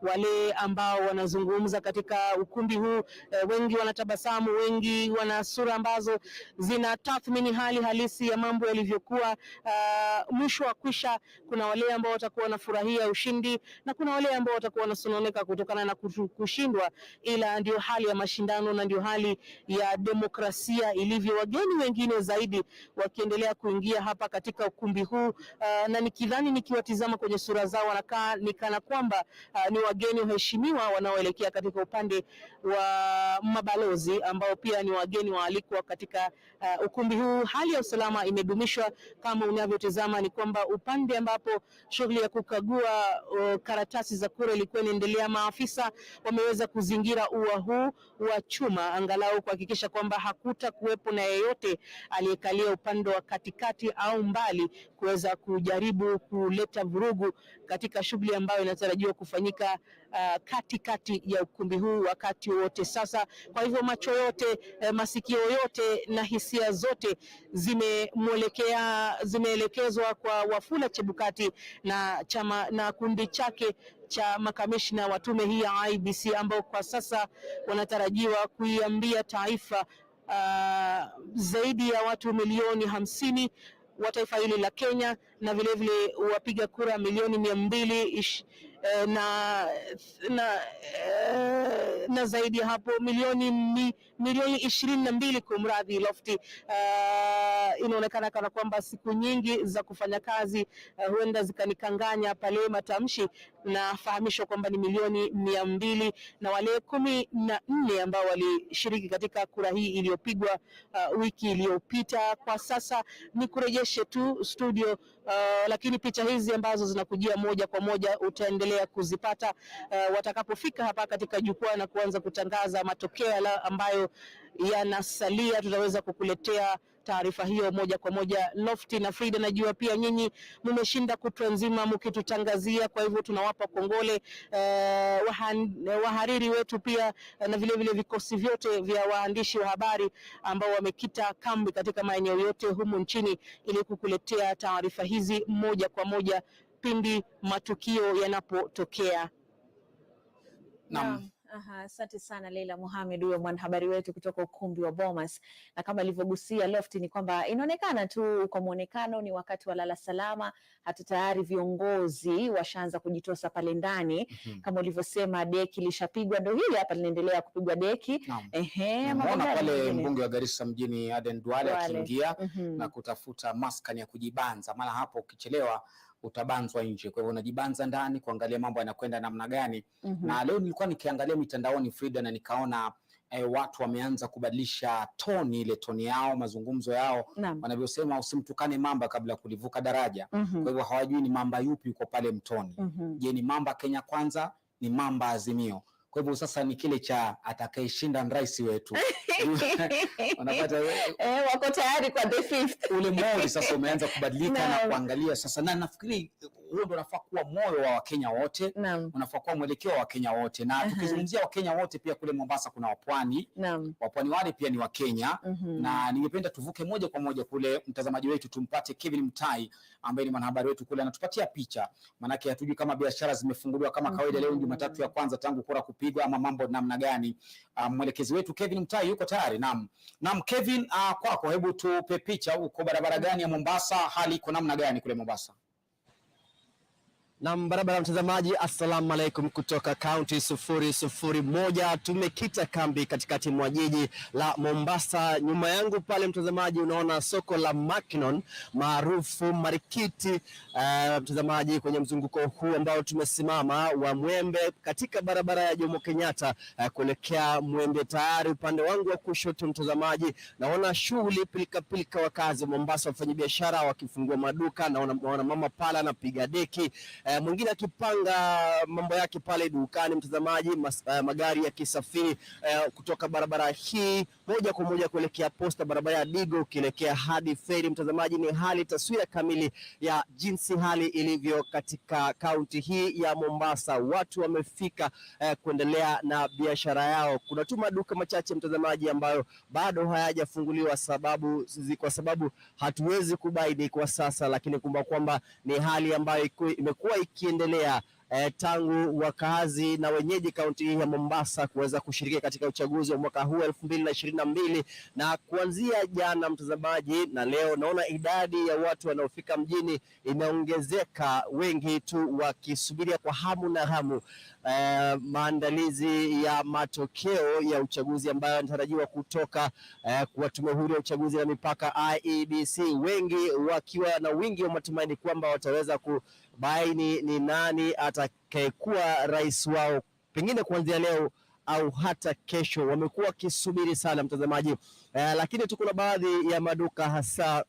wale ambao wanazungumza katika ukumbi huu wengi wanatabasamu, wengi wana sura ambazo zina tathmini hali halisi ya mambo yalivyokuwa. Mwisho wa kwisha, kuna wale ambao watakuwa wanafurahia ushindi na kuna wale ambao watakuwa wanasononeka kutokana na kushindwa, ila ndio hali ya mashindano na ndio hali ya demokrasia ilivyo. Wageni wengine zaidi wakiendelea kuingia hapa katika ukumbi huu, na nikidhani nikiwatizama kwenye sura zao wanakaa nikana kwamba ni wageni waheshimiwa wanaoelekea katika upande wa mabalozi ambao pia ni wageni waalikwa katika ukumbi huu. Hali ya usalama imedumishwa kama unavyotazama, ni kwamba upande ambapo shughuli ya kukagua karatasi za kura ilikuwa inaendelea, maafisa wameweza kuzingira ua huu wa chuma angalau kuhakikisha kwamba hakuta kuwepo na yeyote aliyekalia upande wa katikati au mbali kuweza kujaribu kuleta vurugu katika shughuli ambayo inatarajiwa kufanyika katikati ya ukumbi huu wakati wote sasa. Kwa hivyo macho yote, masikio yote na hisia zote zimeelekezwa kwa Wafula Chebukati na chama na kundi chake cha makamishna wa tume hii ya IEBC ambao kwa sasa wanatarajiwa kuiambia taifa zaidi ya watu milioni 50 wa taifa hili la Kenya na vile vile wapiga kura milioni 200 na zaidi ya hapo milioni 22 kumradhi Lofty. Inaonekana kana kwamba siku nyingi za kufanya kazi huenda zikanikanganya pale matamshi, na fahamishwa kwamba ni milioni 200 na wale 14 ambao walishiriki katika kura hii iliyopigwa wiki iliyopita. Kwa sasa ni kurejeshe tu studio, lakini picha hizi ambazo zinakujia moja kwa moja utaendelea kuzipata watakapofika hapa katika jukwaa na kuanza kutangaza matokeo ambayo yanasalia. Tutaweza kukuletea taarifa hiyo moja kwa moja. Lofty na Frida, najua pia nyinyi mmeshinda kutwa nzima mkitutangazia, kwa hivyo tunawapa kongole wahariri wetu pia na vile vile vikosi vyote vya waandishi wa habari ambao wamekita kambi katika maeneo yote humu nchini ili kukuletea taarifa hizi moja kwa moja pindi matukio yanapotokea. Naam. Asante sana Leila Mohamed, huyo mwanahabari wetu kutoka ukumbi wa Bomas. Na kama alivyogusia Lofty ni kwamba inaonekana tu kwa muonekano ni wakati wa lala salama, hata tayari viongozi washaanza kujitosa pale ndani. Kama ulivyosema deki lishapigwa, ndio hili hapa linaendelea kupigwa deki. Mbona pale mbunge wa Garissa mjini Aden Duale akiingia na kutafuta maskani ya kujibanza, maana hapo ukichelewa utabanzwa nje. Kwa hivyo unajibanza ndani kuangalia mambo yanakwenda namna gani. Na leo nilikuwa nikiangalia mitandaoni Frida, na nikaona watu wameanza kubadilisha ile toni yao, mazungumzo yao, wanavyosema usimtukane mamba kabla kulivuka daraja. Kwa hivyo hawajui ni mamba yupi yuko pale mtoni. Je, ni mamba Kenya Kwanza, ni mamba Azimio? Kwa hivyo sasa ni kile cha atakayeshinda rais wetu. Wanapata wako tayari kwa the fifth. Ule moyo sasa umeanza kubadilika na kuangalia sasa, na nafikiri huo ndio unafaa kuwa moyo wa Wakenya wote, unafaa kuwa mwelekeo wa Wakenya wote. Na tukizungumzia Wakenya wote pia kule Mombasa kuna wapwani. Wapwani wale pia ni Wakenya. Na ningependa tuvuke moja kwa moja kule, mtazamaji wetu tumpate Kevin Mutai ambaye ni mwanahabari wetu kule, anatupatia picha. Manake hatujui kama biashara zimefunguliwa kama kawaida leo Jumatatu ya kwanza tangu kura kupigwa ama mambo namna gani. Mwelekezi wetu Kevin Mutai yuko tayari. Naam Kevin, kwako hebu tupe picha, uko barabara gani ya Mombasa, hali iko namna gani kule Mombasa? Na barabara mtazamaji, assalamu alaikum kutoka kaunti 001. Tumekita kambi katikati mwa jiji la Mombasa. Nyuma yangu pale mtazamaji unaona soko la Mackinon maarufu Marikiti. Mtazamaji, kwenye mzunguko huu ambao tumesimama wa Mwembe katika barabara ya Jomo Kenyatta kuelekea Mwembe, tayari upande wangu wa kushoto mtazamaji naona shughuli pilika wakazi Mombasa, wafanyabiashara wakifungua maduka. Naona mama pala anapiga deki, mwingine akipanga mambo yake pale dukani mtazamaji. Magari yakisafiri kutoka barabara hii moja kwa moja kuelekea Posta, barabara ya Digo ukielekea hadi Feri. Mtazamaji, ni hali taswira kamili ya jinsi hali ilivyo katika kaunti hii ya Mombasa. Watu wamefika kuendelea na biashara yao. Kuna tu maduka machache mtazamaji ambayo bado hayajafunguliwa kwa sababu hatuwezi kubaini kwa sasa, lakini kumbuka kwamba ni hali ambayo imekuwa ikiendelea tangu wakazi na wenyeji kaunti hii ya Mombasa kuweza kushiriki katika uchaguzi wa mwaka huu 2022, na kuanzia jana mtazamaji na leo naona idadi ya watu wanaofika mjini imeongezeka, wengi tu wakisubiria kwa hamu na hamu maandalizi ya matokeo ya uchaguzi ambayo yanatarajiwa kutoka kwa Tume Huru ya Uchaguzi na Mipaka IEBC, wengi wakiwa na wingi wa matumaini kwamba wataweza kubaini ni nani atakayekuwa rais wao pengine kuanzia leo au hata kesho. Wamekuwa wakisubiri sana mtazamaji, lakini tu kuna baadhi ya maduka hasa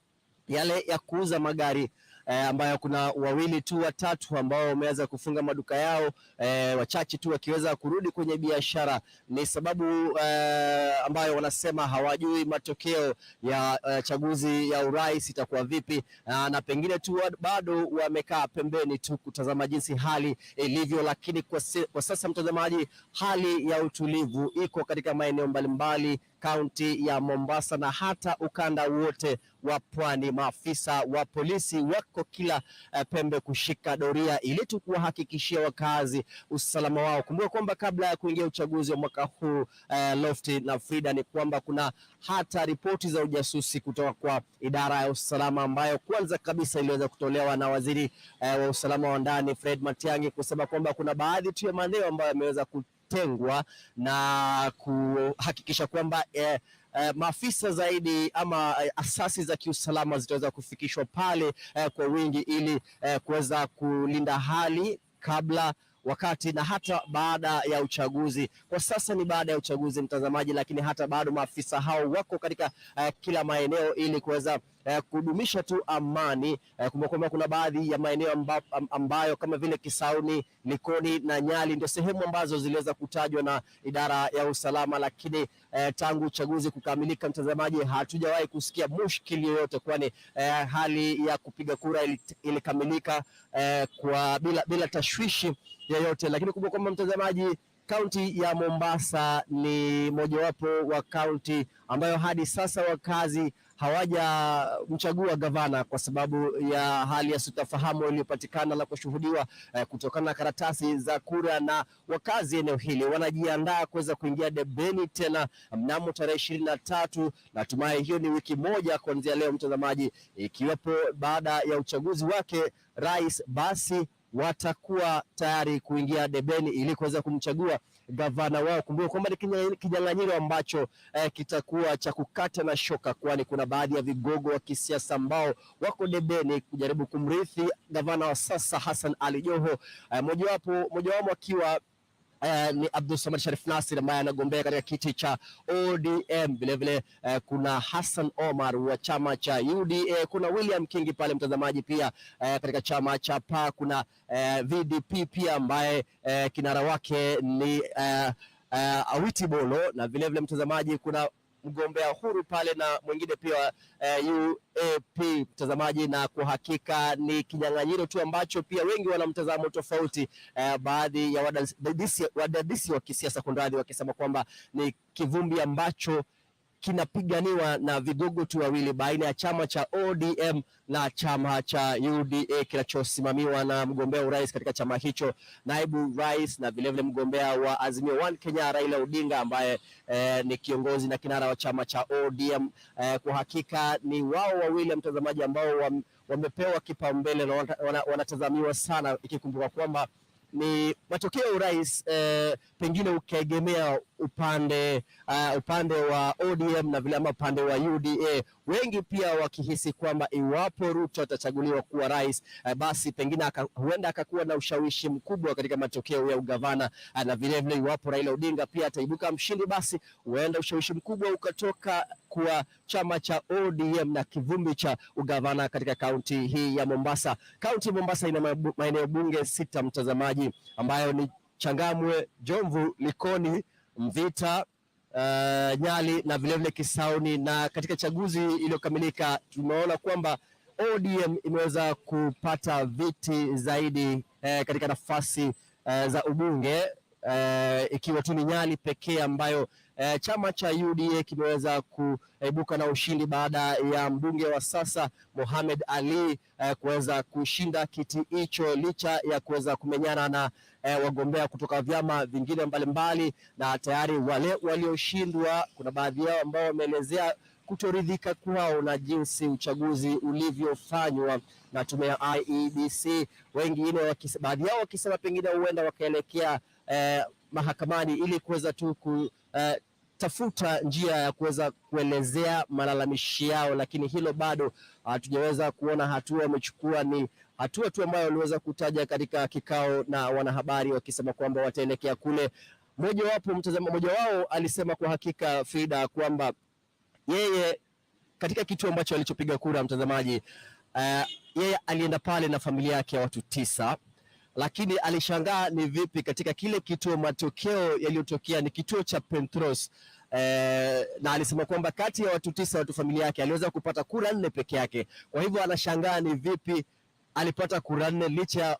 yale ya kuuza magari ambayo kuna wawili tu watatu ambao wameweza kufunga maduka yao, wachache tu wakiweza kurudi kwenye biashara. Ni sababu ambayo wanasema hawajui matokeo ya chaguzi ya urais itakuwa vipi, na pengine tu bado wamekaa pembeni tu kutazama jinsi hali ilivyo. Lakini kwa sasa mtazamaji, hali ya utulivu iko katika maeneo mbalimbali kaunti ya Mombasa na hata ukanda wote wa pwani. Maafisa wa polisi wako kila pembe kushika doria ili tu kuwahakikishia wakazi usalama wao. Kumbuka kwamba kabla ya kuingia uchaguzi wa mwaka huu Lofty na Frida, ni kwamba kuna hata ripoti za ujasusi kutoka kwa idara ya usalama ambayo kwanza kabisa iliweza kutolewa na waziri wa usalama wa ndani Fred Matiang'i, kusema kwamba kuna baadhi tu ya maeneo ambayo yameweza kutengwa na kuhakikisha kwamba maafisa zaidi ama asasi za kiusalama zitaweza kufikishwa pale kwa wingi ili kuweza kulinda hali kabla, wakati na hata baada ya uchaguzi. Kwa sasa ni baada ya uchaguzi mtazamaji, lakini hata bado maafisa hao wako katika kila maeneo ili kuweza kudumisha tu amani. Kumbuka kwamba kuna baadhi ya maeneo ambayo kama vile Kisauni, Likoni na Nyali ndio sehemu ambazo ziliweza kutajwa na idara ya usalama, lakini tangu uchaguzi kukamilika mtazamaji, hatujawahi kusikia mushkili yoyote, kwani hali ya kupiga kura ilikamilika kwa bila tashwishi yoyote. Lakini kumbuka kwamba mtazamaji, kaunti ya Mombasa ni mojawapo wa kaunti ambayo hadi sasa wakazi hawajamchagua gavana kwa sababu ya hali ya sitofahamu iliyopatikana na kushuhudiwa kutokana na karatasi za kura, na wakazi eneo hili wanajiandaa kuweza kuingia debeni tena mnamo tarehe 23. Natumai hiyo ni wiki moja kuanzia leo mtazamaji, ikiwapo baada ya uchaguzi wake rais, basi watakuwa tayari kuingia debeni ili kuweza kumchagua gavana wao. Kumbuka kwamba ni kinyang'anyiro ambacho kitakuwa cha kukata na shoka, kwani kuna baadhi ya vigogo wa kisiasa ambao wako debeni kujaribu kumrithi gavana wa sasa Hassan Ali Joho, mojawapo akiwa ni Abdul Samad Sharif Nasir ambaye anagombea katika kiti cha ODM. Vilevile kuna Hassan Omar wa chama cha UDA, kuna William Kingi pale mtazamaji pia katika chama cha PA, kuna VDP pia ambaye kinara wake ni Awiti Bolo, na vilevile mtazamaji kuna mgombea huru pale na mwingine pia UAP mtazamaji, na kwa hakika ni kinyang'anyiro tu ambacho pia wengi wana mtazamo tofauti. Baadhi ya wadadisi wa kisiasa kunradhi, wakisema kwamba ni kivumbi ambacho kinapiganiwa na vigogo tu wawili baina ya chama cha ODM na chama cha UDA kinachosimamiwa na mgombea urais katika chama hicho, naibu rais na vilevile mgombea wa Azimio One Kenya Raila Odinga ambaye ni kiongozi na kinara wa chama cha ODM. Kwa hakika ni wao wawili mtazamaji ambao wamepewa kipaumbele na wanatazamiwa sana, ikikumbuka kwamba ni matokeo ya urais pengine ukiegemea upande wa ODM na vile ama upande wa UDA, wengi pia wakihisi kwamba iwapo Ruto atachaguliwa kuwa rais, basi pengine huenda akakuwa na ushawishi mkubwa katika matokeo ya ugavana, na vile vile iwapo Raila Odinga pia ataibuka mshindi, basi huenda ushawishi mkubwa ukatoka kwa chama cha ODM na kivumbi cha ugavana katika kaunti hii ya Mombasa. Kaunti ya Mombasa ina maeneo bunge 6 mtazamaji, ambayo ni Changamwe, Jomvu, Likoni, Mvita, Nyali na vilevile Kisauni. Na katika chaguzi iliyokamilika tumeona kwamba ODM imeweza kupata viti zaidi katika nafasi za ubunge ikiwa tu ni Nyali pekee ambayo chama cha UDA kimeweza kuibuka na ushindi baada ya mbunge wa sasa Mohamed Ali kuweza kushinda kiti hicho licha ya kuweza kumenyana na wagombea kutoka vyama vingine mbalimbali, na tayari wale walioshindwa, kuna baadhi yao ambao wameelezea kutoridhika kwao na jinsi uchaguzi ulivyofanywa na tume ya IEBC, wengine baadhi yao wakisema pengine huenda wakaelekea mahakamani ili kuweza tu kutafuta njia ya kuweza kuelezea malalamishi yao, lakini hilo bado hatujaweza kuona hatua wamechukua. Ni hatua tu ambayo waliweza kutaja katika kikao na wanahabari wakisema kwamba wataelekea kule. Mmoja wao alisema kwa hakika, Frida, kwamba yeye katika kituo ambacho alichopiga kura, mtazamaji, yeye alienda pale na familia yake ya watu 9, lakini alishangaa ni vipi katika kile kituo matokeo yaliyotokea ni kituo cha Pentros, na alisema kwamba kati ya watu 9 watu familia yake aliweza kupata kura 4 peke yake. Kwa hivyo anashangaa ni vipi alipata kura 4 licha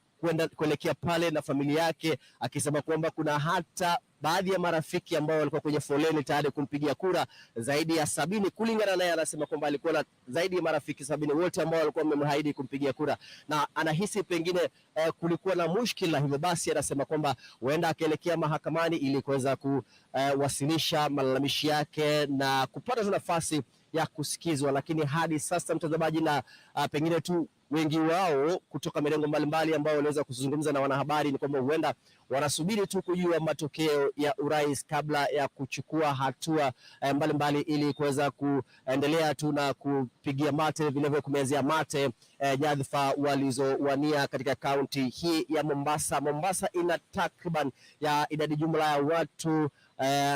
kuelekea pale na familia yake, akisema kwamba kuna hata baadhi ya marafiki ambao walikuwa kwenye foleni tayari kumpigia kura zaidi ya 70. Kulingana naye, anasema kwamba alikuwa na zaidi ya marafiki 70 wote ambao walikuwa wamemhaidi kumpigia kura, na anahisi pengine kulikuwa na mushkila. Hivyo basi anasema kwamba huenda akaelekea mahakamani ili kuweza kuwasilisha malalamishi yake na kupata nafasi ya kusikizwa. Lakini hadi sasa, mtazamaji, na pengine tu wengi wao kutoka mirengo mbalimbali ambao waliweza kuzungumza na wanahabari, ni kwamba huenda wanasubiri tu kujua matokeo ya urais kabla ya kuchukua hatua mbalimbali ili kuweza kuendelea tu na kupigia mate, vilevile kumezea mate nyadhifa walizowania katika kaunti hii ya Mombasa. Mombasa ina takriban ya idadi jumla ya watu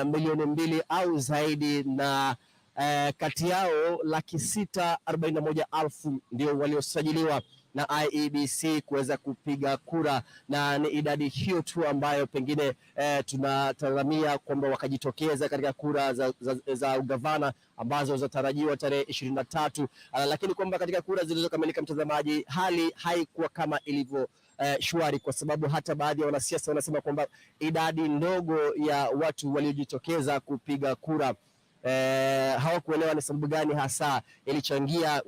milioni 2 au zaidi, na kati yao 641,000 ndio waliosajiliwa na IEBC kuweza kupiga kura, na ni idadi hiyo tu ambayo pengine tunatazamia kwamba wakajitokeza katika kura za ugavana ambazo zatarajiwa tarehe 23, lakini kwamba katika kura zilizokamilika, mtazamaji, hali haikuwa kama ilivyo shwari, kwa sababu hata baadhi ya wanasiasa wanasema kwamba idadi ndogo ya watu waliojitokeza kupiga kura hawakuelewa ni sababu gani hasa ilichangia,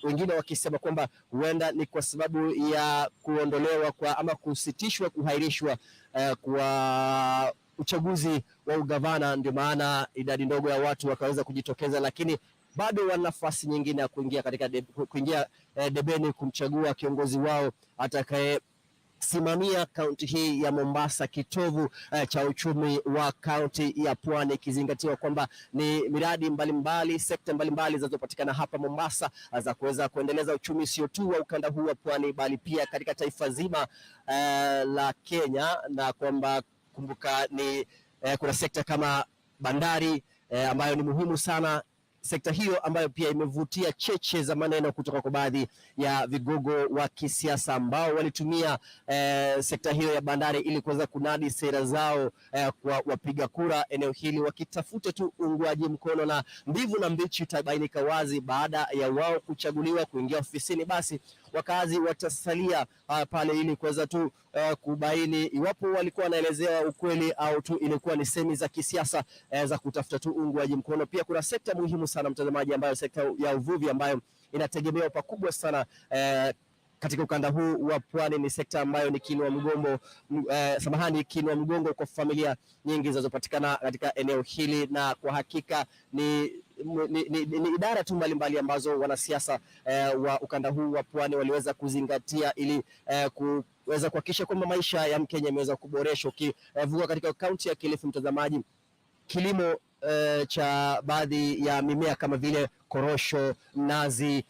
wengine wakisema kwamba huenda ni kwa sababu ya kuondolewa kwa ama kusitishwa, kuhairishwa kwa uchaguzi wa ugavana, ndio maana idadi ndogo ya watu wakaweza kujitokeza, lakini bado wana nafasi nyingine ya kuingia debeni kumchagua kiongozi wao atakaye simamia kaunti hii ya Mombasa, kitovu cha uchumi wa kaunti ya Pwani, ikizingatiwa kwamba ni miradi mbalimbali, sekta mbalimbali zinazopatikana hapa Mombasa za kuweza kuendeleza uchumi sio tu wa ukanda huu wa Pwani bali pia katika taifa zima la Kenya, na kwamba kumbuka ni kuna sekta kama bandari ambayo ni muhimu sana. Sekta hiyo ambayo pia imevutia cheche za maneno kutoka kwa baadhi ya vigogo wa kisiasa ambao walitumia sekta hiyo ya bandari ili kuweza kunadi sera zao kwa wapiga kura eneo hili, wakitafuta tu uungwaji mkono, na mbivu na mbichi itabainika wazi baada ya wao kuchaguliwa kuingia ofisini. Basi wakazi watasalia pale ili kuweza tu kubaini iwapo walikuwa wanaelezewa ukweli au tu ilikuwa ni semi za kisiasa za kutafuta tu uungwaji mkono. Pia kuna sekta muhimu sana, mtazamaji, ambayo sekta ya uvuvi ambayo inategemewa pakubwa sana katika ukanda huu wa Pwani. Ni sekta ambayo ni kinua mgongo kwa familia nyingi zinazopatikana katika eneo hili, na kwa hakika ni idara tu mbalimbali ambazo wanasiasa wa ukanda huu wa Pwani waliweza kuzingatia ili kuweza kuhakikisha kwamba maisha ya Mkenya yameweza kuboreshwa. Ukivuka katika kaunti ya Kilifi, mtazamaji, kilimo cha baadhi ya mimea kama vile korosho, nazi,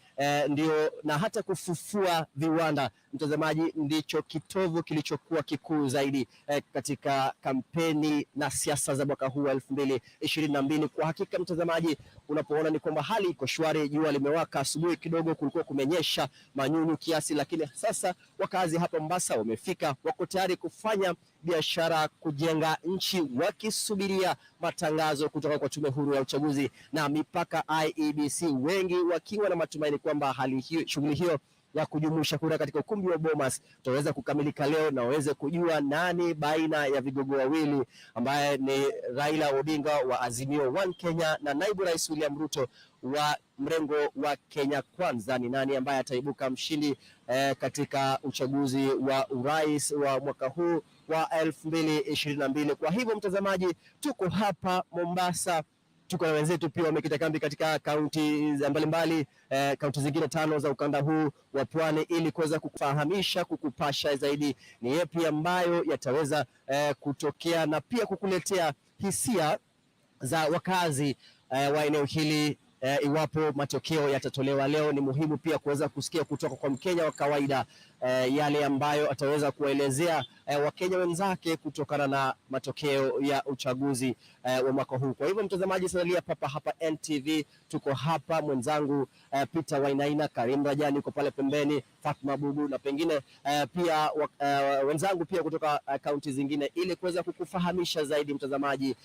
ndio na hata kufufua viwanda, mtazamaji, ndicho kitovu kilichokuwa kikuu zaidi katika kampeni na siasa za mwaka huu 2022. Kwa hakika, mtazamaji, unapoona ni kwamba hali iko shwari, jua limewaka, asubuhi kidogo kulikuwa kumenyesha manyunyu kiasi, lakini sasa wakazi hapa Mombasa wamefika, wako tayari kufanya biashara, kujenga nchi, wakisubiria matangazo kutoka kwa Tume Huru ya Uchaguzi na Mipaka IEBC, wengi wakiwa na matumaini kwamba hali hiyo, shughuli hiyo ya kujumuisha kura katika ukumbi wa Bomas tutaweza kukamilika leo na waweze kujua nani baina ya vigogo wawili ambaye ni Raila Odinga wa Azimio One Kenya na naibu rais William Ruto wa mrengo wa Kenya Kwanza, ni nani ambaye ataibuka mshindi katika uchaguzi wa urais wa mwaka huu wa 2022. Kwa hivyo mtazamaji, tuko hapa Mombasa, tuko na wenzetu pia wamekita kambi katika kaunti mbalimbali, kaunti zingine 5 za ukanda huu wa Pwani, ili kuweza kukufahamisha, kukupasha zaidi ni yapi ambayo yataweza kutokea na pia kukuletea hisia za wakazi wa eneo hili. Iwapo matokeo yatatolewa leo, ni muhimu pia kuweza kusikia kutoka kwa Mkenya wa kawaida yale ambayo ataweza kuelezea Wakenya wenzake kutokana na matokeo ya uchaguzi wa mwaka huu. Kwa hivyo mtazamaji, salia hapa NTV, tuko hapa, mwenzangu Peter Wainaina, Karim Rajani uko pale pembeni, Fatma Bubu na pengine pia wenzangu pia kutoka kaunti zingine, ili kuweza kukufahamisha zaidi mtazamaji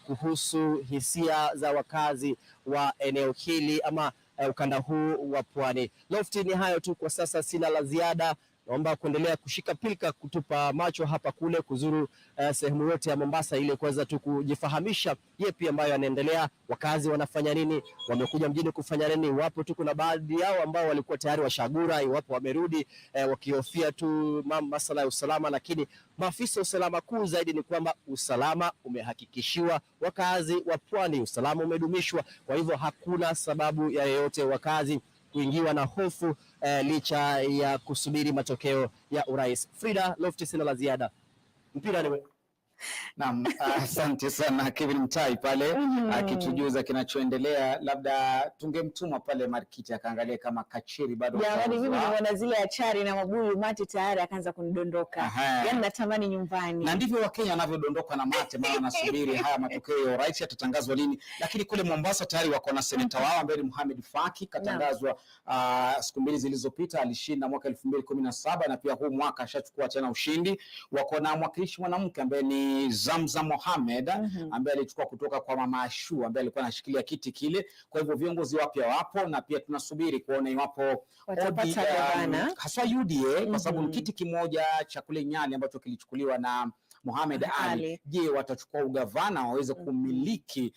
kuhusu hisia za wakazi wa eneo hili ama ukanda huu wa Pwani. Lofty, ni hayo tu kwa sasa, sina la ziada. Naomba kuendelea kushika pilika, kutupa macho hapa kule, kuzuru sehemu yote ya Mombasa ili kuweza tu kujifahamisha yepi ambayo yanaendelea, wakazi wanafanya nini, wamekuja mjini kufanya nini. Iwapo tu kuna baadhi yao ambao walikuwa tayari washagura, iwapo wamerudi wakihofia tu masuala ya usalama, lakini maafisa wa usalama kuu zaidi ni kwamba usalama umehakikishiwa wakazi wa Pwani, usalama umedumishwa. Kwa hivyo hakuna sababu ya yeyote wakazi kuingiwa na hofu licha ya kusubiri matokeo ya urais. Frida, Lofty, sina la ziada. Mpira ni Naam, asante sana Kevin Mtai pale akitujuza kinachoendelea. Labda tungemtuma pale Markiti akaangalia kama kachiri bado. Yaani mimi nimeona zile achari na mabuyu, mate tayari akaanza kunidondoka. Yaani natamani nyumbani. Na ndivyo Wakenya wanavyodondoka na mate, maana wanasubiri haya matokeo ya urais yatatangazwa lini. Lakini kule Mombasa tayari wako na seneta wao ambaye ni Mohamed Faki, katangazwa siku mbili zilizopita, alishinda mwaka 2017 na pia huu mwaka ashachukua tena ushindi. Wako na mwakilishi mwanamke ambaye ni Zamzam Mohamed ambaye alichukua kutoka kwa Mama Ashu ambaye alikuwa anashikilia kiti kile. Kwa hivyo viongozi wapya wapo na pia tunasubiri kuona iwapo haswa UDA kwa sababu kiti kimoja cha kule Nyali ambacho kilichukuliwa na Mohamed Ali. Je, watachukua ugavana waweze kumiliki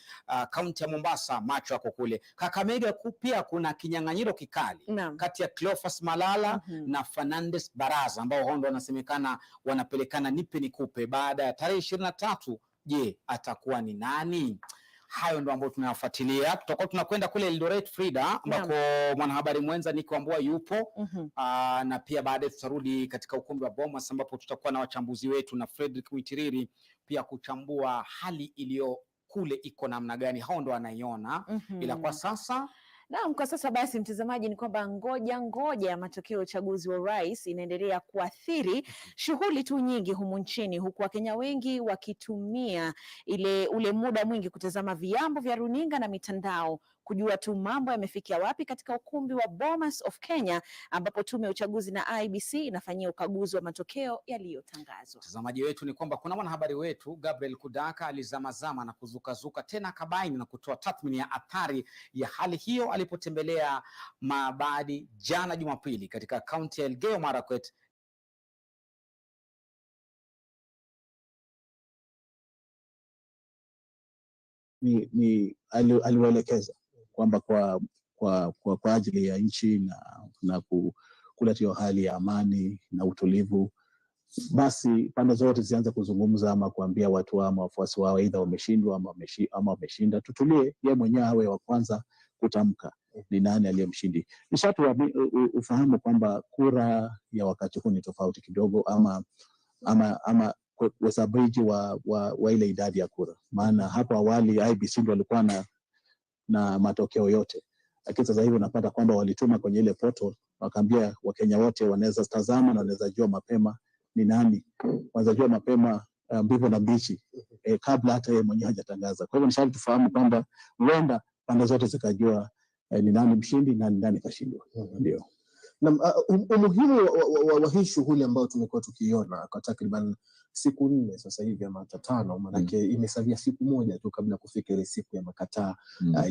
kaunti ya Mombasa? Macho yako kule. Kakamega pia kuna kinyang'anyiro kikali kati ya Cleophas Malala na Fernandes Baraza ambao hondo wanasemekana wanapelekana nipe nikupe baada ya tarehe 23. Je, atakuwa ni nani? Hayo ndio ambayo tunayafuatilia. Tutakuwa tunakwenda kule Eldoret, Frida, ambako mwanahabari mwenza Nico Ambua yupo. Na pia baadaye tutarudi katika ukumbi wa Bomas ambapo tutakuwa na wachambuzi wetu na Frederick Witiriri pia kuchambua hali iliyo kule iko namna gani. Hao ndio wanaiona. Ila kwa sasa Naam, kwa sasa basi mtazamaji, ni kwamba ngoja ya matokeo ya uchaguzi wa rais inaendelea kuathiri shughuli tu nyingi humu nchini, huku Wakenya wengi wakitumia ule muda mwingi kutazama viambo vya runinga na mitandao kujua tu mambo yamefikia wapi katika ukumbi wa Bomas of Kenya, ambapo tume ya uchaguzi na IEBC inafanyia ukaguzi wa matokeo yaliyotangazwa. Mtazamaji wetu, ni kwamba kuna mwanahabari wetu Gabriel Kudaka alizamazama na kuzukazuka tena kabaini na kutoa tathmini ya athari ya hali hiyo alipotembelea Maabadi jana Jumapili katika kaunti ya Elgeyo Marakwet. Aliwaelekeza kwamba kwa ajili ya nchi na kuleta hali ya amani na utulivu, basi pande zote zianze kuzungumza ama kuambia watu ama wafuasi wao aidha wameshindwa ama wameshinda. Tutulie, yeye mwenyewe awe wa kwanza kutamka ni nani aliyemshindi. Ni sharti ufahamu kwamba kura ya wakati huu ni tofauti kidogo ama uhesabaji wa ile idadi ya kura. Maana hapo awali IEBC ndio walikuwa na matokeo yote, lakini sasa hivi unapata kwamba walituma kwenye ile portal wakaambia Wakenya wote wanaweza tazama na wanaweza jua mapema ni nani, wanaweza jua mapema mbivu na mbichi kabla hata yeye mwenyewe hajatangaza. Kwa hivyo ni sharti tufahamu kwamba huenda pande zote zikajua ni nani mshindi na ni nani kashindwa. Ndio. Na umuhimu wa hii shughuli ambayo tumekuwa tukiona kwa takriban siku 4 sasa hivi ama 5, manake imesalia siku moja tu kabla kufika ile siku ya makataa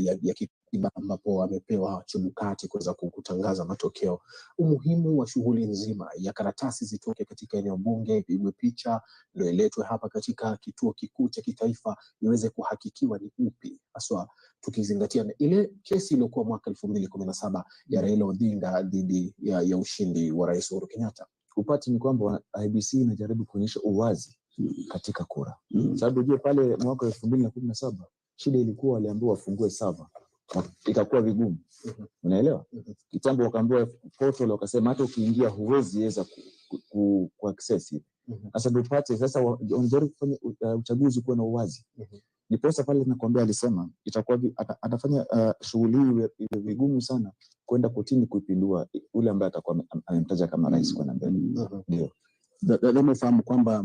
ya katiba ambapo wamepewa Chebukati kuweza kutangaza matokeo. Umuhimu wa shughuli nzima ya karatasi zitoke katika eneo bunge, ipigwe picha, ndio iletwe hapa katika kituo kikuu cha kitaifa iweze kuhakikiwa ni upi haswa, tukizingatia ile kesi iliyokuwa mwaka 2017 ya Raila Odinga dhidi ya ushindi wa Rais Uhuru Kenyatta. Upati ni kwamba IEBC inajaribu kuonyesha uwazi katika kura. Sababu je, pale mwaka 2017 shida ilikuwa waliambiwa wafungue server, itakuwa vigumu. Unaelewa? Kitambo wakaambiwa portal, wakasema hata ukiingia huwezi weza ku access hivi. Sasa ndio upate sasa wanajaribu kufanya uchaguzi kuwa na uwazi. Niposa pale nakwambia alisema itakuwa atafanya shughuli hii vigumu sana kwenda kotini kuipindua ule ambaye atakuwa amemtaja kama rais kwa mbele. Ndio. Nafahamu kwamba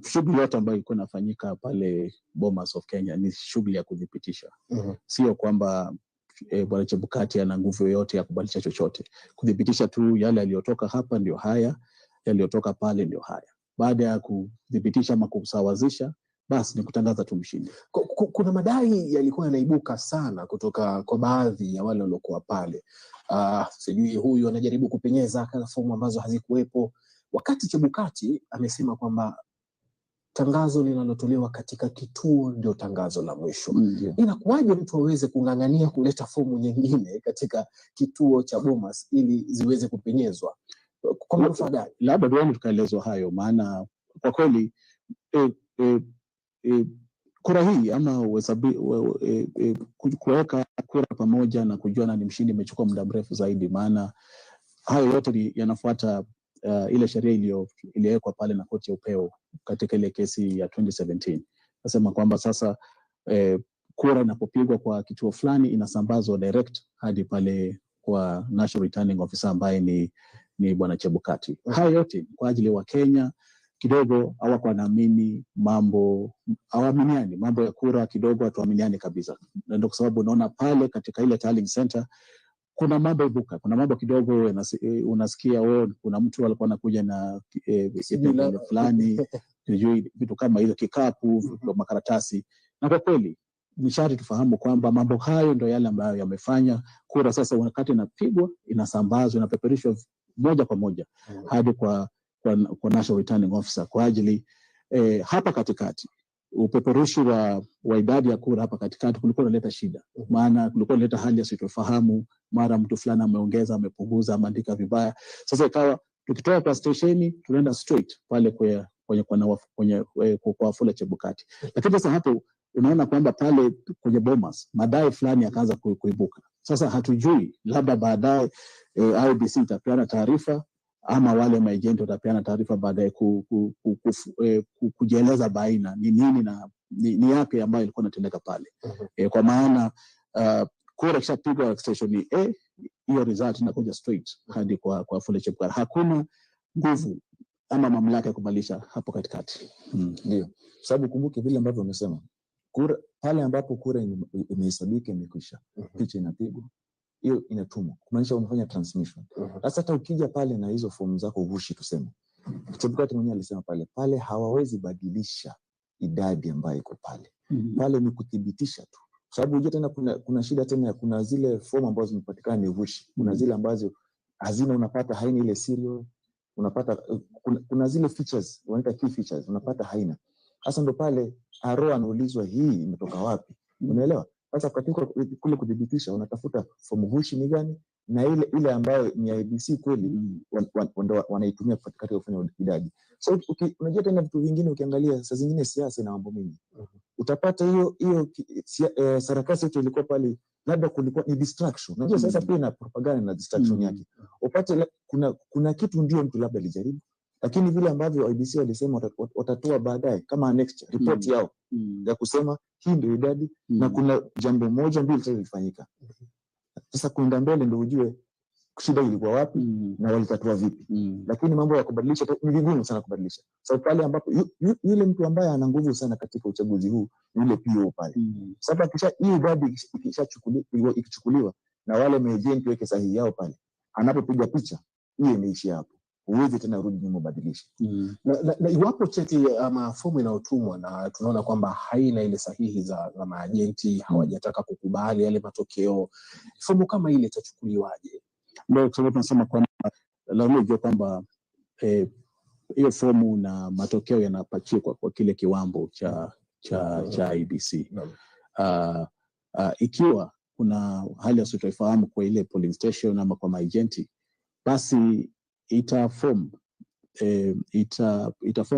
shughuli yote ambayo ilikuwa inafanyika pale Bomas of Kenya ni shughuli ya kudhibitisha. Sio kwamba Bwana Chebukati ana nguvu yoyote ya kubadilisha chochote. Kudhibitisha tu yale yaliyotoka hapa ndio haya, yaliyotoka pale ndio haya. Baada ya kudhibitisha ama kusawazisha, basi ni kutangaza tu mshindi. Kuna madai yalikuwa yanaibuka sana kutoka kwa baadhi ya wale waliokuwa pale. Sijui huyu anajaribu kupenyeza kana fomu ambazo hazikuwepo. Wakati Chebukati amesema kwamba tangazo linalotolewa katika kituo ndio tangazo la mwisho. Inakuwaje mtu aweze kung'ang'ania kuleta fomu nyingine katika kituo cha Bomas ili ziweze kupenyezwa? Kwa manufaa gani? Labda ndio tukaelezwa hayo, maana kwa kweli kura hii ama kuweka kura pamoja na kujua nani mshindi imechukua muda mrefu zaidi, maana hayo yote yanafuata ile sheria iliyowekwa pale na koti ya upeo katika ile kesi ya 2017. Nasema kwamba sasa kura inapopigwa kwa kituo fulani inasambazwa direct hadi pale kwa National Returning Officer ambaye ni Bwana Chebukati. Hayo yote kwa ajili wa Kenya kidogo hawako wanaamini hawaminiani mambo ya kura, kidogo hatuaminiani kabisa. Ndio kwa sababu unaona pale katika ile tallying center kuna mambo ibuka, kuna mambo kidogo unasikia kuna mtu alikuwa anakuja na kipengele fulani, vitu kama hizo, kikapu, makaratasi. Na kwa kweli ni sharti tufahamu kwamba mambo hayo ndio yale ambayo yamefanya kura sasa wakati inapigwa inasambazwa, inapeperushwa moja kwa moja hadi kwa National Returning Officer kwa ajili hapa katikati upeperushi wa idadi ya kura hapa katikati kulikuwa unaleta shida, maana kulikuwa unaleta hali ya sitofahamu, mara mtu fulani ameongeza, amepunguza, ameandika vibaya. Sasa ikawa tukitoa kwa stationi tunaenda straight pale kwenye Wafula Chebukati. Lakini sasa hapo unaona kwamba pale kwenye Bomas madai fulani yakaanza kuibuka. Sasa hatujui, labda baadaye IEBC itapeana taarifa ama wale maejenti watapeana taarifa baadaye kujieleza baina ni nini na ni yapi ambayo ilikuwa inatendeka pale. Kwa maana kura ikishapigwa station A, hiyo result inakuja straight hadi kwa Wafula Chebukati. Hakuna nguvu ama mamlaka ya kubadilisha hapo katikati. Ndio. Sababu kumbuke vile ambavyo umesema, kura pale ambapo kura imehesabika imekwisha, picha inapigwa, hiyo inatumwa, kumaanisha unafanya transmission. Sasa hata ukija pale na hizo fomu zako uvushi, tuseme Chebukati mwenyewe alisema pale hawawezi badilisha idadi ambayo iko pale. Pale ni kudhibitisha tu. Sababu unajua tena kuna shida tena, kuna zile fomu ambazo zimepatikana ni uvushi. Kuna zile ambazo hazina, unapata haina ile serial, unapata kuna zile features, wanaita key features, unapata haina. Sasa ndo pale Aro anaulizwa hii imetoka wapi? Unaelewa? Sasa katika kule kudhibitisha unatafuta fomu hushi ni gani na ile ambayo ni IEBC kweli wanaitumia katika kufanya idadi. So unajua tena vitu vingine ukiangalia saa zingine siasa na mambo mengi. Utapata hiyo sarakasi yote ilikuwa pale, labda kulikuwa ni distraction. Unajua sasa pia na propaganda na distraction yake. Upate kuna kitu ndio mtu labda alijaribu, lakini vile ambavyo IEBC walisema watatoa baadaye kama next report yao ya kusema hii ndio idadi na kuna jambo moja mbili tatu lilifanyika. Sasa kuenda mbele ndio ujue shida ilikuwa wapi na walitatua vipi. Lakini mambo ya kubadilisha ni vigumu sana kubadilisha. Sababu pale ambapo yule mtu ambaye ana nguvu sana katika uchaguzi huu yule PO pale. Sasa kisha hii idadi ikichukuliwa na wale maagent weke sahihi yao pale, anapopiga picha hiyo imeishi hapo, huwezi tena rudi nyuma ubadilishe. Na iwapo cheti ama fomu inayotumwa na tunaona kwamba haina ile sahihi za maajenti, hawajataka kukubali yale matokeo, fomu kama ile itachukuliwaje? Ndio tunasema kwamba lazima ujue kwamba hiyo fomu na matokeo yanapachikwa kwa kile kiwambo cha IEBC. Ikiwa kuna hali ya sitofahamu kwa ile polling station ama kwa maajenti, basi itaform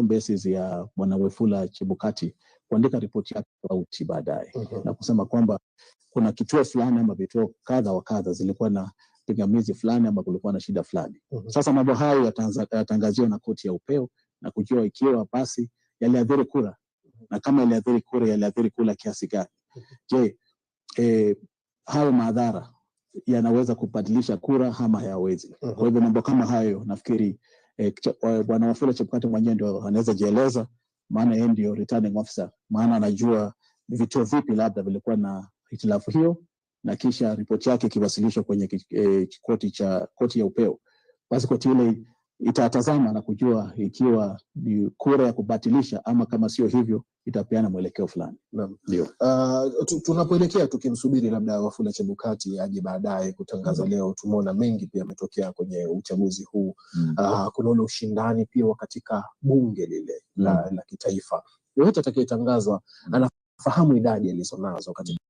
basis ya Bwana Wefula Chebukati kuandika ripoti yake tofauti baadaye, na kusema kwamba kuna kituo fulani ama vituo kadha wa kadha zilikuwa na pingamizi fulani ama kulikuwa na shida fulani. Sasa mambo hayo yatangaziwa na koti ya upeo na kujua ikiwa basi yaliathiri kura, na kama yaliathiri kura kiasi gani. Je, hayo madhara yanaweza kubadilisha kura ama hayawezi? Kwa hivyo mambo kama hayo nafikiri Bwana Wefula Chebukati mwenyewe ndio anaweza jieleza, maana yeye ndio returning officer, maana anajua vituo vipi labda vilikuwa na hitilafu hiyo, na kisha ripoti yake ikiwasilishwa kwenye koti ya upeo, basi koti ile itatazama na kujua ikiwa ni kura ya kubatilisha ama kama sio hivyo itapeana mwelekeo fulani. Ndio. Tunapoelekea tukimsubiri labda Wefula Chebukati aje baadaye kutangaza leo, tumeona mengi pia yametokea kwenye uchaguzi huu. Kuna ule ushindani pia katika bunge lile la kitaifa. Yote atakayetangazwa anafahamu idadi alizonazo katika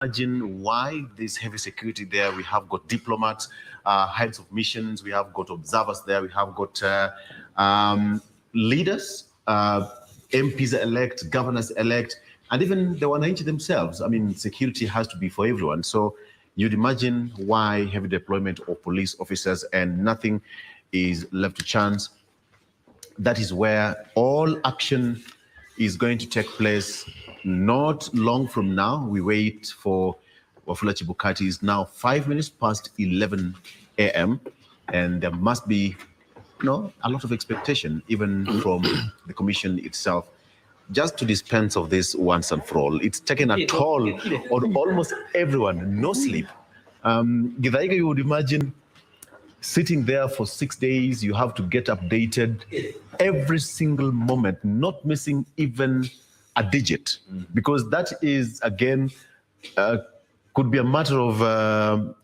Imagine why there's heavy security there. We have got diplomats, heads of missions, we have got observers there, we have got leaders, MPs-elect, governors-elect, and even the Wananchi themselves. I mean, security has to be for everyone. So you'd imagine why heavy deployment of police officers, and nothing is left to chance. That is where all action is going to take place. Not long from now. We wait for Wafula Chebukati. Is now 5 minutes past 11 a.m. and there must be, a lot of expectation even from the commission itself, just to dispense of this once and for all. It's taken a toll on almost everyone. No sleep. Githaiga, you would imagine sitting there for 6 days. You have to get updated every single moment, not missing even a digit, because that is, again, could be a matter of,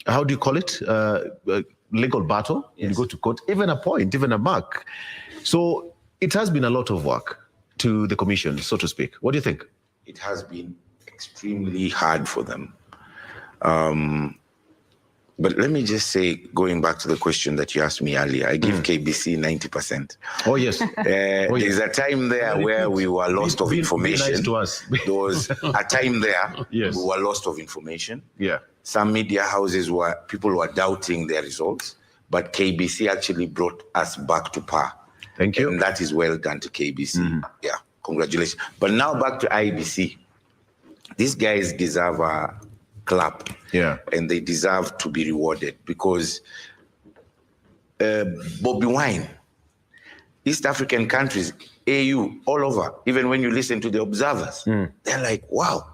how do you call it? Legal battle. Yes. You go to court, even a point, even a mark. So it has been a lot of work to the commission, so to speak. What do you think? It has been extremely hard for them. But let me just say, going back to the question that you asked me earlier, I give KBC 90%. Oh, yes. There's a time there where we were lost of information. Nice to us. There was a time there yes. we were lost of information. Yeah. Some media houses people were doubting their results, but KBC actually brought us back to par. Thank you. And that is well done to KBC. Yeah, congratulations. But now back to IEBC. These guys deserve a clap. Yeah. And they deserve to be rewarded because Bobby Wine, East African countries, AU, all over, even when you listen to the observers, they're like, wow,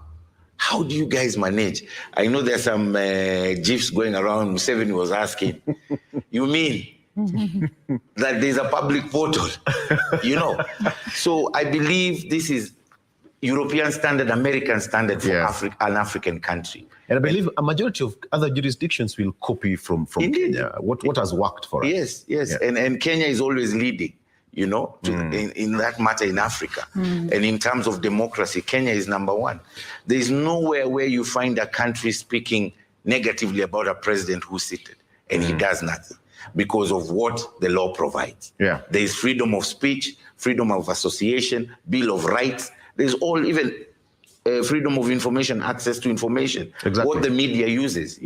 how do you guys manage? I know there's some GIFs going around. Museveni was asking, you mean that there's a public portal, So I believe this is European standard, American standard for an African country. And I believe a majority of other jurisdictions will copy from Kenya. What has worked for us. Yes. Yeah. And Kenya is always leading, in that matter in Africa. And in terms of democracy, Kenya is number one. There is nowhere where you find a country speaking negatively about a president who's seated and he does nothing because of what the law provides. Yeah. There is freedom of speech, freedom of association, Bill of Rights. There's all even freedom of information, access to information. Exactly. What the media uses,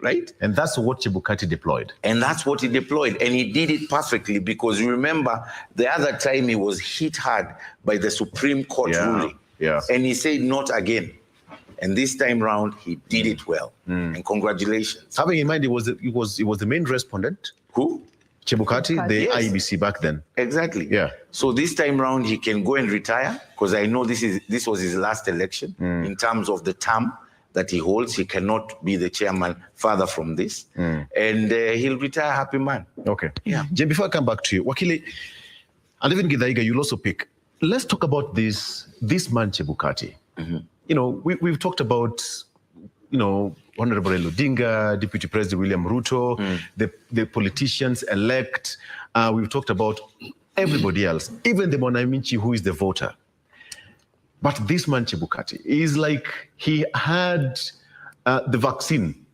right? And that's what Chebukati deployed. And that's what he deployed. And he did it perfectly because you remember the other time he was hit hard by the Supreme Court ruling. Yeah. And he said, not again. And this time round, he did it well. And congratulations. Having in mind, it was the main respondent. Who? Chebukati, the IEBC back then. Exactly. Yeah. So this time round, he can go and retire because I know this was his last election in terms of the term that he holds. He cannot be the chairman further from this. And he'll retire happy man. Okay. Yeah. Jay, before I come back to you, Wakili, and even Githaiga, you'll also pick. Let's talk about this man Chebukati. We've talked about, Honorable Odinga, Deputy President William Ruto, the politicians elect. We've talked about everybody else, even the Mwananchi who is the voter. But this man Chebukati is like he had the vaccine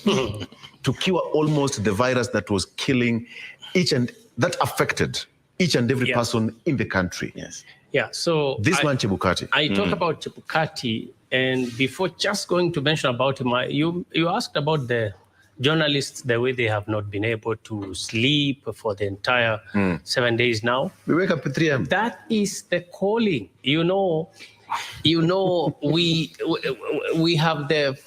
to cure almost the virus that was killing that affected each and every person in the country. Yes. Yeah, so this man Chebukati. I talk about Chebukati, and before just going to mention about him, you asked about the journalists, the way they have not been able to sleep for the entire 7 days now. We wake up at 3 a.m. That is the calling. We have the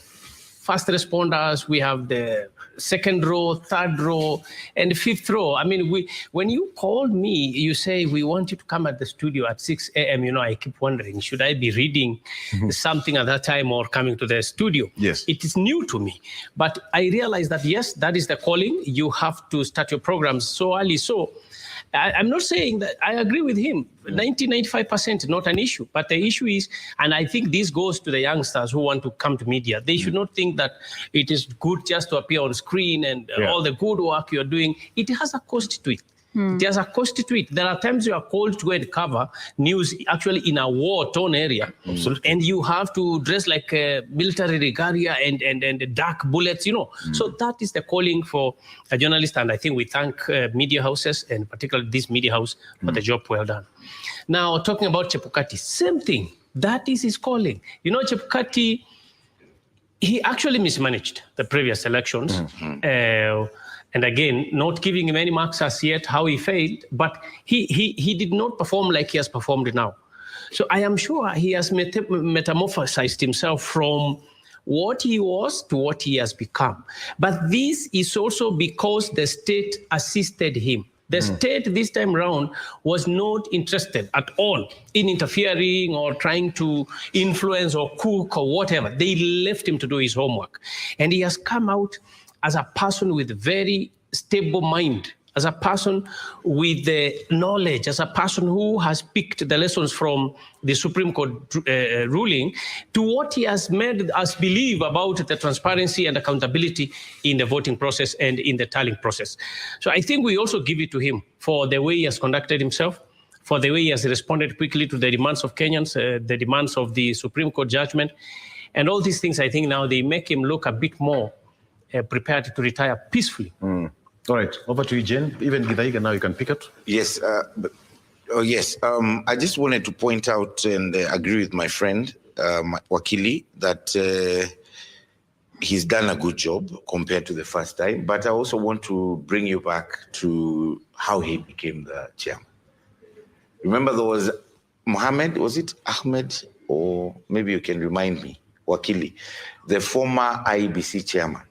first responders, we have the second row, third row, and fifth row. I mean, when you called me, you say, we want you to come at the studio at 6 a.m. I keep wondering, should I be reading something at that time or coming to the studio? Yes. It is new to me. But I realized that, yes, that is the calling. You have to start your programs so early. So I'm not saying that I agree with him. 95% not an issue. But the issue is, and I think this goes to the youngsters who want to come to media, they should not think that it is good just to appear on screen and all the good work you're doing. It has a cost to it. It has a cost to it. There are times you are called to go and cover news actually in a war-torn area. And you have to dress like a military regalia and dark bullets, you know. So that is the calling for a journalist. And I think we thank media houses, and particularly this media house, for the job well done. Now, talking about Chebukati, same thing. That is his calling. You know, Chebukati, he actually mismanaged the previous elections. And again, not giving him any marks as yet how he failed, but he did not perform like he has performed now. So I am sure he has metamorphosized himself from what he was to what he has become. But this is also because the state assisted him. The state this time around was not interested at all in interfering or trying to influence or cook or whatever. They left him to do his homework. And he has come out as a person with very stable mind, as a person with the knowledge, as a person who has picked the lessons from the Supreme Court ruling to what he has made us believe about the transparency and accountability in the voting process and in the tallying process. So I think we also give it to him for the way he has conducted himself, for the way he has responded quickly to the demands of Kenyans, the demands of the Supreme Court judgment. And all these things, I think now they make him look a bit more prepared to retire peacefully. All right, over to you, Jen. Even Githaiga, now you can pick it. Yes. I just wanted to point out and agree with my friend, Wakili, that he's done a good job compared to the first time. But I also want to bring you back to how he became the chairman. Remember, there was Mohammed, was it Ahmed? Or maybe you can remind me, Wakili, the former IEBC chairman.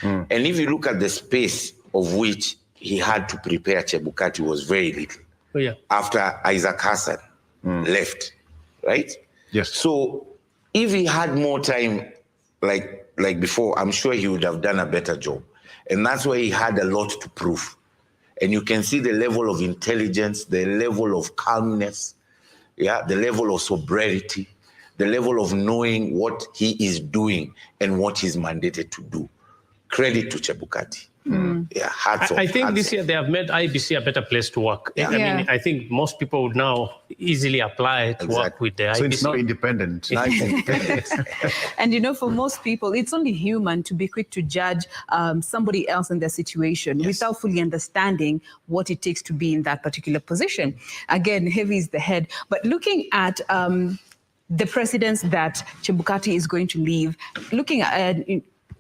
And if you look at the space of which he had to prepare Chebukati was very little. After Isaac Hassan left, right? Yes. So if he had more time like before, I'm sure he would have done a better job. And that's why he had a lot to prove. And you can see the level of intelligence, the level of calmness, the level of sobriety, the level of knowing what he is doing and what he's mandated to do. Credit to Chebukati. Hats off. I think this year they have made IEBC a better place to work. I mean, I think most people would now easily apply to work with the IEBC. So it's not independent. And you know, for most people, it's only human to be quick to judge somebody else in their situation without fully understanding what it takes to be in that particular position. Again, heavy is the head. But looking at the precedents that Chebukati is going to leave, looking at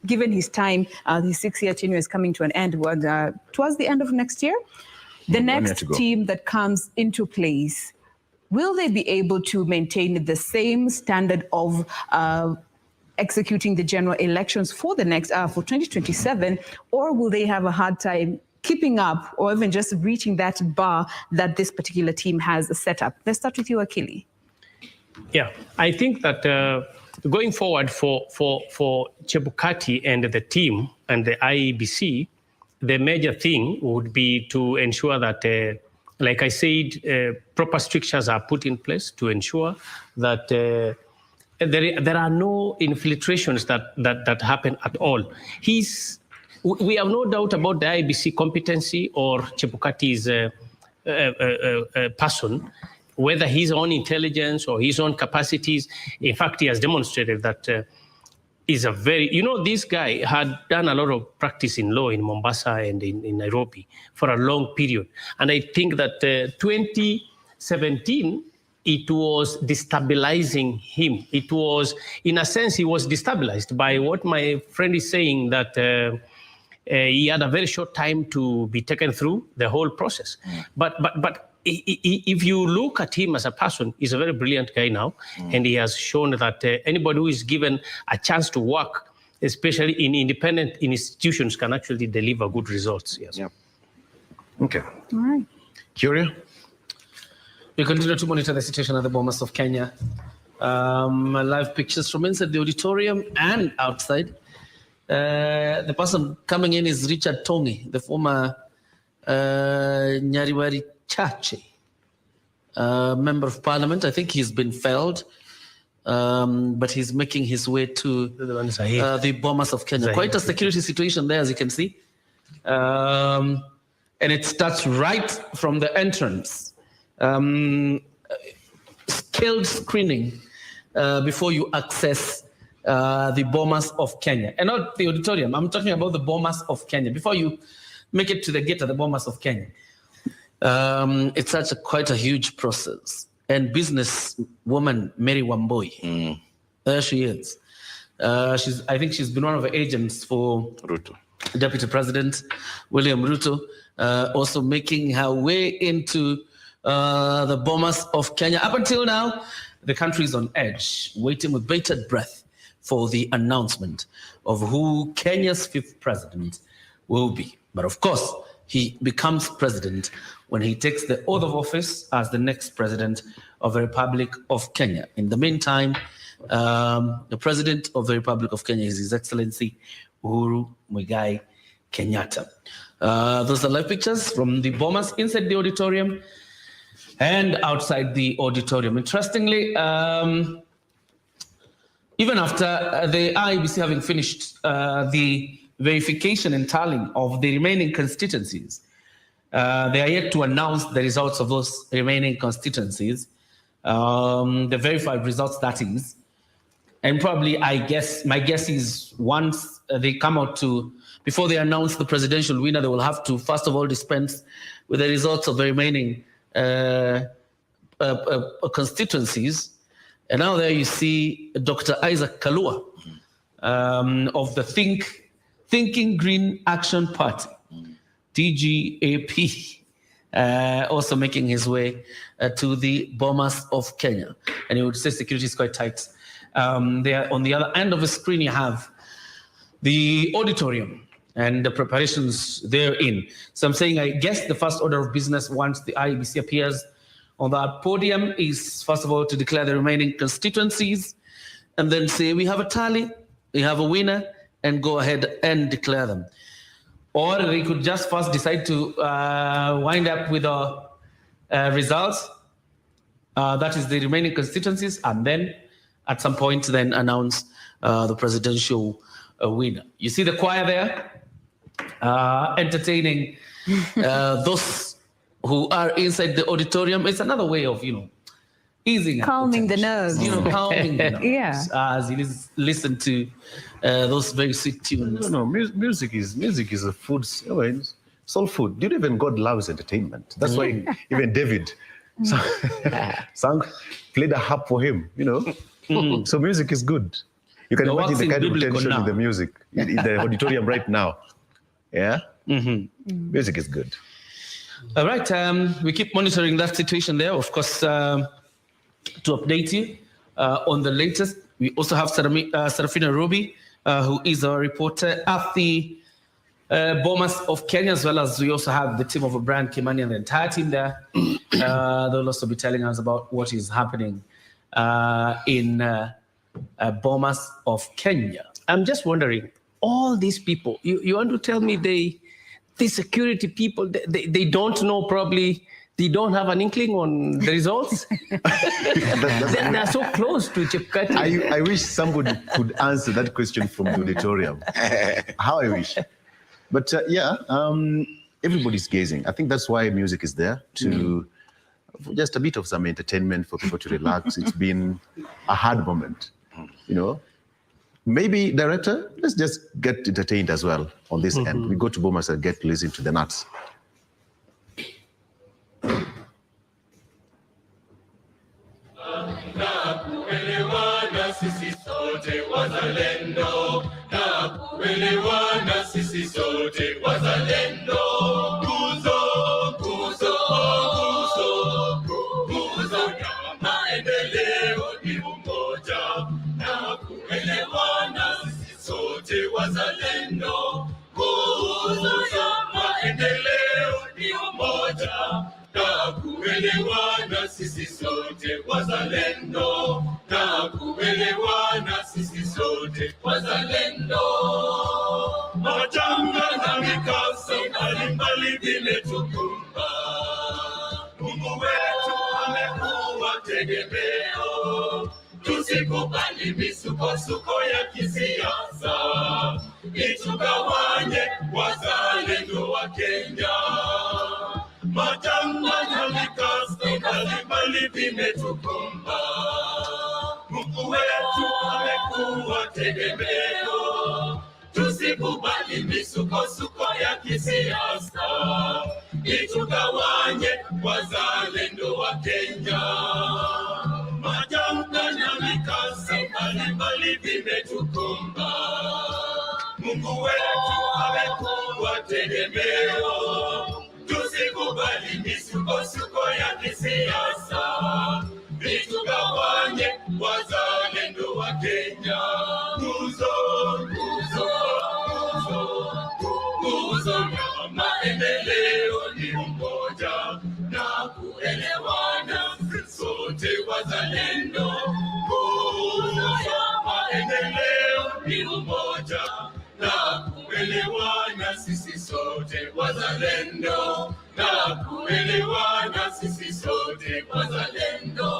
given his time, his 6-year tenure is coming to an end towards the end of next year. The next team that comes into place, will they be able to maintain the same standard of executing the general elections for the next for 2027, or will they have a hard time keeping up or even just reaching that bar that this particular team has set up? Let's start with you, Akili. Yeah, I think that going forward for Chebukati and the team and the IEBC, the major thing would be to ensure that, like I said, proper strictures are put in place to ensure that there are no infiltrations that happen at all. We have no doubt about the IEBC competency or Chebukati's person, whether his own intelligence or his own capacities. In fact, he has demonstrated that he's a very, this guy had done a lot of practice in law in Mombasa and in Nairobi for a long period. And I think that 2017, it was destabilizing him. It was, in a sense, he was destabilized by what my friend is saying, that he had a very short time to be taken through the whole process. But if you look at him as a person, he's a very brilliant guy now, and he has shown that anybody who is given a chance to work, especially in independent institutions, can actually deliver good results. Yes. Yeah. Okay. All right. Curia? We continue to monitor the situation at the Bomas of Kenya. Live pictures from inside the auditorium and outside. The person coming in is Richard Tongi, the former Nyariwari Chache, member of parliament. I think he's been felled, but he's making his way to the Bomas of Kenya. Quite a security situation there, as you can see. and it starts right from the entrance. Scaled screening before you access the Bomas of Kenya. And not the auditorium, I'm talking about the Bomas of Kenya. Before you make it to the gate of the Bomas of Kenya. It's quite a huge process. And businesswoman Mary Wambui, there she is. I think she's been one of the agents for Ruto. Deputy President William Ruto, also making her way into the Bomas of Kenya. Up until now, the country is on edge, waiting with bated breath for the announcement of who Kenya's 5th president will be. But of course, he becomes president when he takes the oath of office as the next president of the Republic of Kenya. In the meantime, the president of the Republic of Kenya is His Excellency Uhuru Muigai Kenyatta. Those are live pictures from the Bomas inside the auditorium and outside the auditorium. Interestingly, even after the IEBC having finished the verification and tallying of the remaining constituencies, they are yet to announce the results of those remaining constituencies, the verified results, that is. And probably, my guess is once they come out before they announce the presidential winner, they will have to, first of all, dispense with the results of the remaining constituencies. And now there you see Dr. Isaac Kalua of the Thinking Green Action Party, TGAP, also making his way to the Bomas of Kenya. And you would say security is quite tight. There, on the other end of the screen, you have the auditorium and the preparations therein. So I'm saying, I guess the first order of business once the IEBC appears on that podium is, first of all, to declare the remaining constituencies and then say, we have a tally, we have a winner, and go ahead and declare them. Or they could just first decide to wind up with the results, that is the remaining constituencies, and then at some point then announce the presidential winner. You see the choir there entertaining those who are inside the auditorium. It's another way of, easing, calming the nerves. Calming the nerves. Yeah. As you listen to those very sweet tunes. No, music is a food, soul food. Even God loves entertainment. That's why even David played a harp for him, So music is good. You can imagine the kind of tension in the music, in the auditorium right now. Yeah? Music is good. All right. We keep monitoring that situation there, of course, to update you on the latest. We also have Serafina Ruby, who is a reporter at the Bomas of Kenya, as well as we also have the team of Brian Kimani and the entire team there. They'll also be telling us about what is happening in Bomas of Kenya. I'm just wondering, all these people, you want to tell me the security people, they don't know, probably they don't have an inkling on the results? They're so close to Chepkati. I wish somebody could answer that question from the auditorium. How I wish. But everybody's gazing. I think that's why music is there, to just a bit of some entertainment for people to relax. It's been a hard moment, Maybe, director, let's just get entertained as well on this end. We go to Bomas and get to listen to the nuts. Wazalendo, nguzo ya maendeleo ni umoja, na kuelewana sisi sote wazalendo, na kuelewana sisi sote wazalendo. Majanga na mikasa mbalimbali vimetukumba, Mungu wetu amekuwa tegemeo. Tusikubali misukosuko ya kisiasa itugawanye, wazalendo Kenya. Majanga na mikasa mbalimbali vimetukumba. Mungu wetu amekuwa tegemeo. Tusikubali misukosuko ya kisiasa itugawanye wazalendo wa Kenya. Majanga na mikasa mbalimbali vimetukumba. Mungu wetu amekuwa tegemeo. Tusikubali misukosuko ya kisiasa itugawanye wazalendo wa Kenya. Nguzo ya maendeleo ni umoja na kuelewana, sote wazalendo. Nguzo ya maendeleo ni umoja na kuelewana, sisi sote wazalendo. Na kuelewana, sisi sote wazalendo.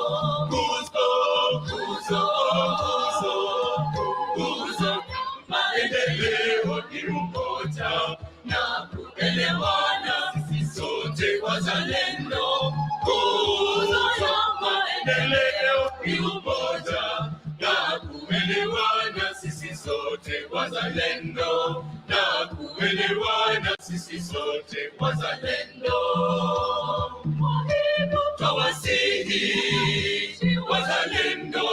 Nguzo maendeleo ni umoja na kuelewana, sisi sote wazalendo. Nguzo maendeleo ni umoja na kuelewana, sisi sote wazalendo. Na kuelewana, sisi sote wazalendo. Tawasihi wazalendo,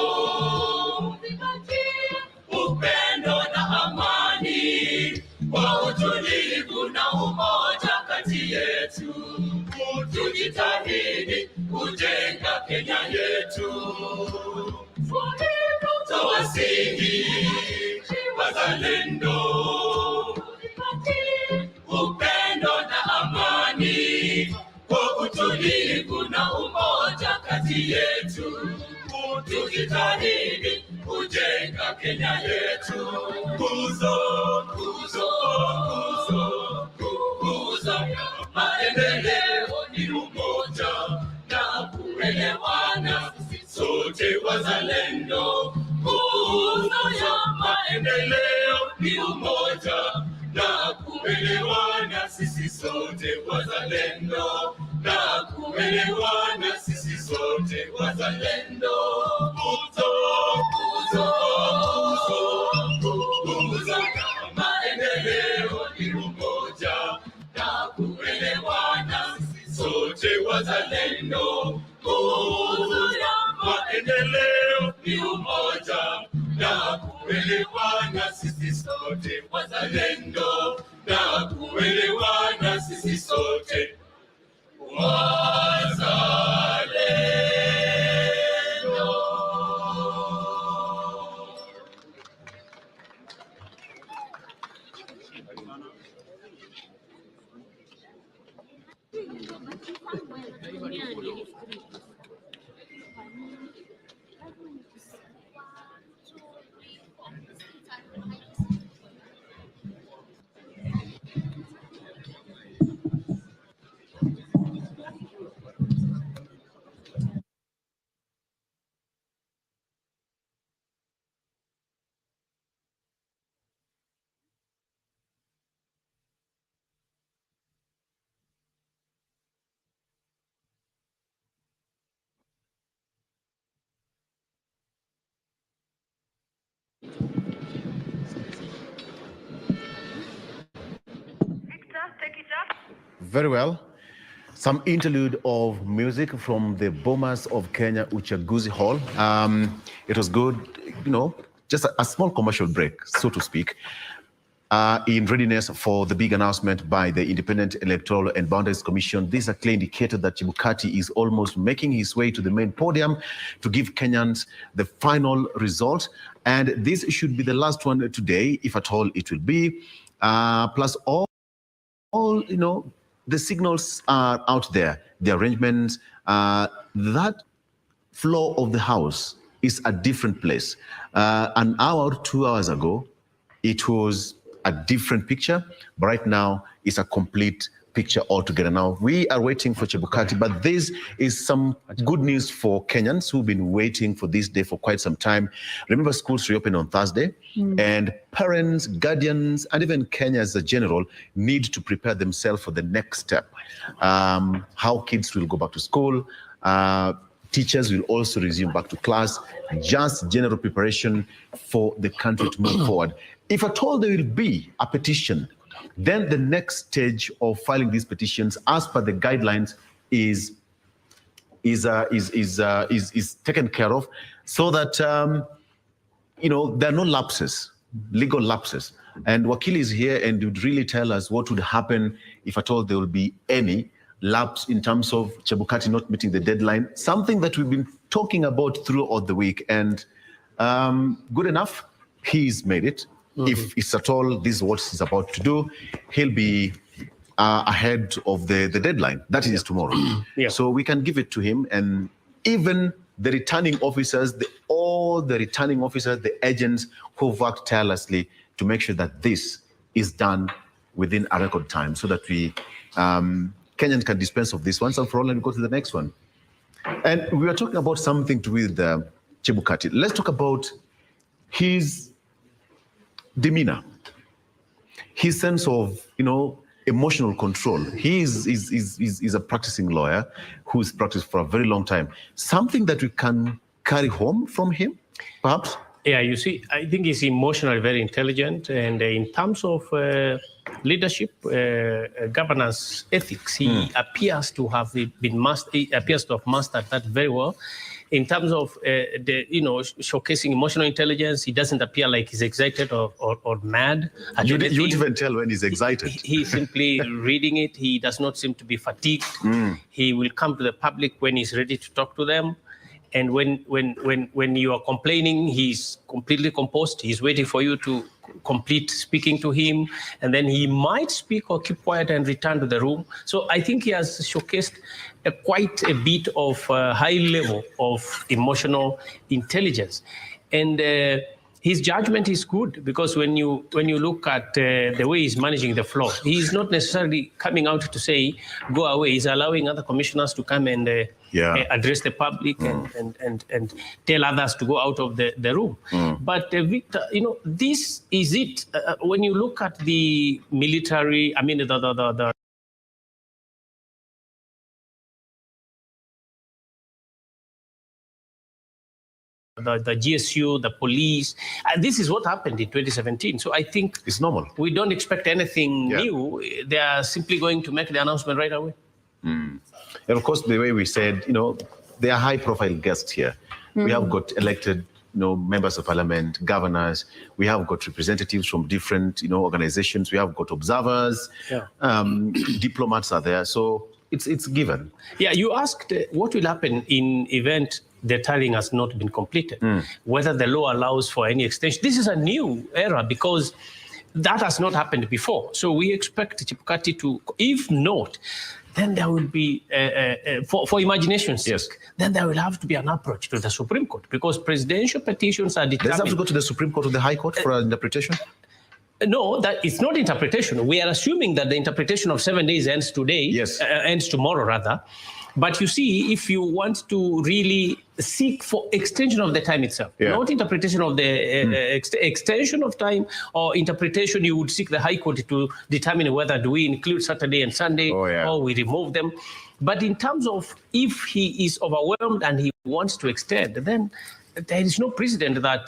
upendo na amani, kwa utulivu na umoja kati yetu. Tujitahidi kujenga Kenya yetu. Tawasihi wazalendo, upendo na amani, kwa utulivu na umoja kati yetu. Tujitahidi kujenga Kenya yetu. Nguzo ya maendeleo ni umoja na kuelewana, sote wazalendo. Nguzo ya maendeleo ni umoja na kuelewana, sisi sote wazalendo. Na kuelewana, sisi sote wazalendo. Nguzo ya maendeleo ni umoja na kuelewana, sisi sote wazalendo. Nguzo ya maendeleo ni umoja na kuelewana, sisi sote wazalendo. Na kuelewana, sisi sote wazalendo. Very well. Some interlude of music from the Bomas of Kenya Uchaguzi Hall. It was good, just a small commercial break, so to speak, in readiness for the big announcement by the Independent Electoral and Boundaries Commission. This is a clear indicator that Chebukati is almost making his way to the main podium to give Kenyans the final result. And this should be the last one today, if at all it will be. Plus all the signals are out there, the arrangements, that floor of the House is a different place. An hour, 2 hours ago, it was a different picture, but right now it's a complete picture altogether. Now, we are waiting for Chebukati, but this is some good news for Kenyans who've been waiting for this day for quite some time. Remember, schools reopen on Thursday, and parents, guardians, and even Kenya as a general need to prepare themselves for the next step. How kids will go back to school, teachers will also resume back to class, just general preparation for the country to move forward. If at all there will be a petition, then the next stage of filing these petitions, as per the guidelines, is taken care of, so that you know, there are no lapses, legal lapses. And Wakili is here and would really tell us what would happen if at all there will be any lapse in terms of Chebukati not meeting the deadline, something that we've been talking about throughout the week. And good enough, he's made it. If it's at all this is what he's about to do, he'll be ahead of the deadline. That is tomorrow. So we can give it to him. And even the returning officers, all the returning officers, the agents who've worked tirelessly to make sure that this is done within a record time, so that we Kenyans can dispense of this once and for all and go to the next one. And we are talking about something to do with Chebukati. Let's talk about his demeanor, his sense of, you know, emotional control. He is a practicing lawyer who's practiced for a very long time. Something that we can carry home from him, perhaps? Yeah, you see, I think he's emotionally very intelligent, and in terms of leadership, governance, ethics, he appears to have mastered that very well. In terms of showcasing emotional intelligence, he doesn't appear like he's excited or mad. You'd even tell when he's excited. He's simply reading it. He does not seem to be fatigued. He will come to the public when he's ready to talk to them. And when you are complaining, he's completely composed. He's waiting for you to complete speaking to him, and then he might speak or keep quiet and return to the room. So I think he has showcased quite a bit of high level of emotional intelligence. And his judgment is good, because when you look at the way he's managing the floor, he's not necessarily coming out to say, go away. He's allowing other commissioners to come and address the public and tell others to go out of the room. But Victor, you know, this is it. When you look at the military, I mean, the GSU, the police. This is what happened in 2017. So I think it's normal. We don't expect anything new. They are simply going to make the announcement right away. And of course, the way we said, you know, they are high-profile guests here. We have got elected, you know, members of parliament, governors. We have got representatives from different, you know, organizations. We have got observers. Diplomats are there. So it's given. Yeah, you asked what will happen in event the tallying has not been completed, whether the law allows for any extension. This is a new era, because that has not happened before. So we expect Chebukati to, if not, then there will be, for imagination's sake, then there will have to be an approach to the Supreme Court, because presidential petitions are determined. Does it have to go to the Supreme Court or the High Court for an interpretation? No, that it's not interpretation. We are assuming that the interpretation of 7 days ends today, ends tomorrow rather. But you see, if you want to really seek for extension of the time itself, not interpretation of the extension of time, or interpretation, you would seek the High Court to determine whether do we include Saturday and Sunday or we remove them. But in terms of if he is overwhelmed and he wants to extend, then there is no precedent that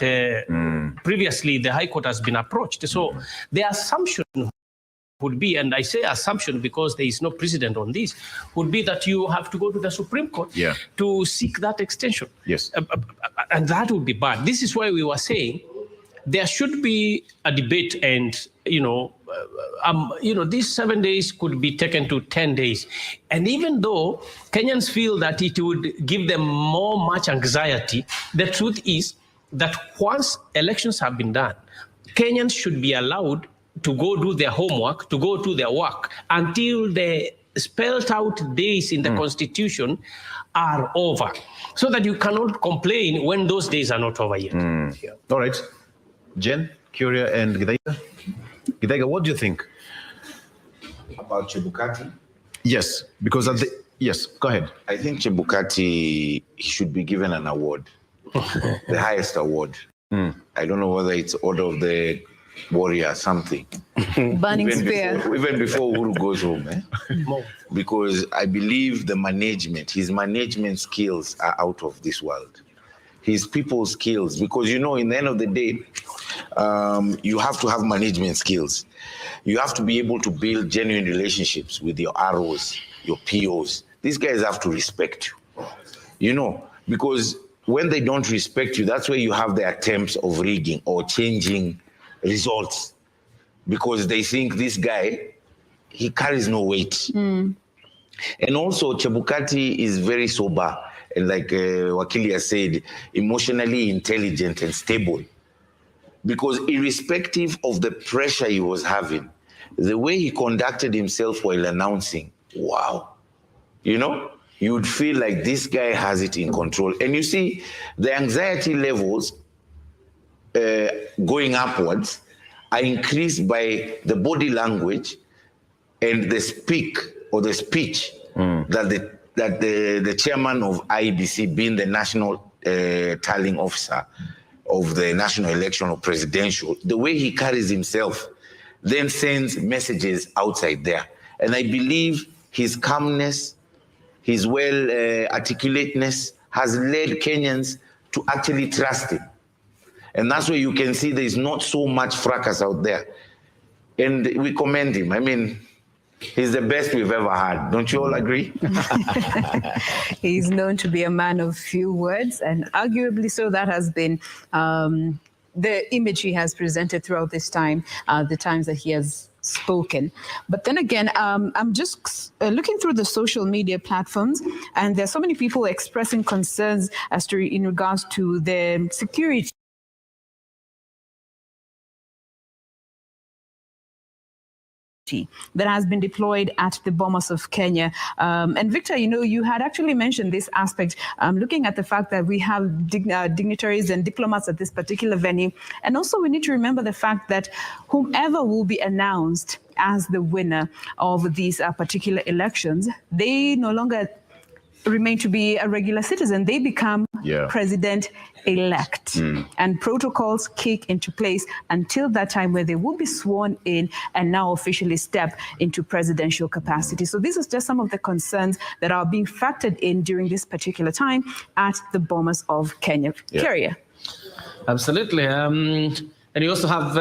previously the High Court has been approached. So the assumption would be, and I say assumption because there is no precedent on this, would be that you have to go to the Supreme Court to seek that extension. And that would be bad. This is why we were saying there should be a debate, and these 7 days could be taken to 10 days. And even though Kenyans feel that it would give them much anxiety, the truth is that once elections have been done, Kenyans should be allowed to go do their homework, to go do their work until the spelled out days in the Constitution are over, so that you cannot complain when those days are not over yet. All right. Jen, Curia, and Githaiga. Githaiga, what do you think? About Chebukati? Yes, because yes, go ahead. I think Chebukati should be given an award, the highest award. I don't know whether it's Order of the Warrior or something. Burning spear. Even before Uhuru goes home. Because I believe his management skills are out of this world. His people skills, because in the end of the day, you have to have management skills. You have to be able to build genuine relationships with your ROs, your POs. These guys have to respect you. Because when they don't respect you, that's where you have the attempts of rigging or changing results. Because they think this guy, he carries no weight. And also, Chebukati is very sober. And like Wakili has said, emotionally intelligent and stable. Because irrespective of the pressure he was having, the way he conducted himself while announcing, wow, you would feel like this guy has it in control. And you see, the anxiety levels going upwards are increased by the body language and the speech that the chairman of IEBC, being the national tallying officer of the national election or presidential, the way he carries himself then sends messages outside there. And I believe his calmness, his articulateness has led Kenyans to actually trust him. And that's where you can see there's not so much fracas out there. And we commend him. I mean, he's the best we've ever had. Don't you all agree? He's known to be a man of few words, and arguably so that has been the image he has presented throughout this time, the times that he has spoken. But then again, I'm just looking through the social media platforms, and there's so many people expressing concerns in regards to the security that has been deployed at the Bomas of Kenya. And Victor, you had actually mentioned this aspect, looking at the fact that we have dignitaries and diplomats at this particular venue. And also we need to remember the fact that whomever will be announced as the winner of these particular elections, they no longer remain to be a regular citizen. They become president-elect. And protocols kick into place until that time where they will be sworn in and now officially step into presidential capacity. So this is just some of the concerns that are being factored in during this particular time at the Bomas of Kenya. Carrier. Absolutely. And you also have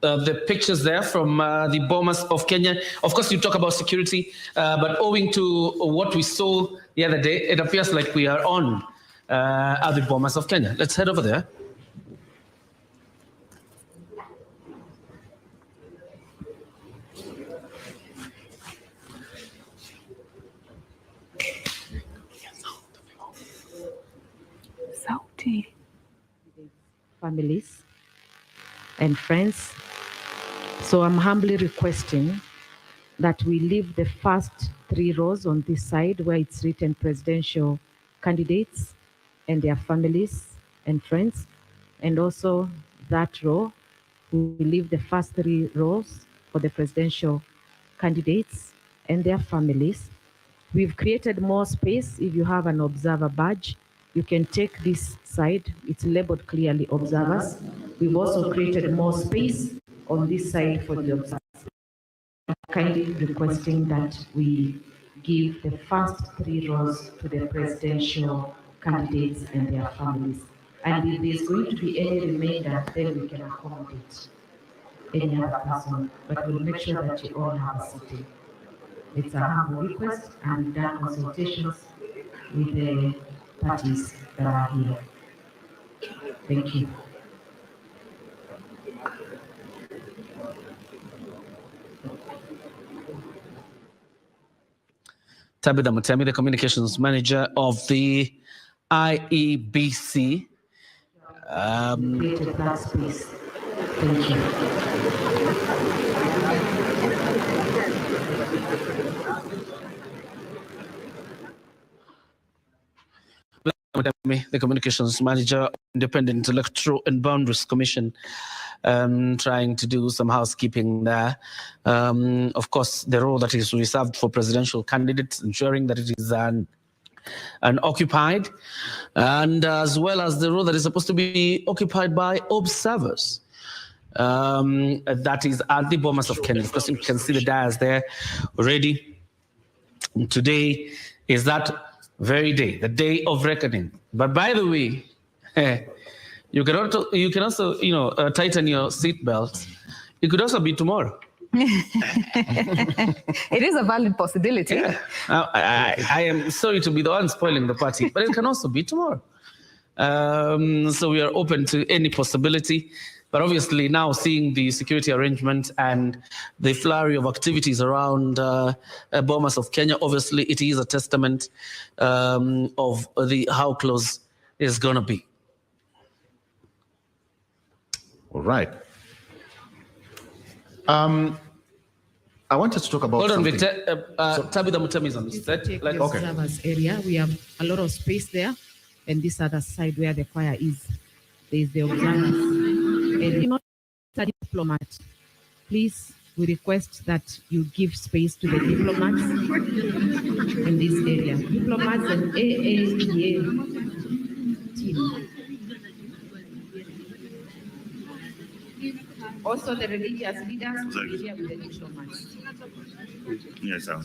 the pictures there from the Bomas of Kenya. Of course, you talk about security, but owing to what we saw the other day, it appears like we are on at the Bomas of Kenya. Let's head over there. Sauti. Families and friends. So I'm humbly requesting that we leave the first 3 rows on this side where it's written presidential candidates and their families and friends. And also that row, we leave the first 3 rows for the presidential candidates and their families. We've created more space. If you have an observer badge, you can take this side. It's labeled clearly observers. We've also created more space on this side for the observers. Kindly requesting that we give the first 3 rows to the presidential candidates and their families. And if there's going to be any remainder, then we can accommodate any other person. But we'll make sure that you all have a seat. It's a humble request, and we've done consultations with the parties that are here. Thank you. Tabitha Mutemi, the communications manager of the IEBC. Created that space. Thank you. the Communications Manager, Independent Electoral and Boundaries Commission, trying to do some housekeeping there. Of course, the role that is reserved for presidential candidates, ensuring that it is unoccupied, and as well as the role that is supposed to be occupied by observers. That is at the Bomas of Kenya. Of course, you can see the dias there already. Today is that very day, the day of reckoning. But by the way, you can also tighten your seatbelts. It could also be tomorrow. It is a valid possibility. Yeah. I am sorry to be the one spoiling the party, but it can also be tomorrow. So we are open to any possibility. But obviously now seeing the security arrangement and the flurry of activities around Bomas of Kenya, obviously it is a testament of how close it's going to be. All right. I wanted to talk about Hold on, something. Victor. Tabitha Mutemi is on the set. Take the observers area. We have a lot of space there. And this other side where the choir is, there is the observers. And you're not a diplomat. Please, we request that you give space to the diplomats in this area. Diplomats and AAPA team. Also, the religious leaders will be here with the diplomats. Yes, sir.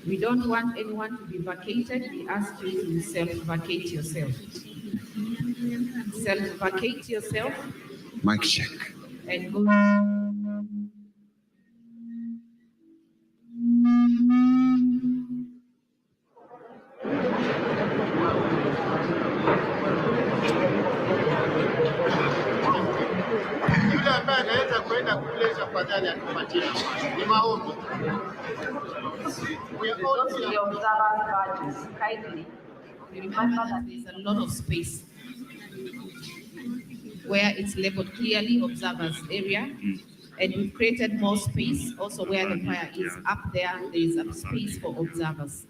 We don't want anyone to be vacated. We ask you to self-vacate yourself. Self-vacate yourself. Mic check. And go. Yule ambaye anaweza kwenda kule tafadhali atupatie. Ni maombi. Those with the observers badges, kindly remember that there's a lot of space where it's labeled clearly observers area, and we've created more space also where the choir is up there. There is a space for observers.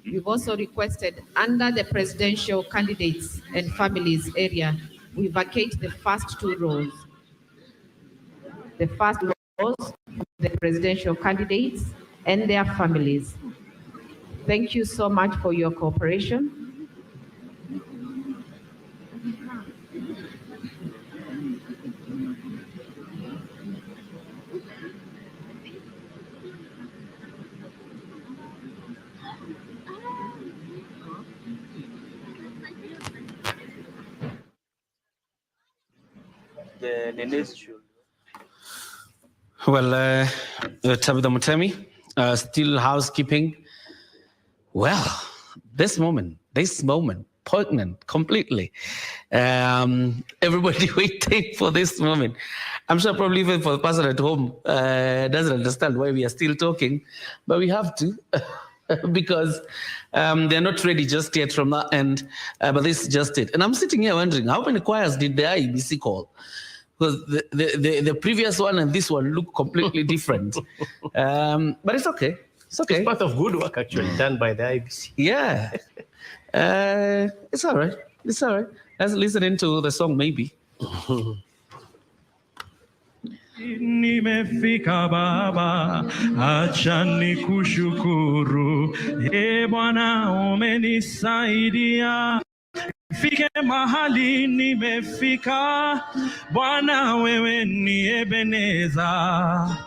We've also requested under the presidential candidates and families area, we vacate the first two rows. The first rows, the presidential candidates and their families. Thank you so much for your cooperation. Well, Tabitha Mutemi, still housekeeping. Well, this moment, poignant completely. Everybody waiting for this moment. I'm sure probably even for the person at home doesn't understand why we are still talking, but we have to because they're not ready just yet from that end, but this is just it. And I'm sitting here wondering, how many choirs did the IEBC call? Because the previous one and this one look completely different. But it's okay. It's okay. It's part of good work actually done by the IEBC. Yeah. It's all right. It's all right. Let's listen into the song maybe. Nimefika Baba, acha nikushukuru. Bwana umenisaidia. Fike mahali nimefika. Bwana wewe ni Ebeneza.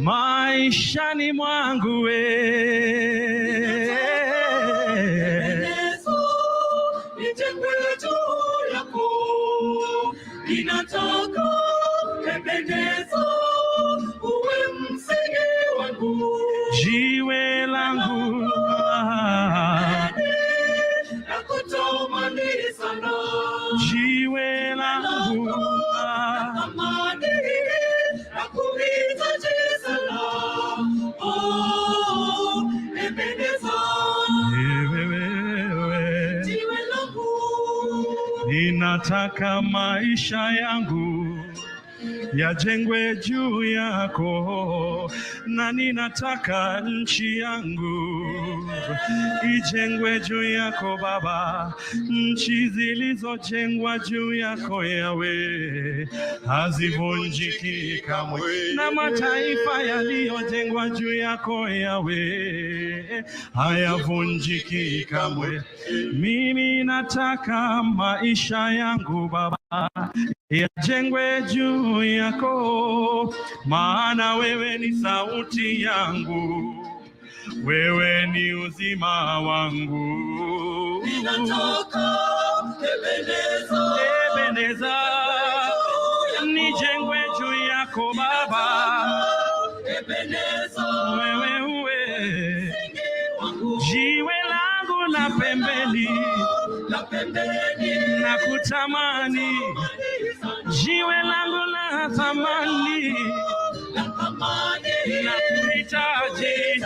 Maishani mwangu Ebenezo, nitembee juu yako. Ninataka Ebenezo, uwe msingi wangu. Jiwe langu nakutamani sana. Jiwe langu nakutamani, nakuhitaji sana. Oh, Ebenezo, jiwe langu. ninataka maisha yangu yajengwe juu yako, na ninataka nchi yangu ijengwe juu yako Baba. Nchi zilizojengwa juu yako Yawe hazivunjiki kamwe, na mataifa yaliyojengwa juu yako Yawe hayavunjiki kamwe. Mimi nataka maisha yangu Baba yajengwe juu yako, maana wewe ni sauti yangu, wewe ni uzima wangu. Ninataka Ebeneza, nijengwe juu yako Baba, wewe uwe jiwe langu la pembeni, na kutamani jiwe langu la thamani, na kuhitaji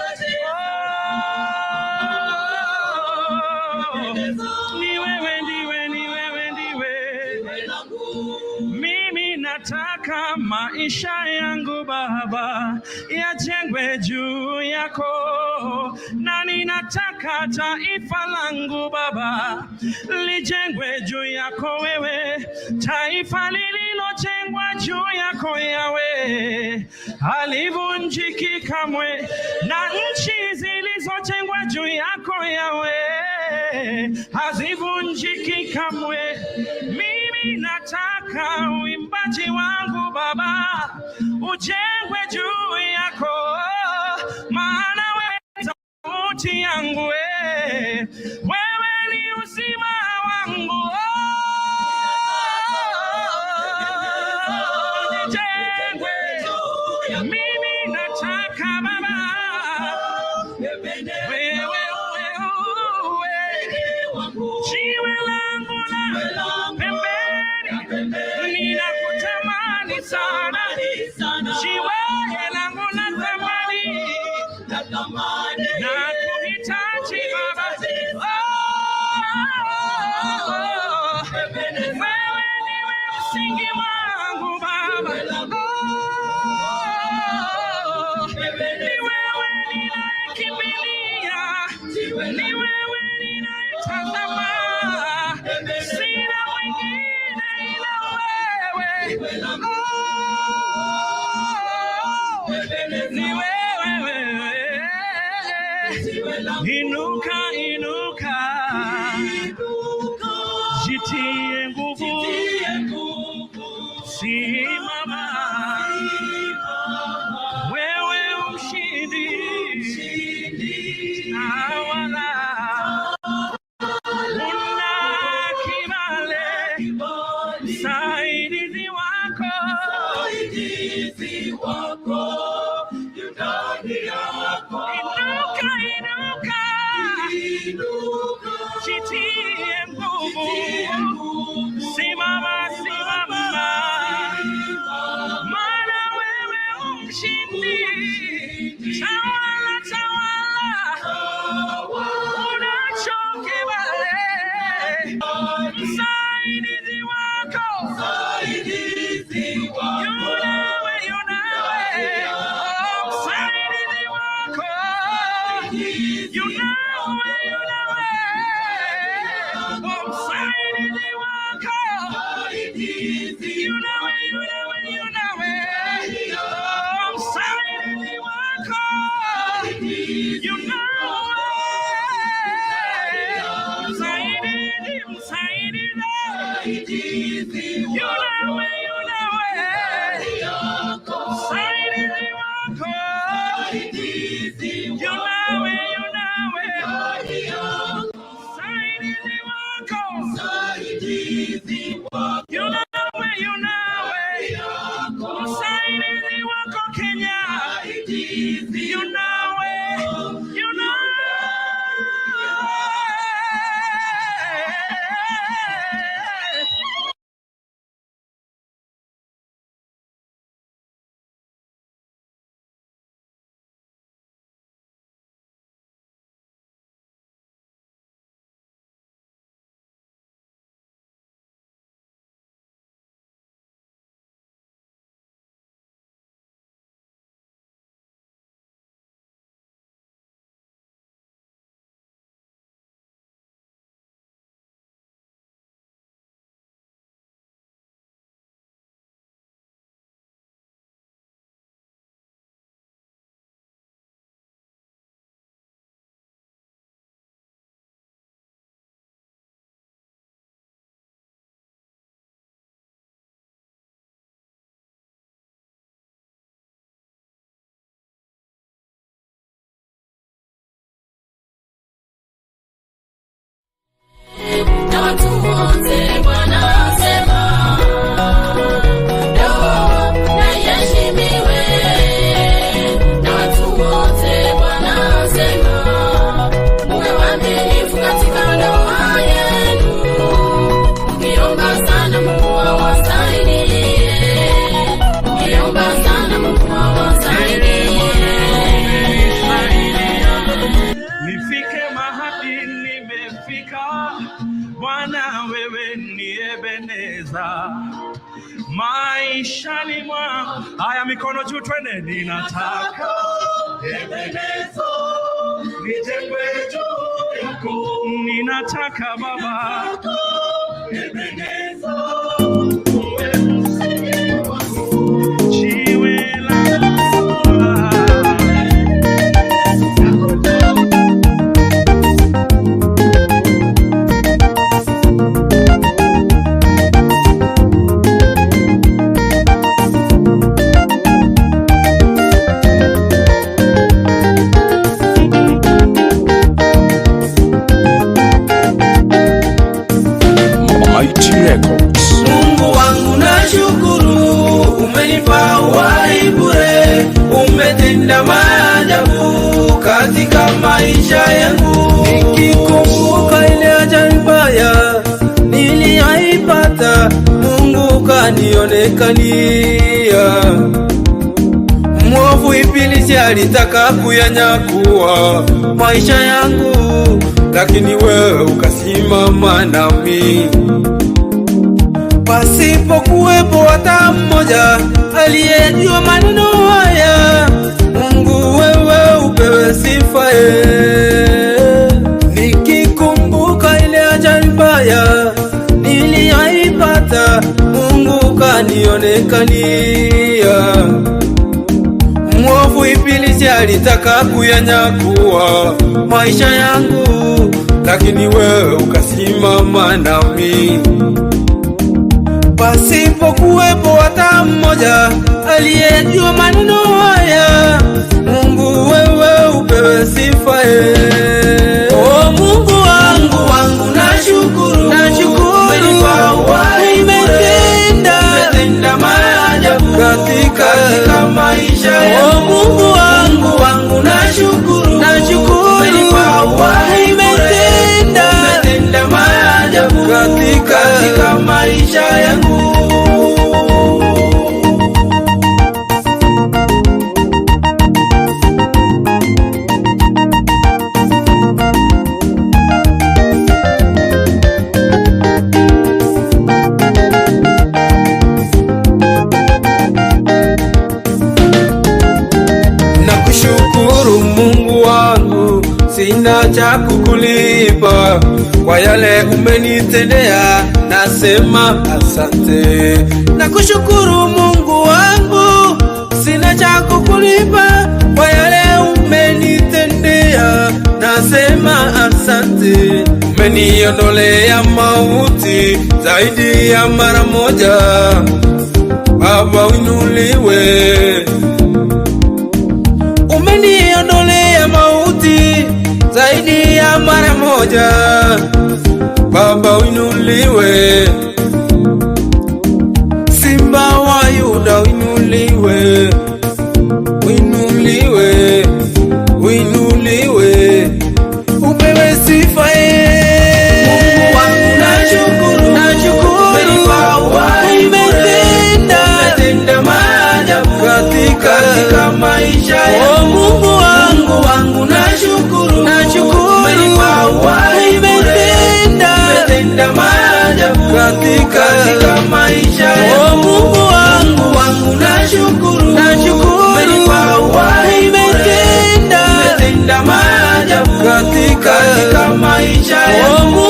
ni wewe ndiwe, ni wewe ndiwe. Mimi nataka maisha yangu Baba yajengwe juu yako, na ninataka taifa langu Baba lijengwe juu yako wewe. Taifa lililojengwa juu yako Yawe halivunjiki kamwe, na nchi zilizojengwa juu yako Yawe hazivunjiki kamwe. Mimi nataka uimbaji wangu Baba ujengwe juu yako, maana wewe sauti yangu, wewe ni uzima wangu. Nijengwe, mimi nataka Baba wewe jiwe langu la pembeni, ninakutamani sana, jiwe langu la thamani, na kuhitaji Baba. Wewe ndiwe msingi wangu Baba, ni wewe ninayekimbilia, ni wewe ninayetazama, sina mwingine ila wewe. Ni wewe. Inuka, inuka, jitie nguvu, simama, wewe mshindi, tawala, una kibali, msaidizi wako yu ndani yako. Inuka, inuka, jitie nguvu, simama, maana wewe mshindi, tawala, unacho kibali, msaidizi wako yunawe, msaidizi wako yunawe, msaidizi wako yunawe, msaidizi wako maishani mwangu. Haya, mikono juu twende. Ninataka Ebenezo nijengwe juu yako. Ninataka Baba Ebenezo uwe msingi wangu. Jiwe la Mungu wangu nashukuru, umenipa uhai bure, umetenda maajabu katika maisha yangu. Nikikumbuka ile ajali mbaya niliyoipata, Mungu kanionekania. Mwovu ibilisi alitaka kuyanyakua maisha yangu, lakini wewe ukasimama nami. Pasipo kuwepo hata mmoja aliyejua maneno haya, Mungu wewe upewe sifa. Nikikumbuka ile ajali mbaya niliyoipata, Mungu kanionekania. Mwovu ibilisi alitaka kuyanyakua maisha yangu, lakini wewe ukasimama nami. Pasipo kuwepo hata mmoja aliyejua maneno haya, Mungu wewe upewe sifa. Oh Mungu wangu nashukuru, umenipa uhai, umetenda maajabu katika maisha yangu. Oh Mungu wangu nashukuru, umenipa uhai, umetenda maajabu katika maisha yangu. Nakushukuru Mungu wangu, sina cha kukulipa kwa yale umenitendea, nasema asante. Nakushukuru Mungu wangu, sina cha kukulipa kwa yale umenitendea, nasema asante. Umeniondolea mauti zaidi ya mara moja, Baba uinuliwe. Umeniondolea mauti zaidi ya mara moja, Baba uinuliwe. Simba wa Yuda uinuliwe, uinuliwe, uinuliwe, upewe sifa. Mungu wangu nashukuru, umenipa uhai, umetenda maajabu katika maisha yangu. Oh Mungu wangu nashukuru, umenipa uhai, umetenda maajabu katika maisha yangu. Oh Mungu wangu nashukuru, umenipa uhai, umetenda maajabu katika maisha yangu. Oh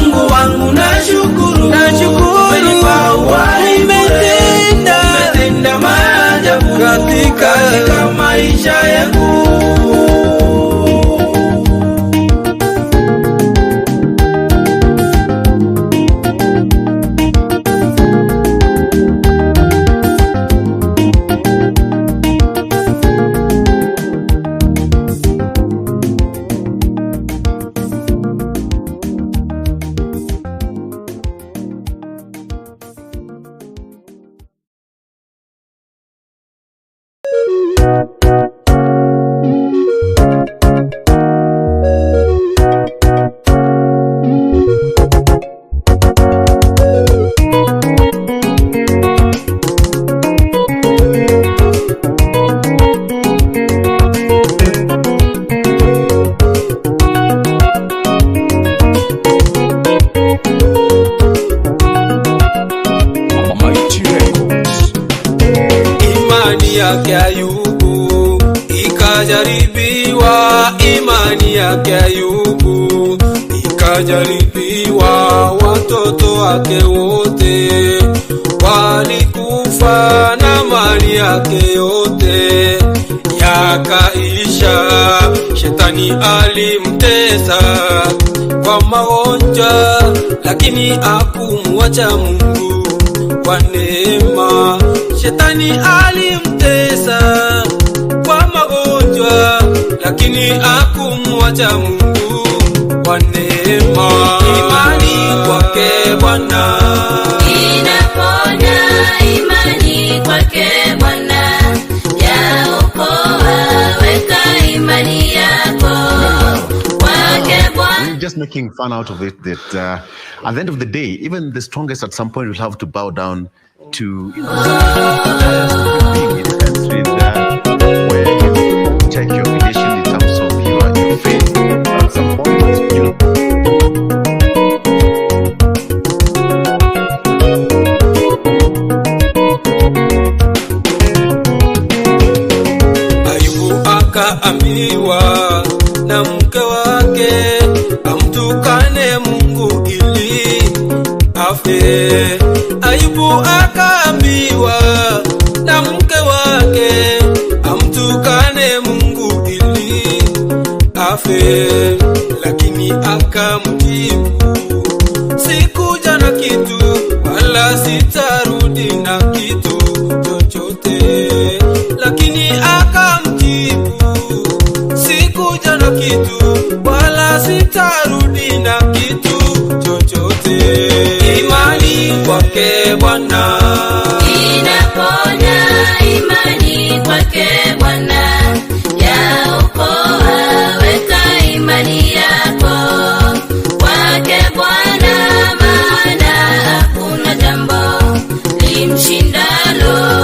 Mungu wangu nashukuru, umenipa uhai, umetenda maajabu katika maisha yangu. ikajaribiwa imani yake Ayubu, ikajaribiwa watoto wake wote, walikufa na mali yake yote yakaisha. Shetani alimtesa kwa magonjwa, lakini hakumwacha Mungu kwa neema. Shetani alimtesa kwa magonjwa, lakini hakumwacha Mungu kwa neema. Imani kwake Bwana inaponya, imani kwake Bwana yaokoa. Weka imani yako kwake Bwana. Just making fun out of it that at the end of the day, even the strongest at some point will have to bow down to being in a country where you check your relation in terms of your faith. At some point, you Ayubu akaambiwa na mke wake amtukane Mungu ili afe. Ayubu akaambiwa na mke wake amtukane Mungu ili afe, lakini akamjibu, sikuja na kitu wala sitarudi na kitu chochote. Lakini akamjibu, sikuja na kitu wala sitarudi na kitu chochote. Imani kwake Bwana inaponya, imani kwake Bwana yaokoa. Weka imani yako kwake Bwana, maana hakuna jambo limshindalo.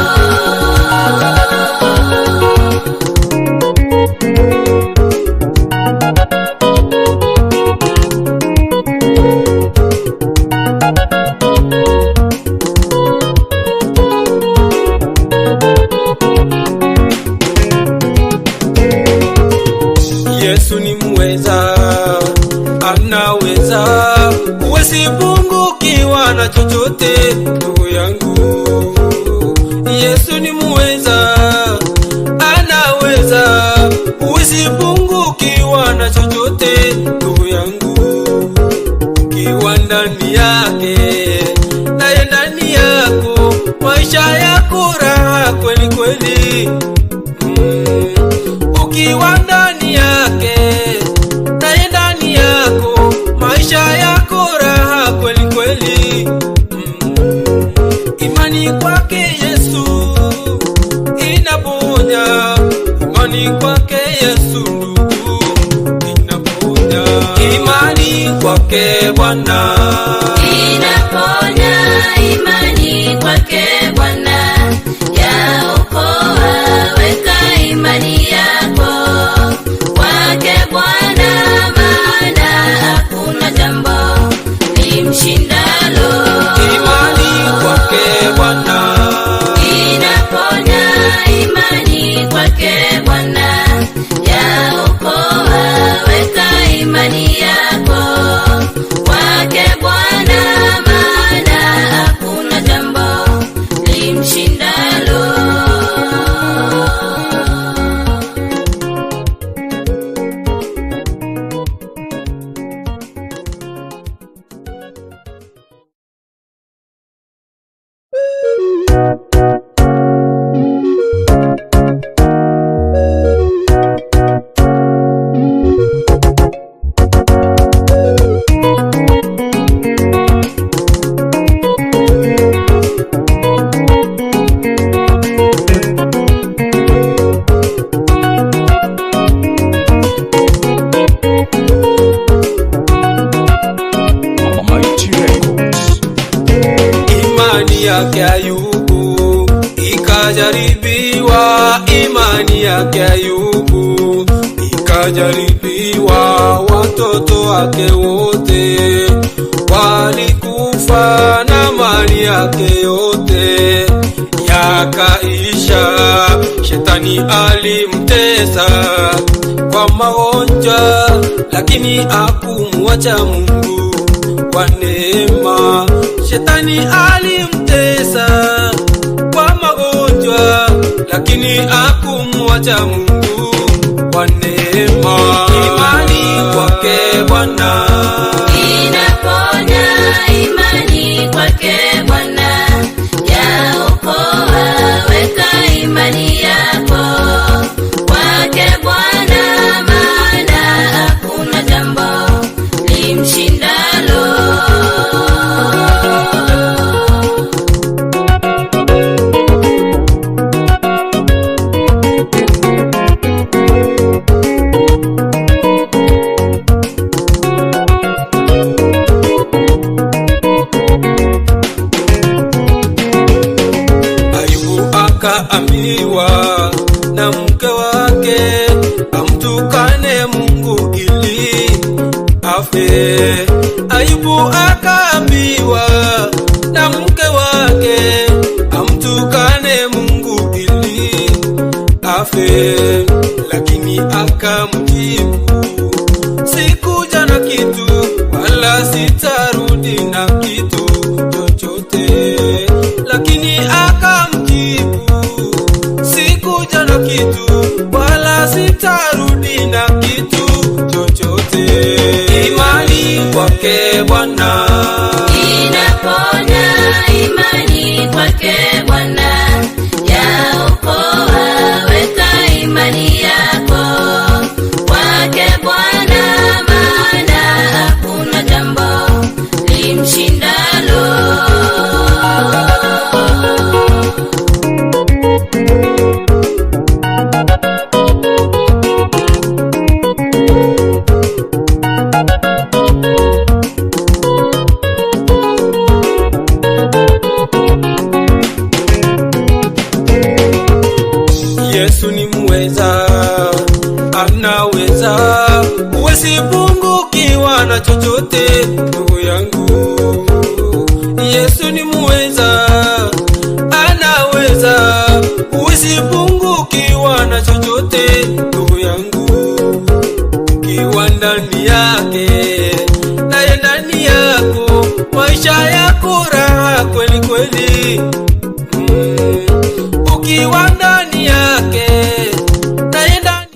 Yesu ni muweza, anaweza, huwezi pungukiwa na chochote ndugu yangu. Yesu ni muweza, anaweza, huwezi pungukiwa na chochote ndugu yangu. Ukiwa ndani yake naye ndani yako, maisha yako raha kweli kweli. Ukiwa ndani yake naye ndani yako, maisha yako raha kweli kweli. Imani kwake Yesu inaponya, imani kwake Yesu ndugu inaponya. Imani kwake Bwana Inaponya, imani kwake Bwana yaokoa. Weka imani yako kwake Bwana, maana hakuna jambo limshindalo. Imani kwake Bwana inaponya, imani kwake Bwana yaokoa. Weka imani yako kwake Bwana, maana hakuna jambo limshindalo. imani yake Ayubu ikajaribiwa, imani yake Ayubu ikajaribiwa, watoto wake wote walikufa na mali yake yote yakaisha. Shetani alimtesa kwa magonjwa, lakini hakumwacha Mungu wa neema. Shetani alimtesa kwa magonjwa, lakini hakumwacha Mungu wa neema. Imani kwake Bwana inaponya, imani kwake Bwana yaokoa. Weka imani yako kwake Bwana, maana hakuna jambo limshindalo. Akaambiwa na mke wake amtukane Mungu ili afe. Ayubu akaambiwa na mke wake amtukane Mungu ili afe, lakini akamjibu, sikuja na kitu wala sitarudi na kitu chochote. Lakini akamjibu, sikuja na kitu wala sitarudi na kitu chochote. Imani kwake Bwana inaponya, imani kwake Bwana yaokoa. Weka imani yako kwake Bwana, maana hakuna jambo limshindalo. Yesu ni muweza, anaweza, huwezi pungukiwa na chochote ndugu yangu. Yesu ni muweza, anaweza, huwezi pungukiwa na chochote ndugu yangu. Ukiwa ndani yake naye ndani yako, maisha yako raha kweli kweli. Ukiwa ndani yake naye ndani.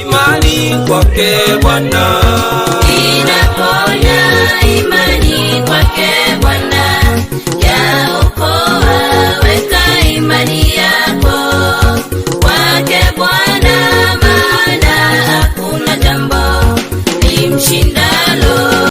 Imani kwake Bwana inaponya, imani kwake Bwana yaokoa. Weka imani yako kwake Bwana, maana hakuna jambo limshindalo.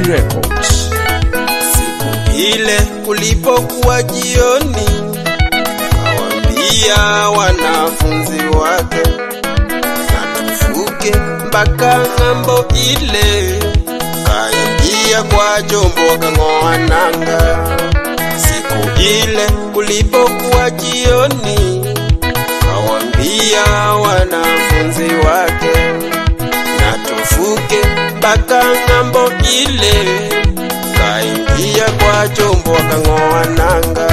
Records. Siku ile kulipokuwa jioni, kawaambia wanafunzi wake, na tuvuke mpaka ng'ambo ile. Kaingia kwa chombo kang'oa nanga. Siku ile kulipokuwa jioni, kawaambia wanafunzi wake, na tuvuke mpaka ng'ambo ile. Kaingia kwa chombo akang'oa nanga.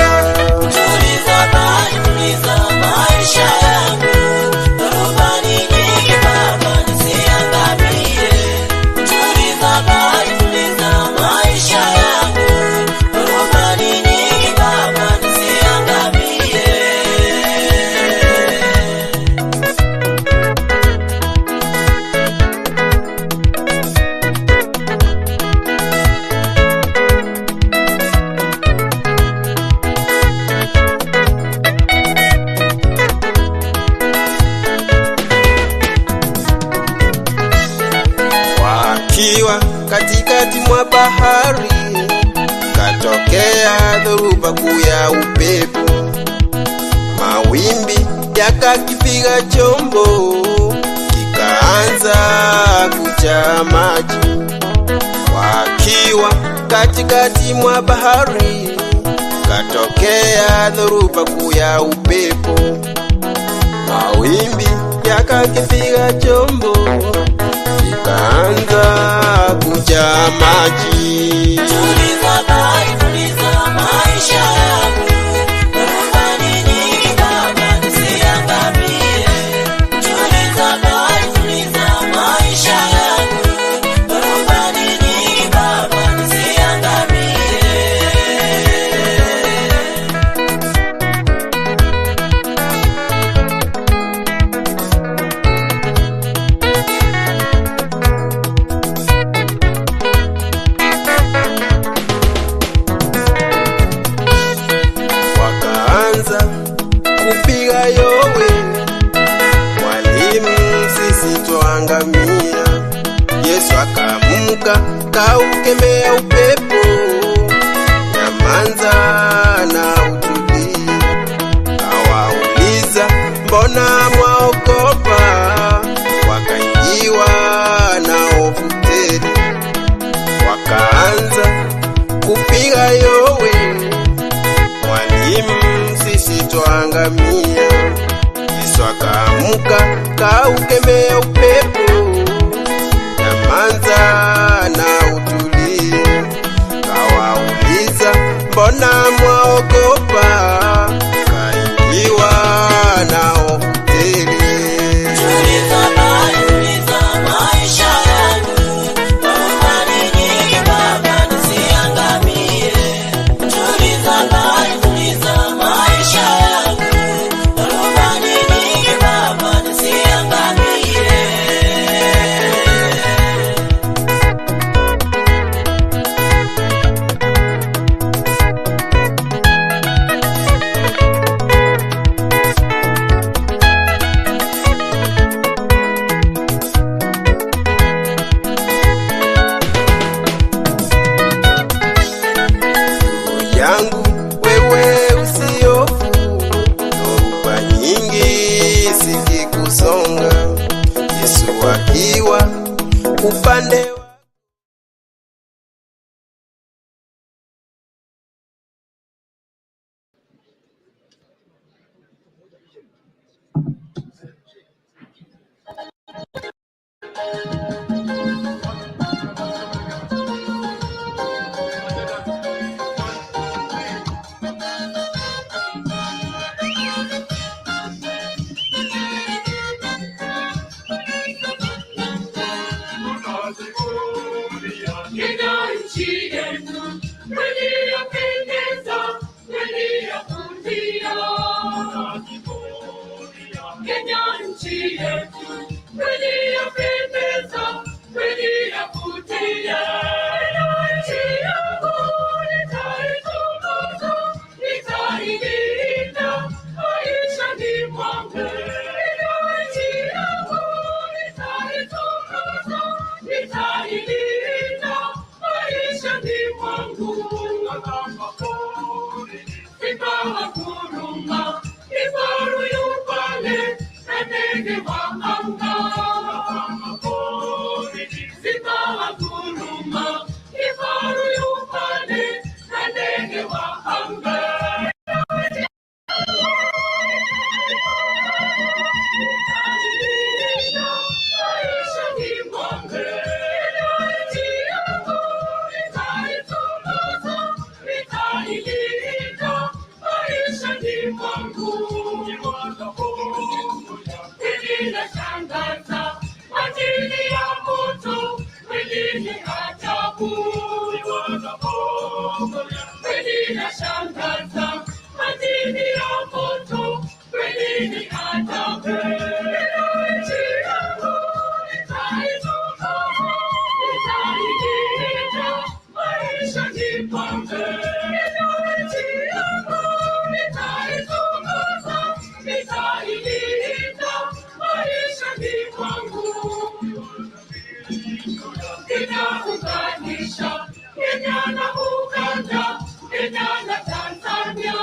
Tuliza maisha yangu, dhoruba nyingi Baba nisiangamie. Tuliza maisha yangu, dhoruba nyingi Baba nisiangamie. yakakipiga chombo kikaanza kujaa maji. Wakiwa katikati mwa bahari, katokea dhoruba kuu ya upepo. Mawimbi yakakipiga chombo kikaanza kujaa maji. Tuliza bahari, tuliza maisha yangu. Dhoruba ni nyingi baba, nisiangamie. Tuliza bahari, tuliza maisha yangu. Dhoruba ni nyingi baba, nisiangamie. Wakaanza kupiga yowe, mwalimu, sisi twaangamia. Yesu akaamka kaukemea upepo, nyamanza na utulie. Kawauliza, mbona mwaogopa? Wakaingiwa na hofu tele, wakaanza kupiga yowe, mwalimu, sisi twaangamia. Yesu akaamka kaukemea upepo, nyamanza na utulie. Kawauliza, mbona mwaogopa? Kaingiwa na hofu tele. Tuliza bahari, tuliza maisha yangu. Dhoruba ni nyingi baba, nisiangamie. Tuliza bahari, tuliza maisha yangu. Dhoruba ni nyingi baba, nisiangamie. Yangu wewe usiofu, dhoruba nyingi zikikusonga. Yesu akiwa upande wa Kenya na Tanzania,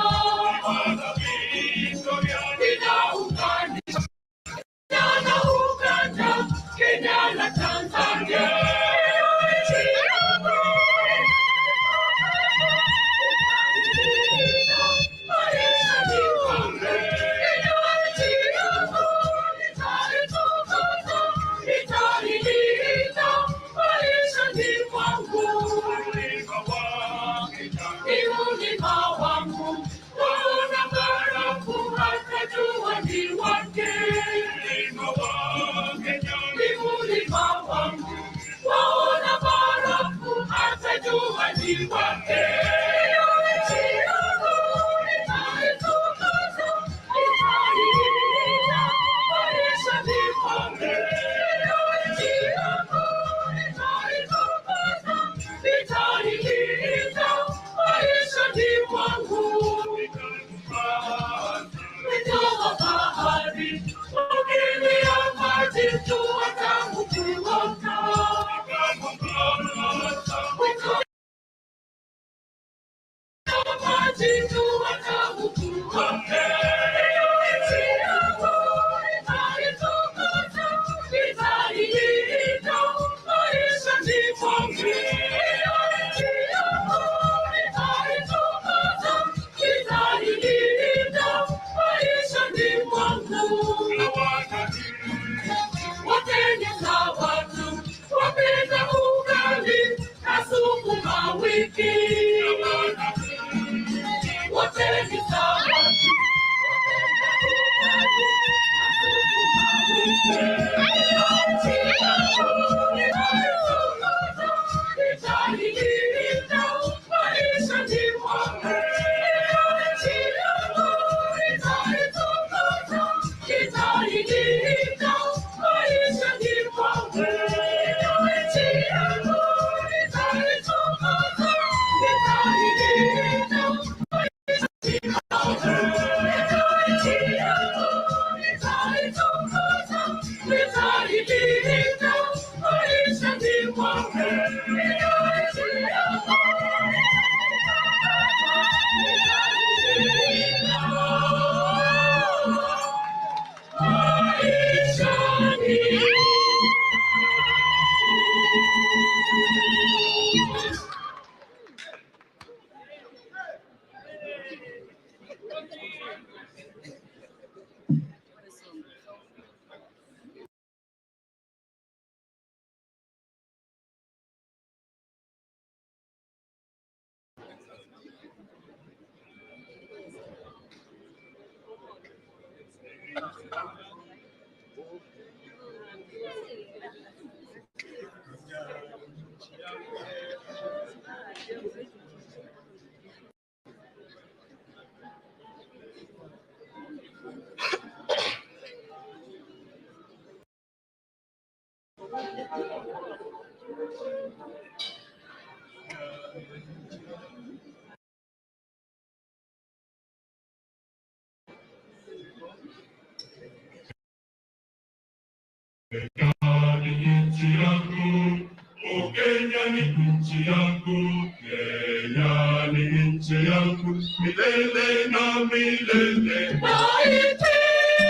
Kenya ni nchi yangu, Kenya ni nchi yangu, milele na milele. Naipenda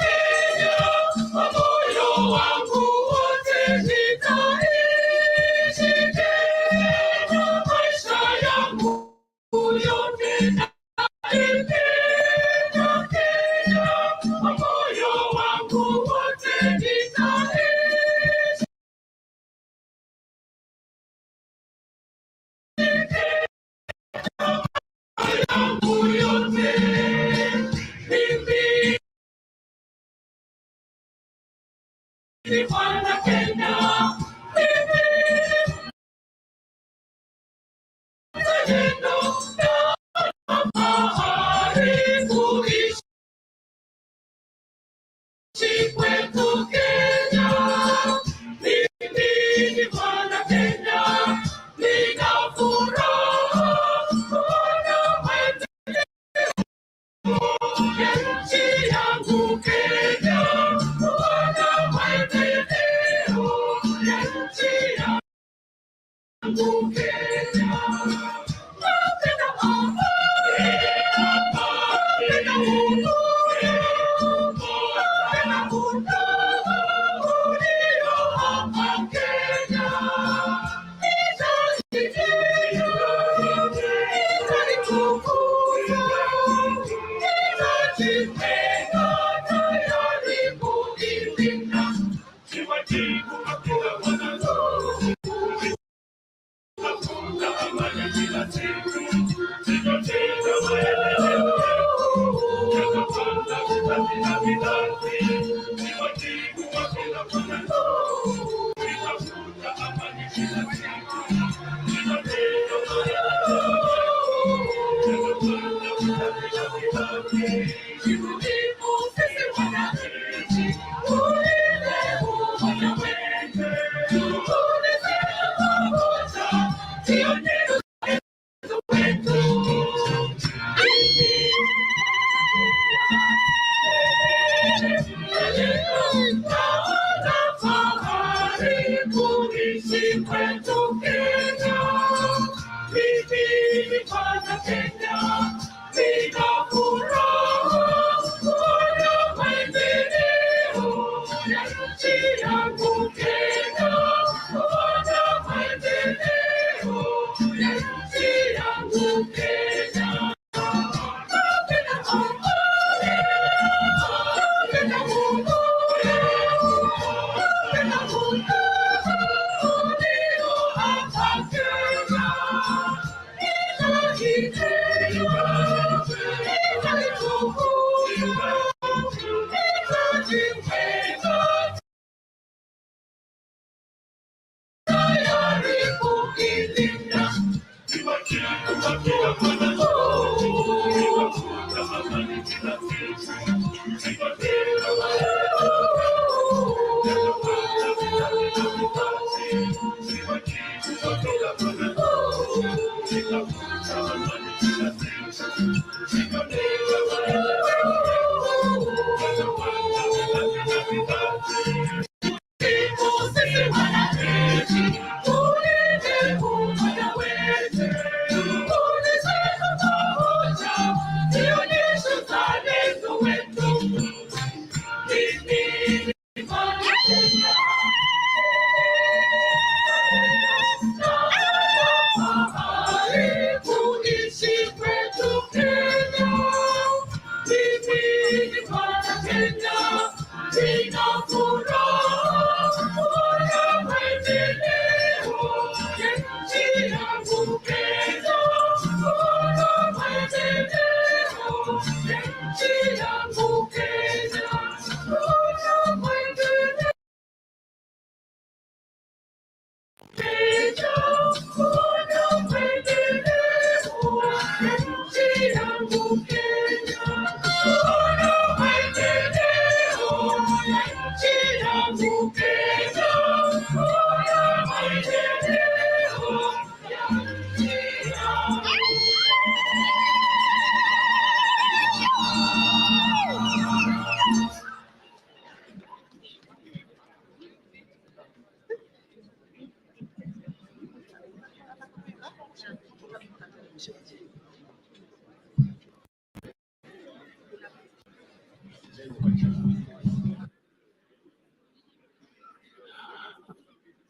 Kenya kwa moyo wangu wote, nitaishi Kenya maisha yangu yote. Naipenda Kenya kwa moyo wangu wote, nitaishi Mwana Kenya, mzalendo na fahari kuishi kwetu Kenya. Mimi ni mwana Kenya, nina furaha kuona maendeleo ya nchi yangu Kenya.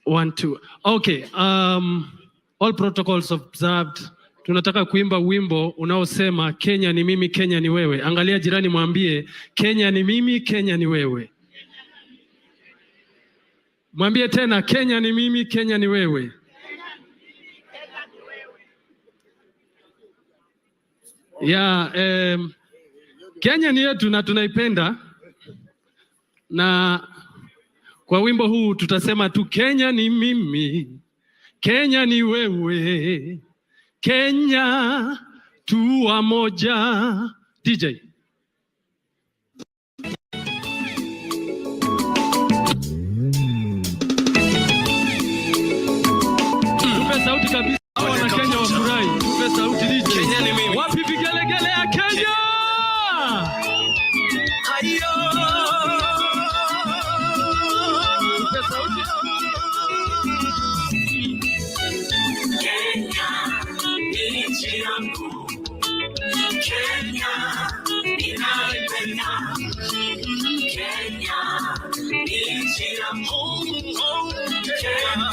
1, 2. Okay, all protocols observed. Tunataka kuimba wimbo unaosema Kenya ni mimi, Kenya ni wewe. Angalia jirani, mwambie Kenya ni mimi, Kenya ni wewe. Mwambie tena Kenya ni mimi, Kenya ni wewe. Ya, Kenya ni yetu na tunaipenda, na kwa wimbo huu tutasema tu Kenya ni mimi, Kenya ni wewe, Kenya tu wamoja. DJ. Tupe sauti kabisa, wana Kenya wafurahi. Tupe sauti DJ. Kenya ni mimi. Wapi vigelegele ya Kenya? Hayo. Tupe sauti. Kenya ni nchi yangu, Kenya ninaipenda, Kenya ni nchi yangu, Kenya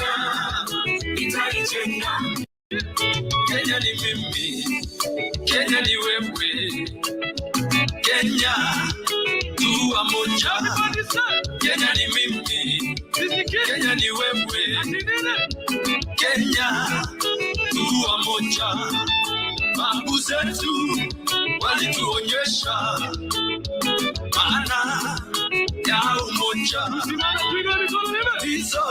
nitaijenga. Kenya ni mimi, Kenya ni wewe, Kenya tu wamoja. Kenya ni mimi, Kenya ni wewe, Kenya tu wamoja. Babu zetu walituonyesha maana ya umoja, hizo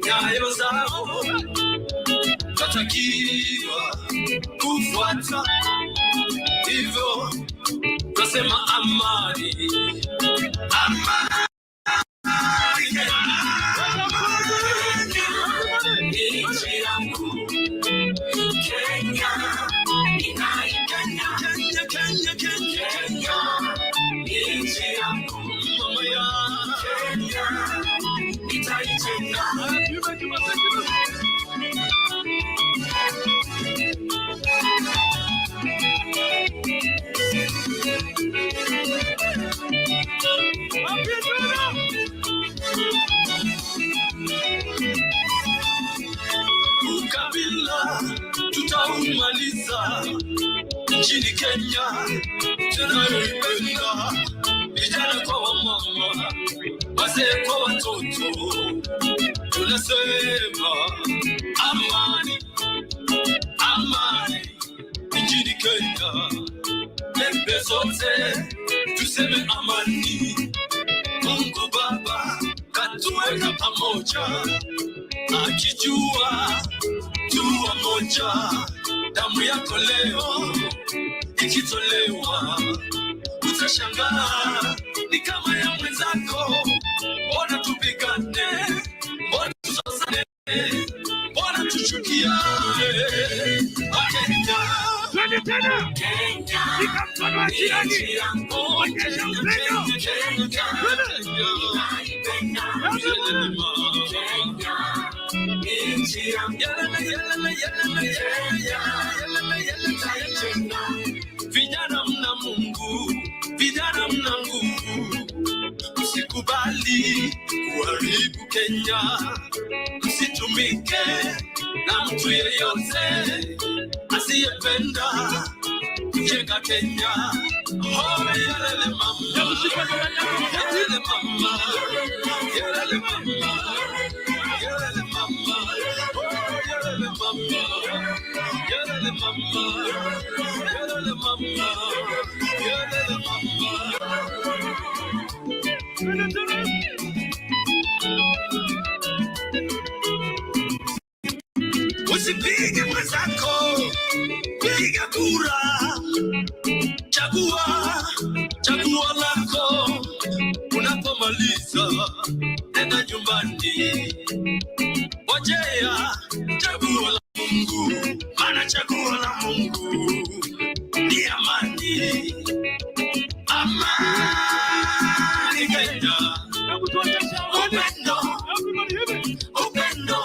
nyayo zao tutakiwa kufuata, hivyo twasema amani. Amani. Nchi yangu Kenya, ninaipenda Kenya, Kenya, Kenya, Kenya, nchi yangu mama ya Kenya, nitaijenga. Ukabila tutaumaliza nchini Kenya, tunayoipenda vijana kwa wamama, wazee kwa watoto, tunasema amani, amani nchini Kenya, pembe zote tuseme amani. Mungu Baba katuweka pamoja, akijua tuwa moja, damu yako leo ikitolewa, utashangaa ni kama ya mwenzako. Mbona tupigane, mbona tusosane, mbona tuchukiane? Kenya, twende tena Kenya, shika mkono wa jirani, onyesha upendo. Vijana mna Mungu, vijana mna nguvu, msikubali kuharibu Kenya, msitumike na mtu yeyote asiyependa kujenga Kenya. Oh, yelele mama, yelele mama, yelele mama, yelele mama, oh, yelele mama, yelele mama, yelele mama, yelele mama. Usipige mwenzako, piga kura, chagua, chagua lako. Unapomaliza nenda nyumbani, ngojea chaguo la Mungu, maana chaguo la Mungu ni amani. Amani Kenya, upendo, upendo,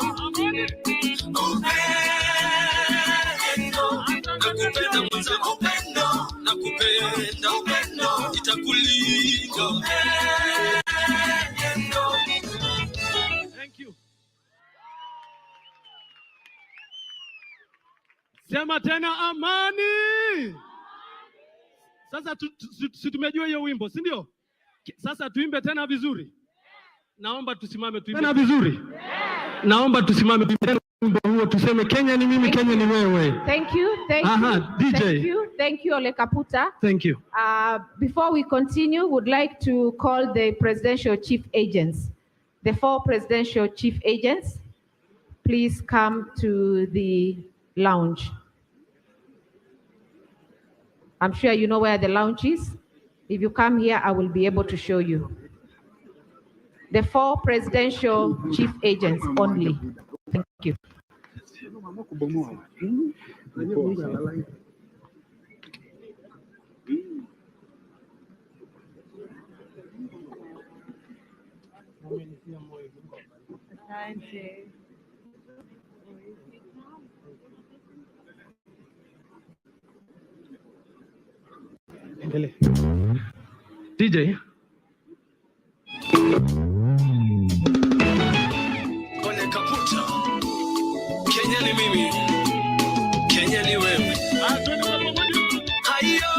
nakupenda mwenzangu, upendo, nakupenda, upendo, itakulinda. Thank you. Sema tena amani. Sasa tumejua hiyo wimbo, si ndio? Sasa tuimbe tena vizuri. Naomba tusimame tuimbe tena vizuri. Naomba tusimame tuimbe wimbo huo, tuseme Kenya ni mimi, Kenya ni wewe. Thank you, thank you, DJ. thank you, Ole Kaputa. Thank you. Before we continue, would like to call the presidential chief agents. The 4 presidential chief agents, please come to the lounge. I'm sure you know where the lounge is. If you come here, I will be able to show you. The 4 presidential chief agents only. Thank you. Endelee. DJ. Ole Kaputa, Kenya ni mimi, Kenya ni wewe. Hayo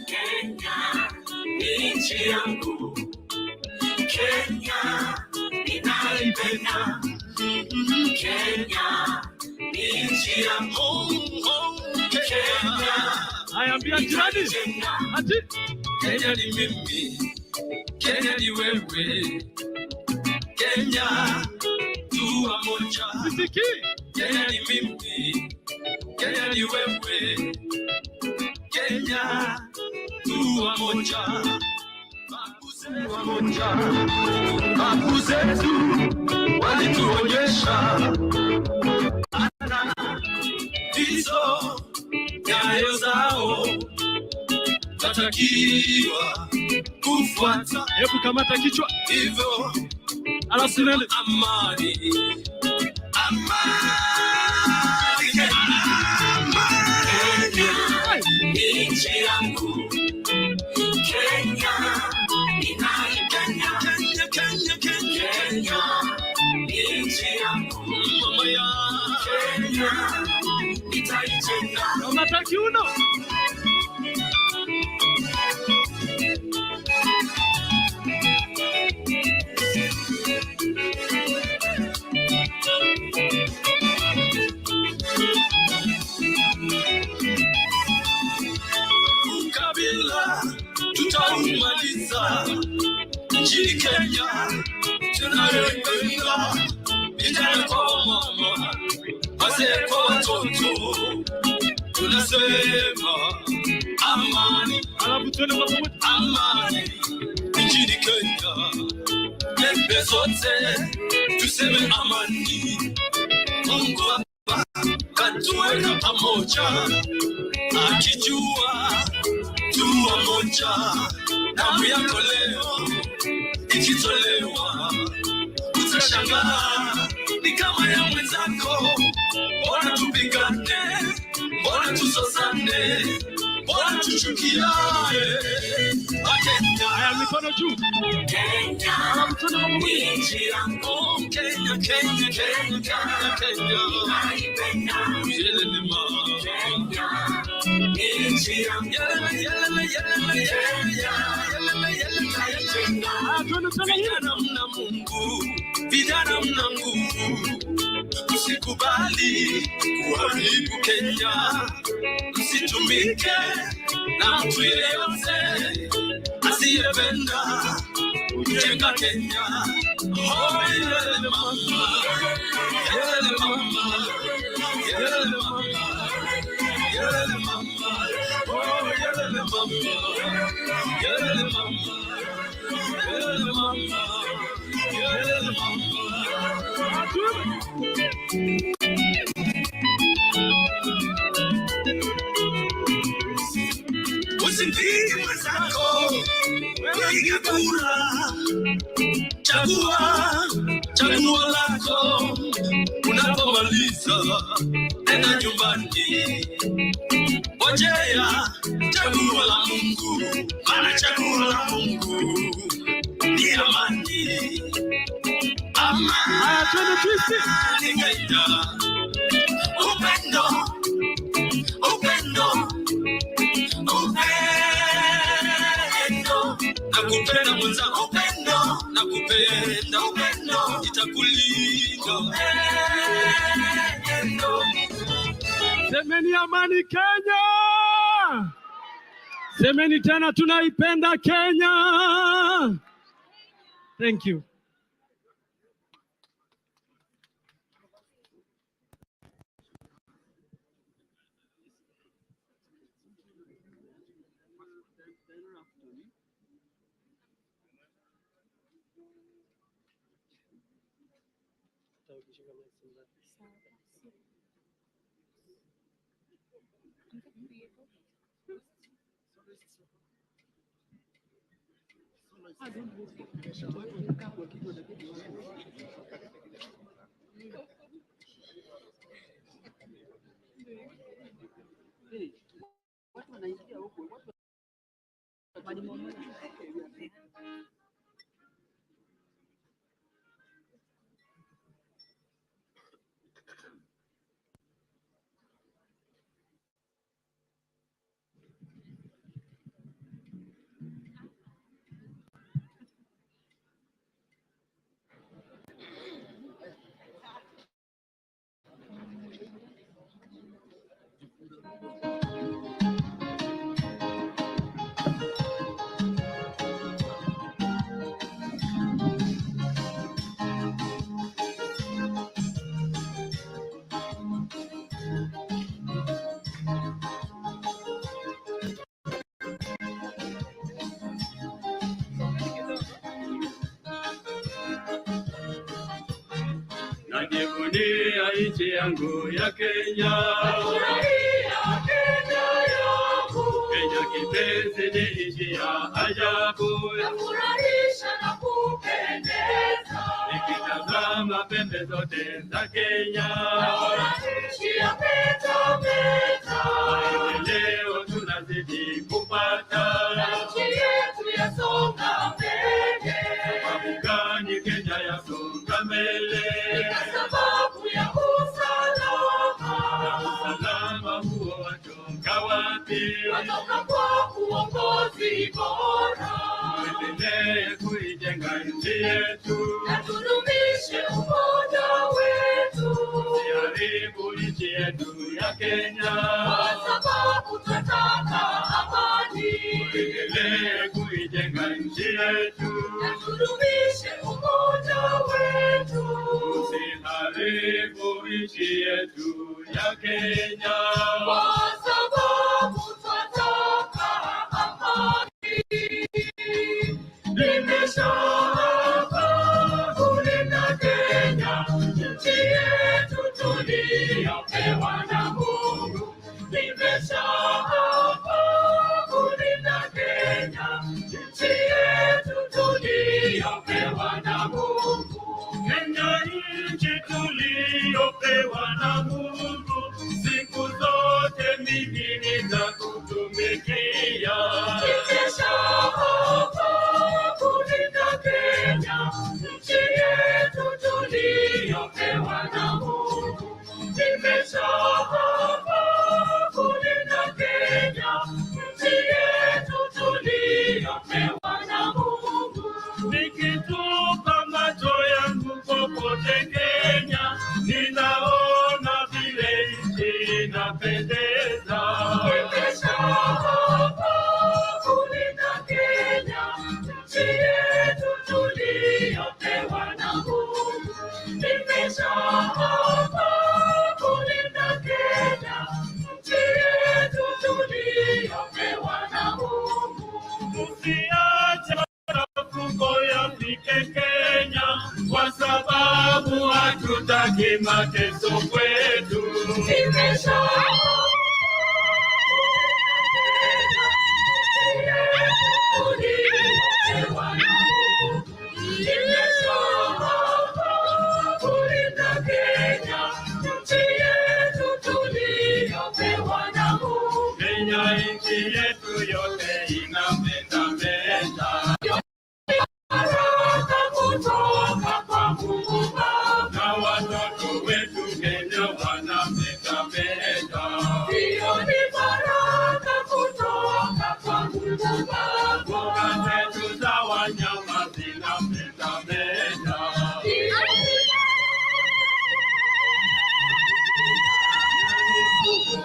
Kenya ni nchi yangu, Kenya ninaipenda, Kenya ni nchi yangu, Kenya. Ayambia jirani. Ati Kenya ni mimi, Kenya ni wewe, Kenya tuwa moja. Kenya ni mimi, Kenya ni wewe, Kenya tuwa moja, babu zetu walituonyesha hizo nyayo zao tatakiwa kufuata. Hebu kamata kichwa hivyo, alasinele amani, amani, amani. Nchi yangu Kenya, Kenya, Kenya, Kenya, Kenya, nchi yangu mama ya Kenya, nitaijenga. Kamata kiuno. Ukabila tutaumaliza, nchini Kenya tunayoipenda, vijana kwa mama, wazee kwa watoto, tunasema amani, amani nchini Kenya. Pembe zote tuseme amani, Mungu hapa katuweka pamoja, akijua tuwa moja, damu yako leo ikitolewa utashangaa ni kama ya mwenzako. Bora tupigane, bora tusosane, bora tuchukiane. Kenya, haya mikono juu. Kenya, nchi yangu. Kenya, Kenya, Kenya, Kenya, Kenya, naipenda. Yele ni mama. Kenya, nchi yangu. Yele, yele, yele, yele, vijana mna Mungu, vijana mna nguvu, usikubali kuharibu Kenya, msitumike na mtu yeyote asiyependa kujenga Kenya. Oh, yele mama, yele mama, yele mama, yele mama, oh, yele mama, yele mama. Usipige mwenzako, piga kura, chagua chaguo lako. Unapomaliza nenda nyumbani, ngojea chaguo la Mungu, maana chaguo la Mungu ni amani, amani, Kenya, upendo, upendo, upendo, nakupenda mwenzangu, upendo, nakupenda, upendo, itakulinda, upendo. Semeni amani Kenya, semeni tena tunaipenda Kenya. Thank you. najivunia nchi yangu ya Kenya. Nafurahia Kenya yangu. Kenya kipenzi ni nchi ya ajabu. Nafurahisha na kupendeza. Nikitazama pembe zote za Kenya. Naona nchi ya metameta. Maendeleo tunazidi kupata. Na nchi yetu yasonga mbele. Sababu gani Kenya yasonga mbele? Kwa sababu ya usalama. Na usalama huo watoka wapi? Watoka kwa uongozi bora. Tuendelee kuijenga nchi yetu. Na tudumishe umoja wetu. Tusiharibu nchi yetu ya Kenya. Kwa sababu tunataka amani. Tuendelee kuijenga nchi yetu. Na tudumishe umoja wetu. Tusiharibu nchi yetu ya Kenya. Kwa sababu tunataka amani. Nimeshaapa kulinda Kenya, nchi yetu tuliyopewa na Mungu. Nimeshaapa kulinda Kenya, nchi yetu tuliyopewa na Mungu. Kenya nchi tuliyopewa na Mungu, siku zote mimi nitakutumikia. Nimeshaapa kulinda Kenya, nchi yetu tuliyopewa na Mungu. Nimeshaapa kulinda Kenya, nchi yetu tuliyopewa na Mungu. Nikitupa macho yangu popote Kenya, ninaona vile nchi inapendeza. Nimeshaapa kulinda Kenya, nchi yetu tuliyopewa na Mungu. Nimeshaapa kulinda Kenya, nchi yetu tuliyopewa na Mungu. Tusiache machafuko yafike Kenya, kwa sababu hatutaki mateso kwetu. Nimeshaapa tuliyopewa na Mungu. Nimeshaapa kulinda Kenya, nchi yetu tuliyopewa na Mungu. Kenya nchi yetu yote inapendapenda. Baraka kutoka kwa Mungu Baba. Na watoto wetu Kenya wanapendapenda. Hiyo ni baraka kutoka kwa Mungu Baba. Mboga zetu za wanyama zinapendapenda. Hiyo ni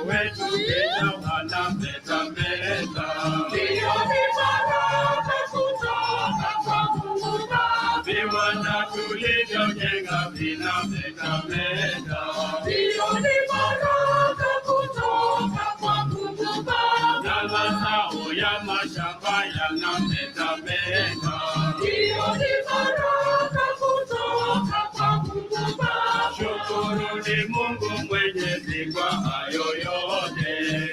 wetu Kenya wanapendapenda. Hiyo ni baraka kutoka kwa Mungu Baba. Viwanda tulivyojenga vinapendapenda. Hiyo ni baraka kutoka kwa Mungu Baba. Na mazao ya mashamba yanapendapenda. Hiyo ni baraka kutoka kwa Mungu Baba. Shukuruni Mungu Mwenyezi kwa hayo yote.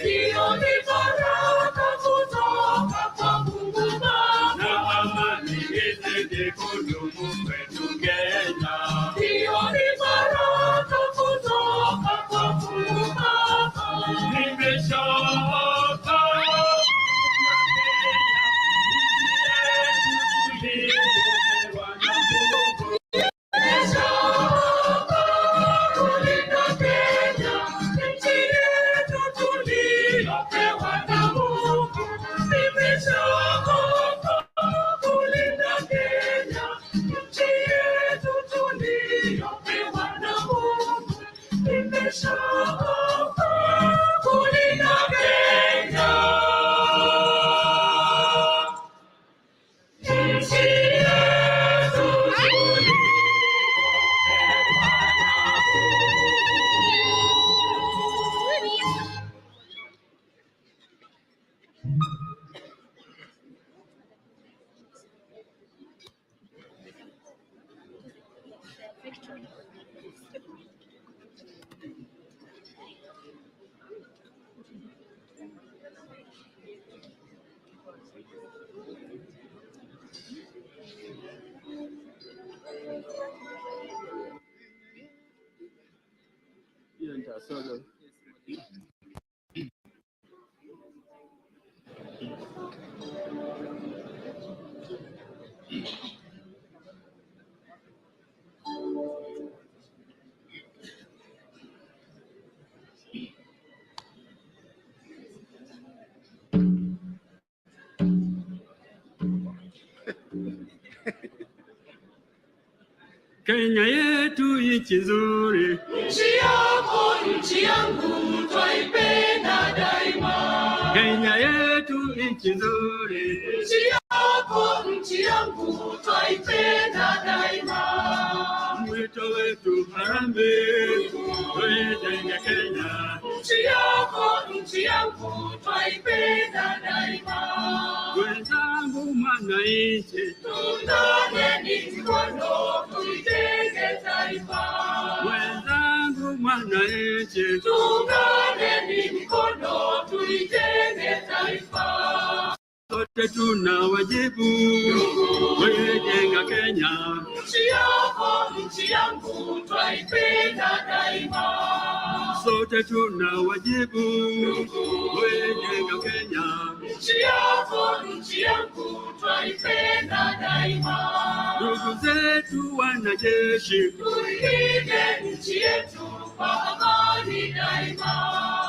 Hiyo ni baraka kutoka kwa Mungu Baba. Na amani izidi kudumu kwetu Kenya. Hiyo ni baraka kutoka kwa Mungu Baba. Nimeshaapa tuliyopewa na Mungu. Nimeshaapa kulinda Kenya, nchi yetu tuliyopewa na Mungu. Nimeshaapa kulinda Kenya, nchi yetu tuliyopewa na Mungu. Nimeshaapa kulinda Kenya, nchi yetu Kenya yetu nchi nzuri, nchi yako nchi yangu twaipenda daima. Kenya yetu nchi nzuri, nchi yako nchi yangu twaipenda daima. Mwito wetu harambee, tuijenge Kenya, nchi yako nchi yangu twaipenda daima. Wenzangu mwananchi, tuungane mikono tuijenge taifa. Wenzangu mwananchi, tuungane mikono tuijenge taifa. Sote tuna wajibu kuijenga Kenya, nchi yako nchi yangu twaipenda daima. Sote tuna wajibu kuijenga Kenya, nchi yako nchi yangu twaipenda daima. Ndugu zetu wanajeshi, tuilinde nchi yetu kwa amani daima.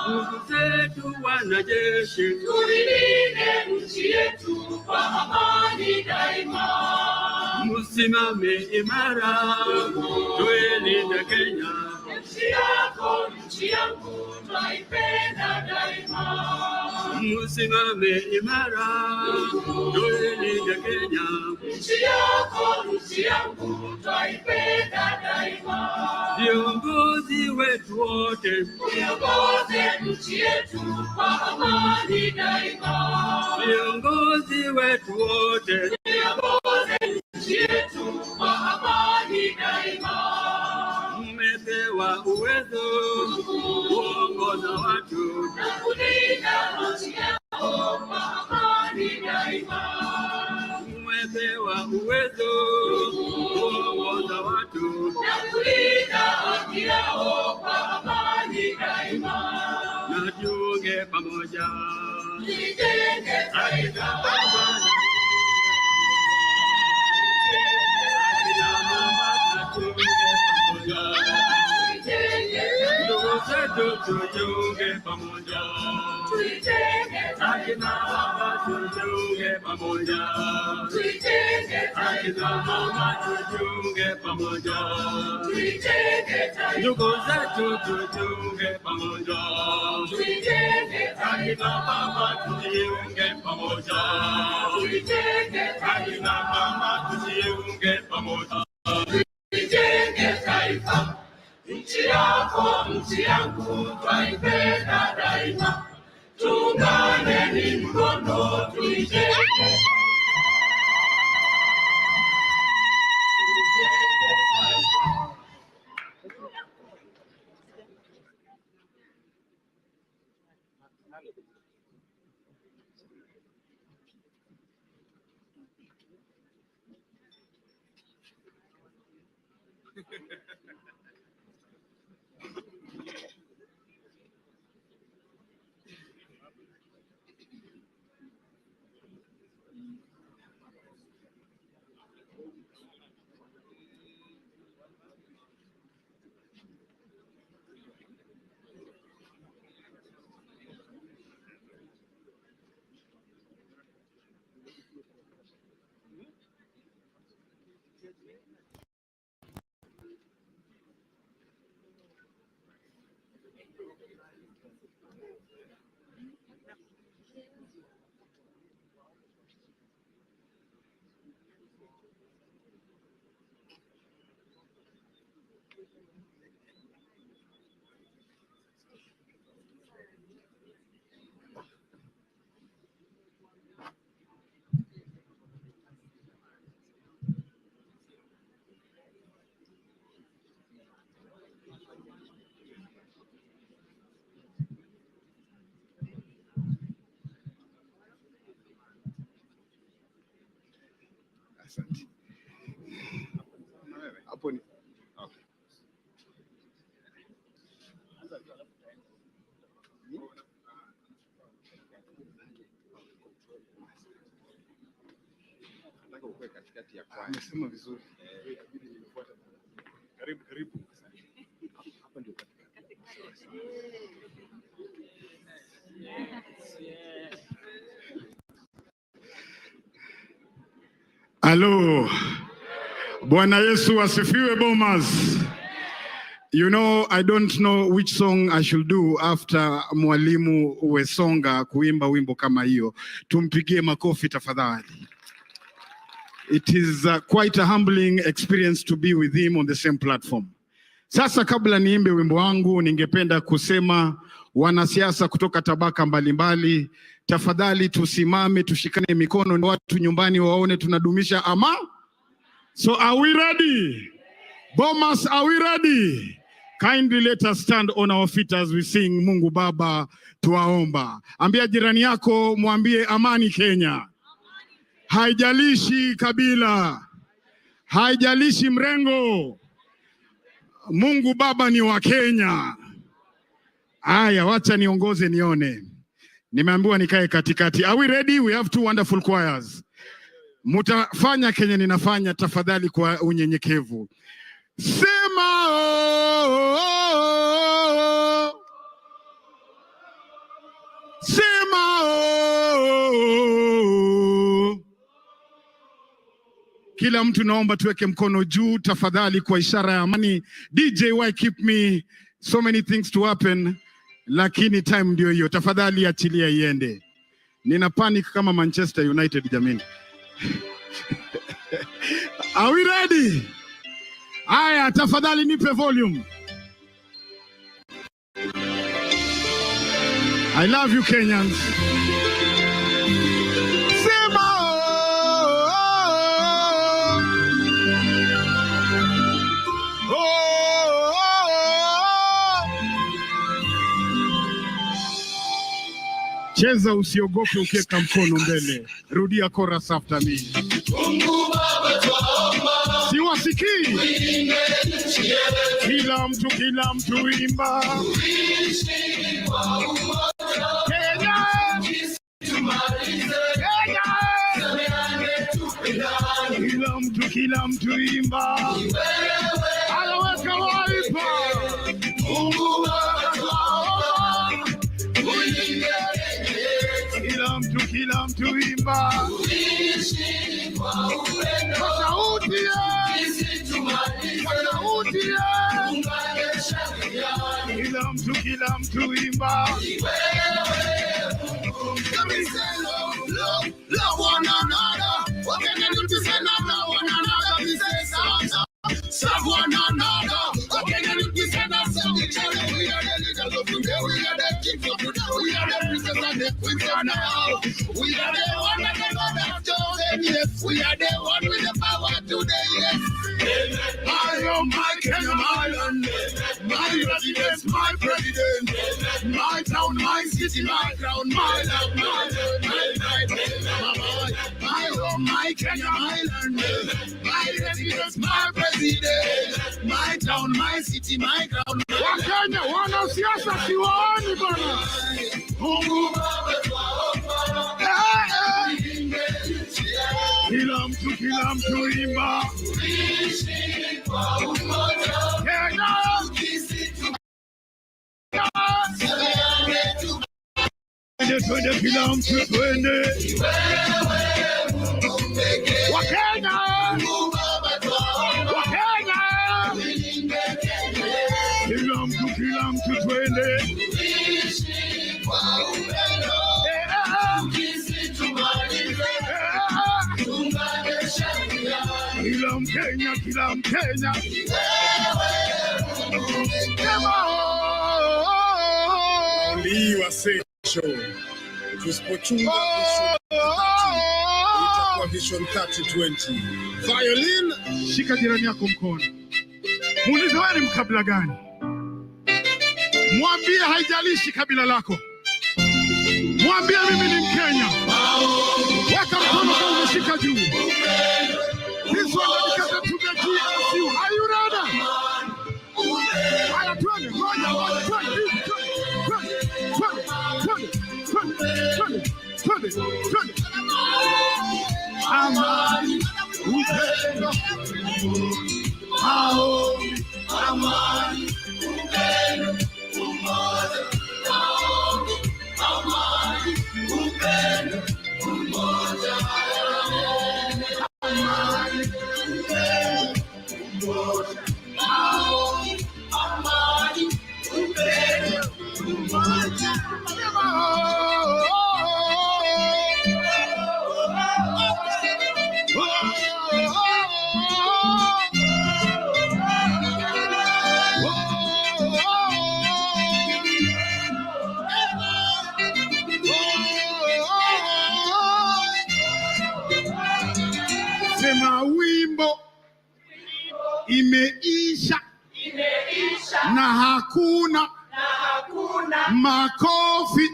Ndugu zetu wanajeshi, tuilinde nchi yetu kwa amani daima. Musimame imara, tuilinde Kenya, nchi yako nchi yangu twaipenda daima. Musimame imara, tuilinde Kenya, nchi yako nchi yangu twaipenda daima. Viongozi wetu wote, viongoze nchi yetu kwa amani daima. Viongozi wetu wote, viongoze nchi yetu kwa amani daima. Mmepewa uwezo kuongoza watu na kulinda nchi yao kwa amani daima. Mmepewa uwezo kuongoza watu na kulinda haki yao kwa amani daima. Na tuunge pamoja, tuijenge taifa. Ndugu zetu tujiunge pamoja, tuijenge akina baba tujiunge pamoja, tuijenge akina mama tujiunge pamoja, tuijenge ndugu zetu tujiunge pamoja, tuijenge akina baba tujiunge pamoja, tuijenge akina mama tujiunge pamoja, tuijenge taifa. Nchi yako nchi yangu twaipenda daima. Tuungane mikono tuijenge. Asante. Hapo ni okay. Amesema vizuri. Karibu karibu. Hapa ndio Hello. Bwana Yesu asifiwe Bomas. You know, I don't know which song I should do after Mwalimu Wesonga kuimba wimbo kama hiyo. Tumpigie makofi tafadhali. It is quite a humbling experience to be with him on the same platform. Sasa kabla niimbe wimbo wangu, ningependa kusema wanasiasa kutoka tabaka mbalimbali, tafadhali tusimame, tushikane mikono na watu nyumbani waone tunadumisha amani. So are we ready? Bomas, are we ready? Kindly let us stand on our feet as we sing Mungu Baba tuwaomba. Ambia jirani yako, mwambie amani Kenya. Haijalishi kabila, haijalishi mrengo, Mungu Baba ni wa Kenya. Aya, wacha niongoze nione. Nimeambiwa nikae katikati. Are we ready? We have two wonderful choirs. Mutafanya Kenya ninafanya, tafadhali kwa unyenyekevu. Sema oh, oh, oh. Sema oh, oh. Kila mtu naomba tuweke mkono juu tafadhali kwa ishara ya amani. DJ, why keep me so many things to happen? Lakini time ndio hiyo. Tafadhali achilia iende. Nina panic kama Manchester United jamani. Are we ready? Aya, tafadhali nipe volume. I love you Kenyans. Sema oh, oh, oh, oh. Cheza usiogope ukiweka mkono mbele. Rudia chorus after me. Mungu Baba tuomba. Siwasikii. Kila mtu imba. Kenya. Kenya. Kila mtu imba. Alaweka waipa. Mungu Baba tuomba. Kila mtu imba. Kwa sauti kila mtu imba. Love one another. What can you do to say love one another? We say serve one another. What can you do to say that? Serve each other. We are the leaders of today. We are the kings of today. We are the princes and the queens of now. We are the one that the Lord has chosen. Yes, we are the one with the power today. Yes. I am my Kenya, my land. My residence, my president. My town, my city, my crown, my love, my home, my Kenya, my land. My residence, my president. My town, my city, my crown. Wakenya, wanasiasa siwaoni bana. Mungu Baba tuomba. Kila mtu imba. Kenya. Twende kila mtu twende. Wakenya. Wakenya. Kila mtu twende. Kila Mkenya. Liwa sesho. Tusipochunga itakuwa Vision 3020. Violin, shika jirani yako mkono. Muulize wewe ni mkabila gani? Mwambie haijalishi kabila lako. Mwambie mimi ni Mkenya. Weka mkono kama umeshika juu. This one because to the GSU. Are you ready? Haya twende, moja, twende. Sema wimbo imeisha na hakuna makofi.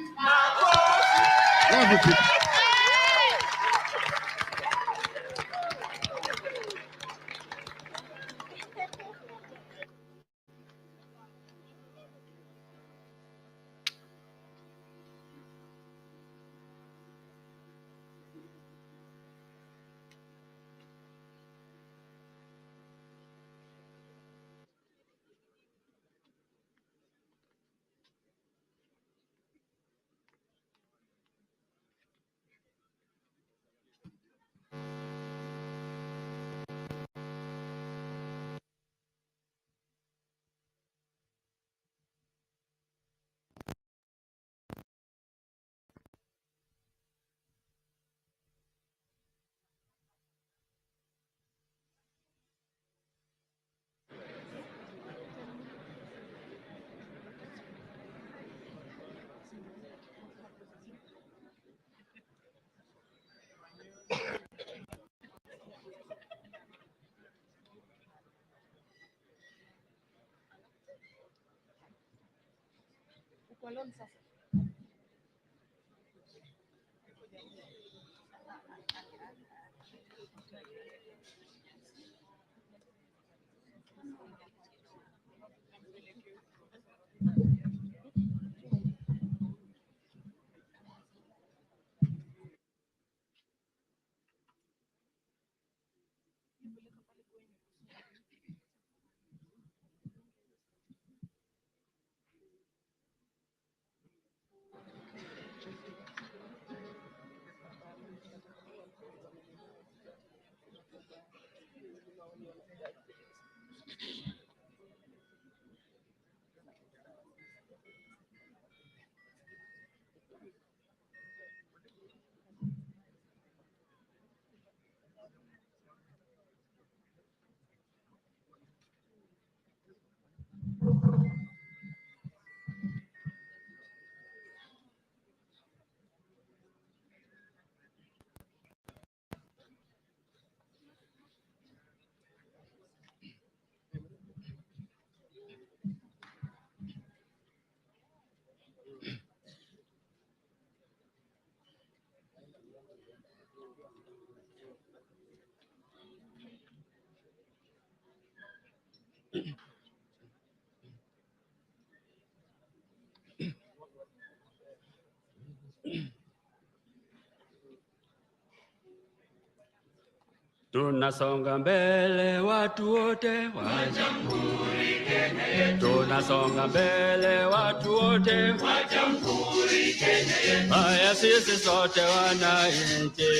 Tunasonga mbele watu wote wa Jamhuri Kenya yetu. Tunasonga mbele watu wote wa Jamhuri Kenya yetu. Haya sisi sote wananchi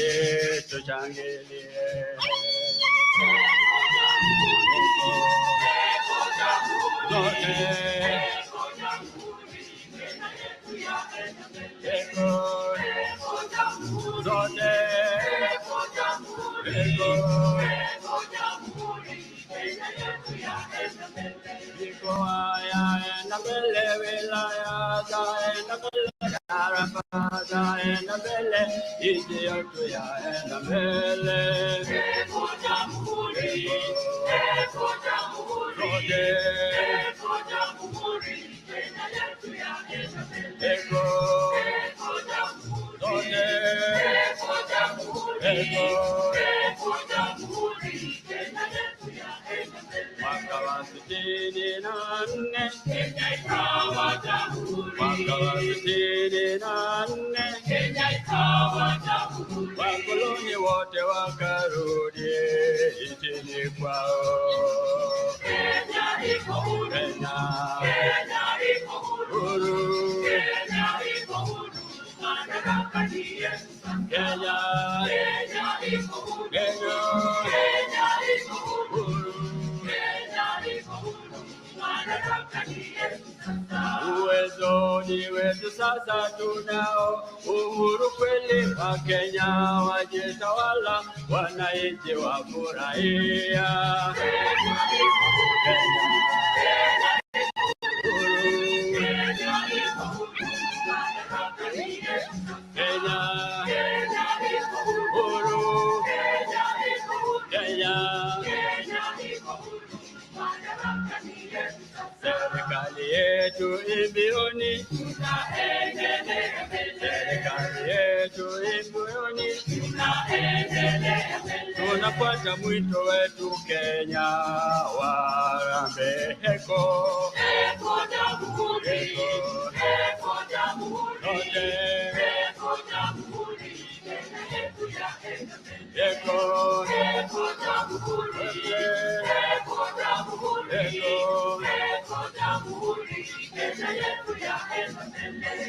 tushangilie. Wakoloni wote wakarudi nchini kwao. Kenya iko huru, Kenya iko huru, Kenya iko huru, madaraka ni yetu. Kenya iko huru, Kenya iko huru, Kenya iko huru, madaraka ni yetu. Uwezo ni Ukombozi wetu sasa tunao, uhuru kweli wa Kenya, wajitawala, wananchi wafurahia. Serikali yetu imbioni, serikali yetu imbioni, tunafuata mwito wetu Kenya, warambe heko, heko jamhuri, heko jamhuri, heko jamhuri, heko jamhuri, heko jamhuri,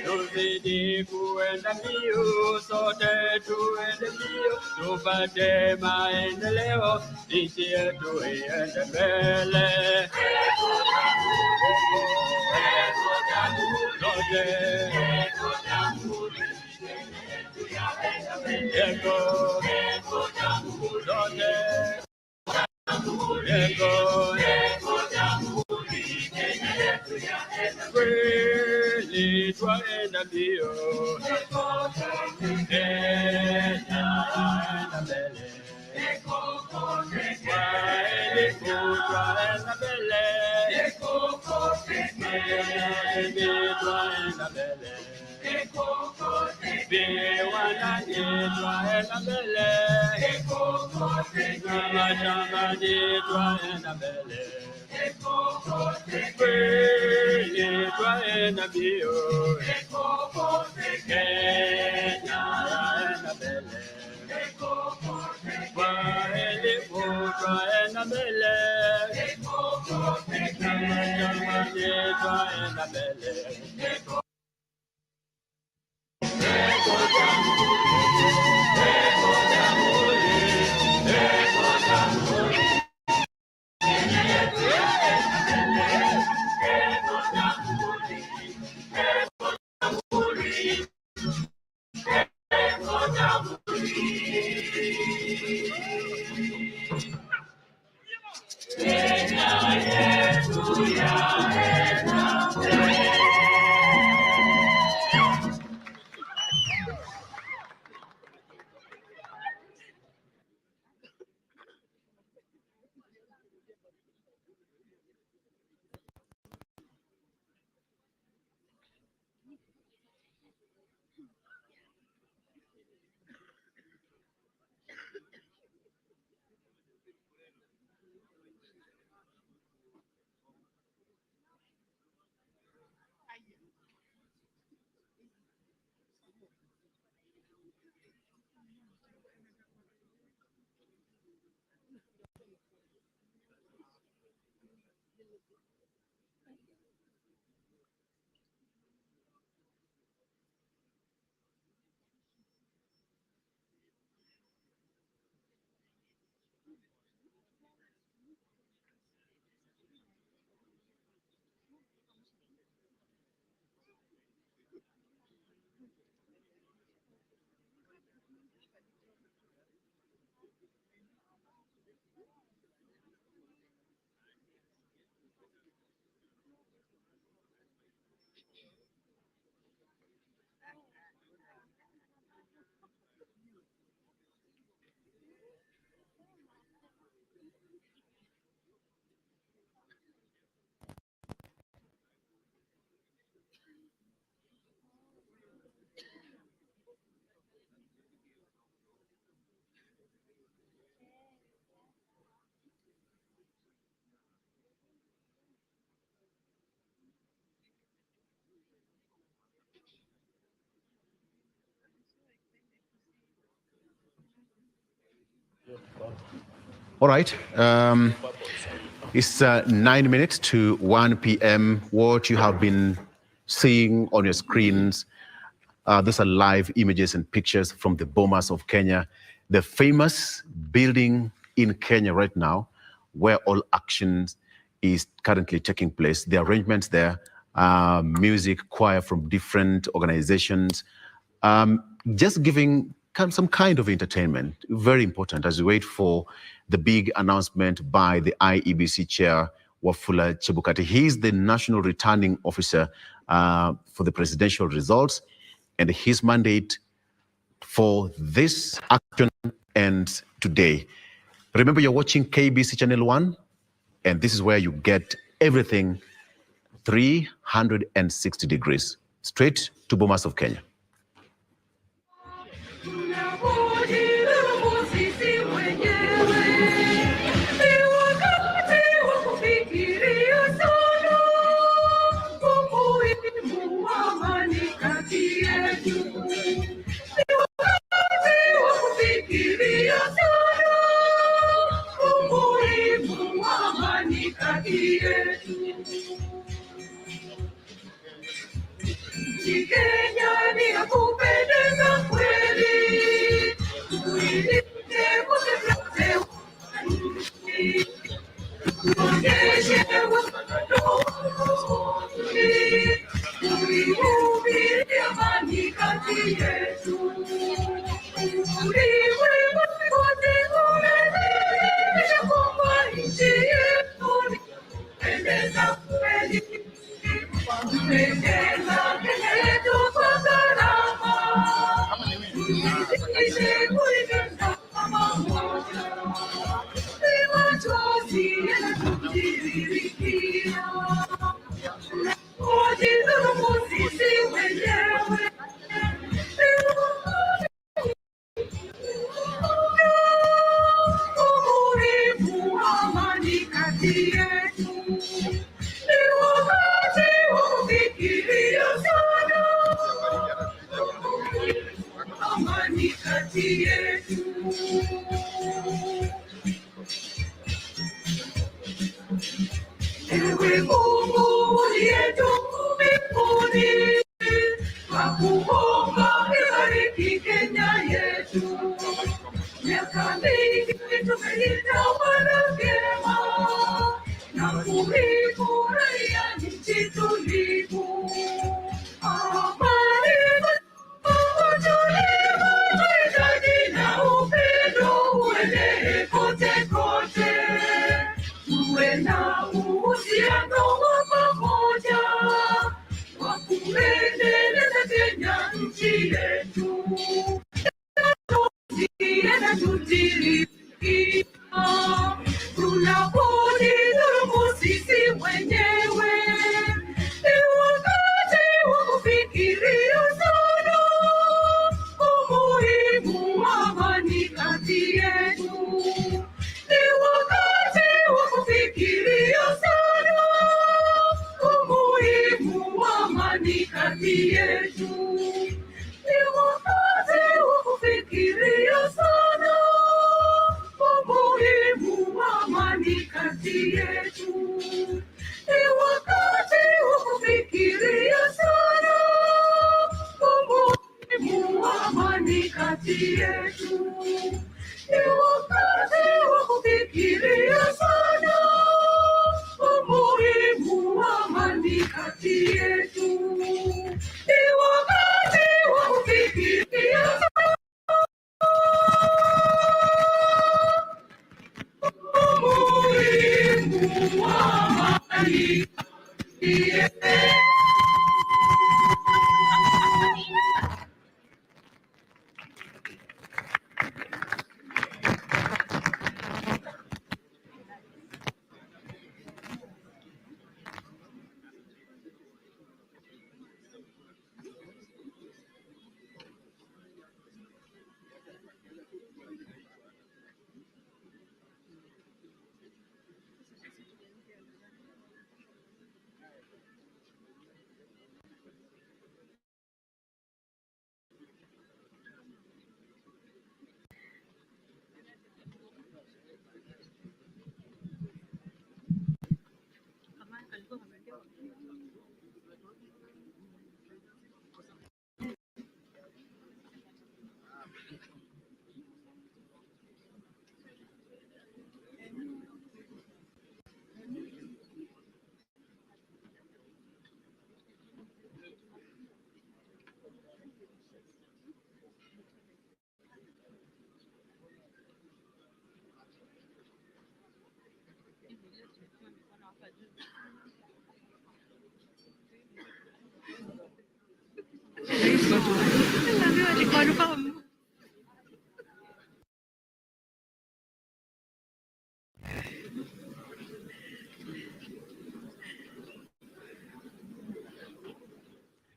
tuzidi kuenda mbio, sote tuende mbio, tupate maendeleo, nchi yetu iende mbele. Kweli twaenda mbio, Kenya twaenda mbele, kweli twaenda mbele, twaenda mbele, viwandani twaenda mbele, na mashambani twaenda mbele. Kweli twaenda mbio, Kenya twaenda mbele, kweli twaenda mbele, na mashambani twaenda mbele. All right. It's 9 minutes to 1 p.m. What you have been seeing on your screens, those are live images and pictures from the Bomas of Kenya, the famous building in Kenya right now, where all actions is currently taking place. The arrangements there music, choir from different organizations, just giving some kind of entertainment. Very important as we wait for the big announcement by the IEBC chair, Wafula Chebukati. He's the national returning officer for the presidential results, and his mandate for this action ends today. Remember, you're watching KBC Channel 1, and this is where you get everything 360 degrees, straight to Bomas of Kenya.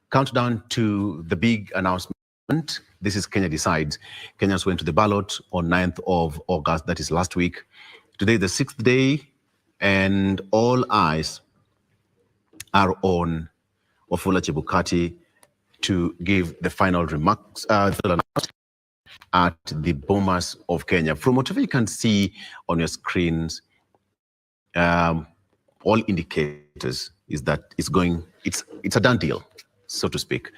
Countdown to the big announcement. This is Kenya Decides. Kenyans went to the ballot on 9th of August, that is last week. Today, the 6th day, and all eyes are on Wafula Chebukati to give the final remarks at the Bomas of Kenya. From whatever you can see on your screens, all indicators is that it's a done deal, so to speak.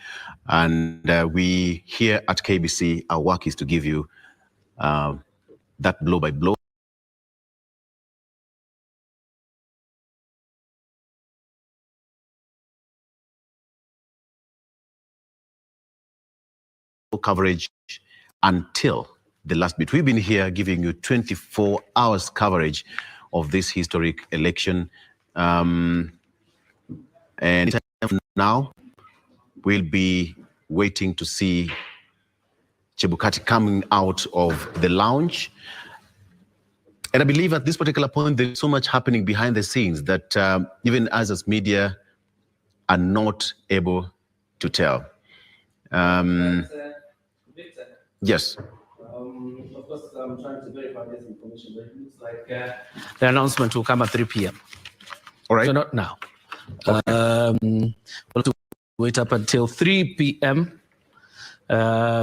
And we here at KBC, our work is to give you that blow by blow. Coverage until the last bit. We've been here giving you 24 hours coverage of this historic election. And now we'll be waiting to see Chebukati coming out of the lounge. And I believe at this particular point, there's so much happening behind the scenes that even us as media are not able to tell. Yes. Of course, I'm trying to verify this information, but it looks like the announcement will come at 3 p.m. All right. So not now. Okay. We'll have to wait up until 3 p.m.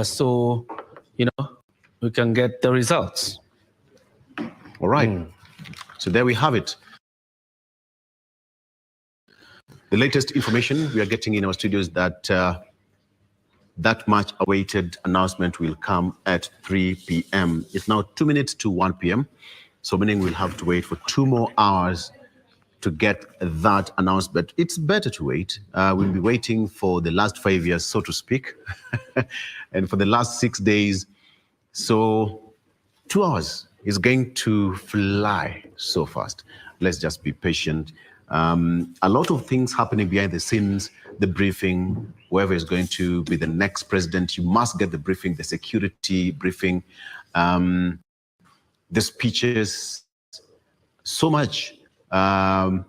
So, we can get the results. All right. So there we have it. The latest information we are getting in our studios that that much awaited announcement will come at 3 p.m. It's now 2 minutes to 1 p.m. So meaning we'll have to wait for 2 more hours to get that announcement. It's better to wait. We'll be waiting for the last 5 years, so to speak, and for the last 6 days. So 2 hours is going to fly so fast. Let's just be patient. A lot of things happening behind the scenes, the briefing, whoever is going to be the next president, you must get the briefing, the security briefing, the speeches, so much. And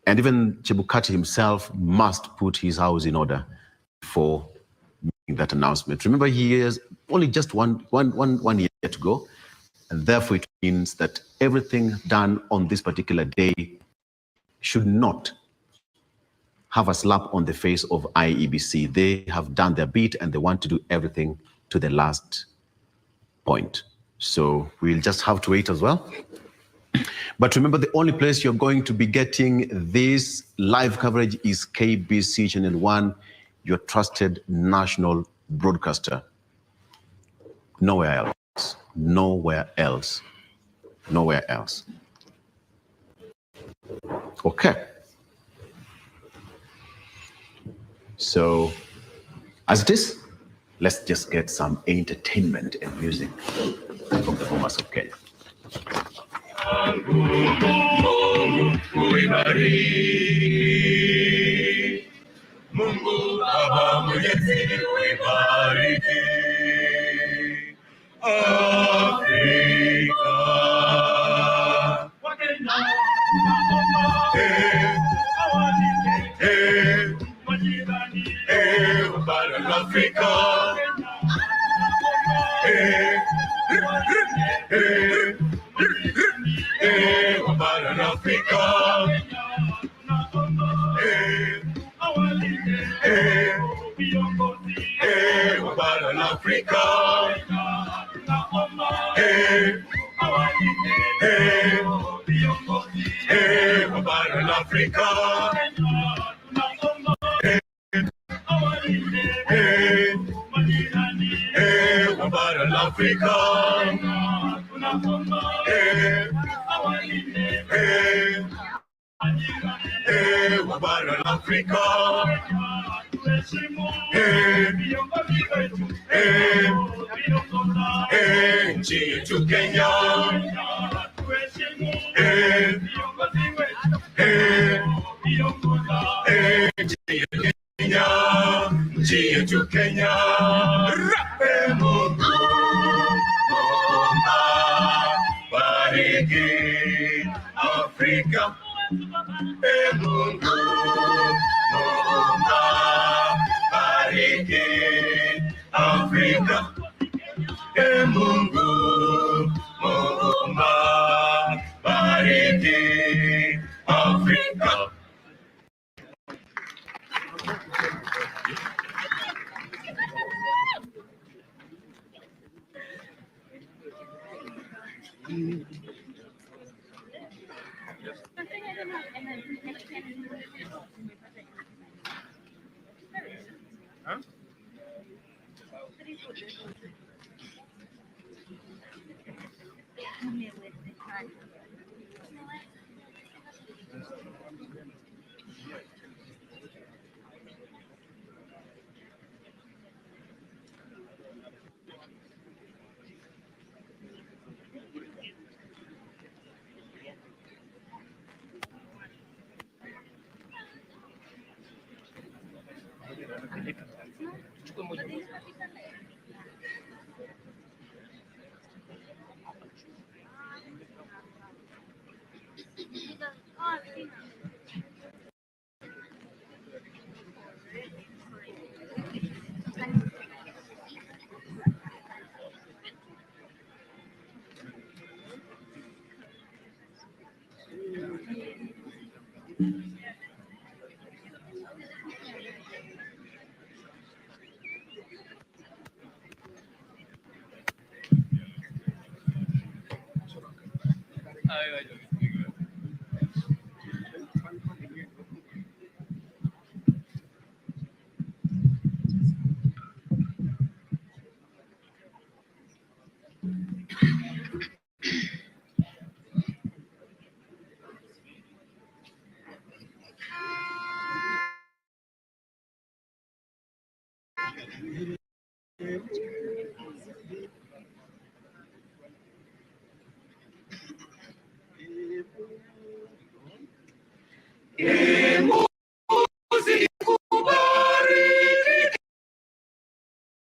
even Chebukati himself must put his house in order for making that announcement. Remember, he has only just one year to go. And therefore, it means that everything done on this particular day should not have a slap on the face of IEBC. They have done their bit and they want to do everything to the last point. So we'll just have to wait as well. But remember, the only place you're going to be getting this live coverage is KBC Channel 1, your trusted national broadcaster. Nowhere else. Nowhere else. Nowhere else. Okay. So, as it is, let's just get some entertainment and music from the Bomas of Kenya. Mungu Baba Mwenyezi uibariki Afrika. Bara la Afrika. Bara la Afrika. Bara la Afrika. Bara la Afrika. Bara la Afrika. Bara la Afrika. Nchi yetu Kenya nchi yetu Kenya, Mungu Muumba, bariki Afrika. Mungu Muumba, bariki Afrika. Mungu Muumba, bariki Afrika.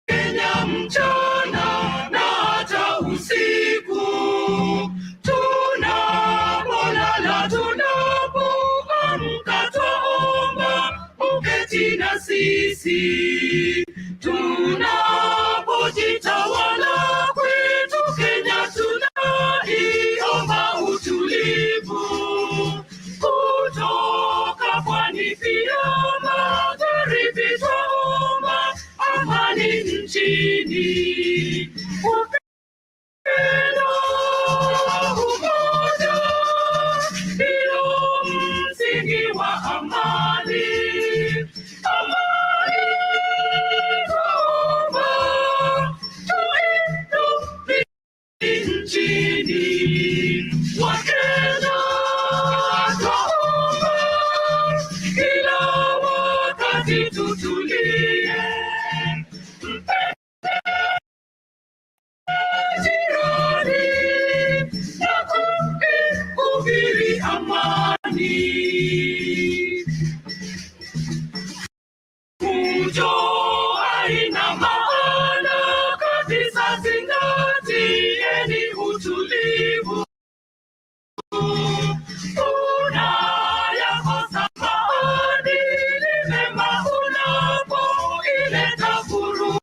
Kenya mchana na hata usiku, tunapolala tunapoamka twaomba uketi na sisi, tunapojitawala kwetu Kenya tunaiomba utulivu kutoka pwani pia magharibi twaomba amani nchini. Upendo, umoja ndio msingi wa amani. Amani twaomba tuidumishe nchini. Wakenya twaomba kila wakati tutulie, jirani na kuhubiri amani. Fujo haina maana kabisa, zingatieni utulivu. Unayakosa maadili mema unapoileta vurugu.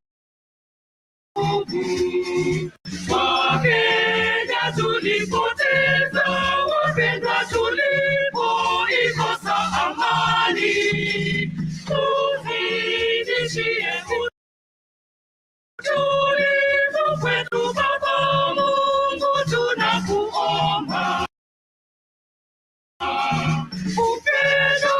Wakenya tulipoteza wapendwa tulipoikosa amani. Tuzidishie utulivu kwetu Baba Mungu, tunakuomba. Upendo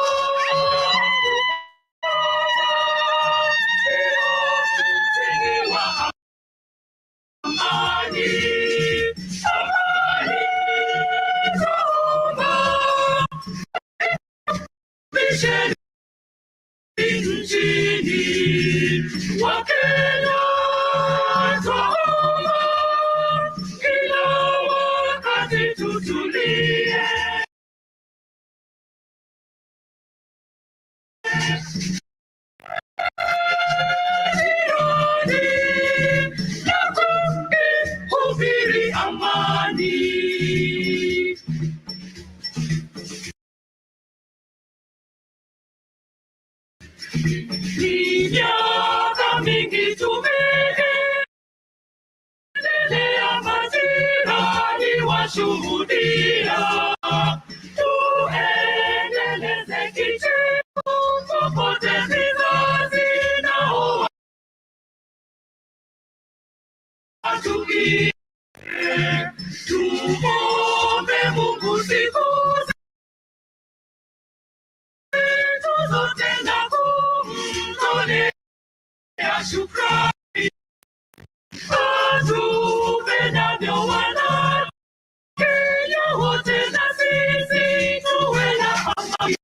msingi wa amani. Amani twaomba misheni nchini. Wakenya twaomba kila wakati tutu tutulie. Hubiri amani. Miaka mingi tumeendelea, majirani washuhudia. Tuendeleze kicheko popote vizazi nao watukie. Tumwombe Mungu siku zetu zote na kumtolea shukrani. Tupendavyo wana Kenya wote, na sisi tuwe na amani.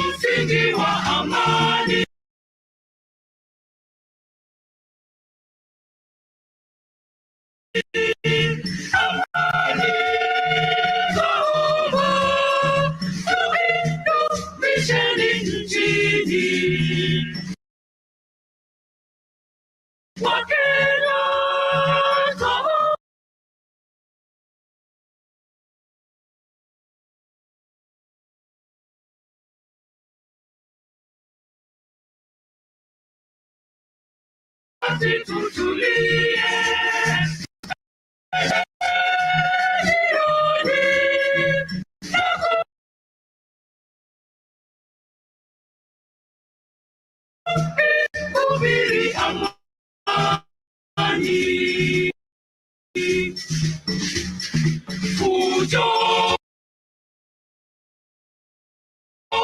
Msingi wa amani. Amani zaomba tuidumisheni nchini. Wakenya zaomba tutulie. Hubiri amani. Fujo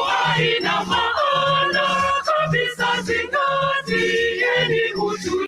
haina maana kabisa, zingatieni utulivu.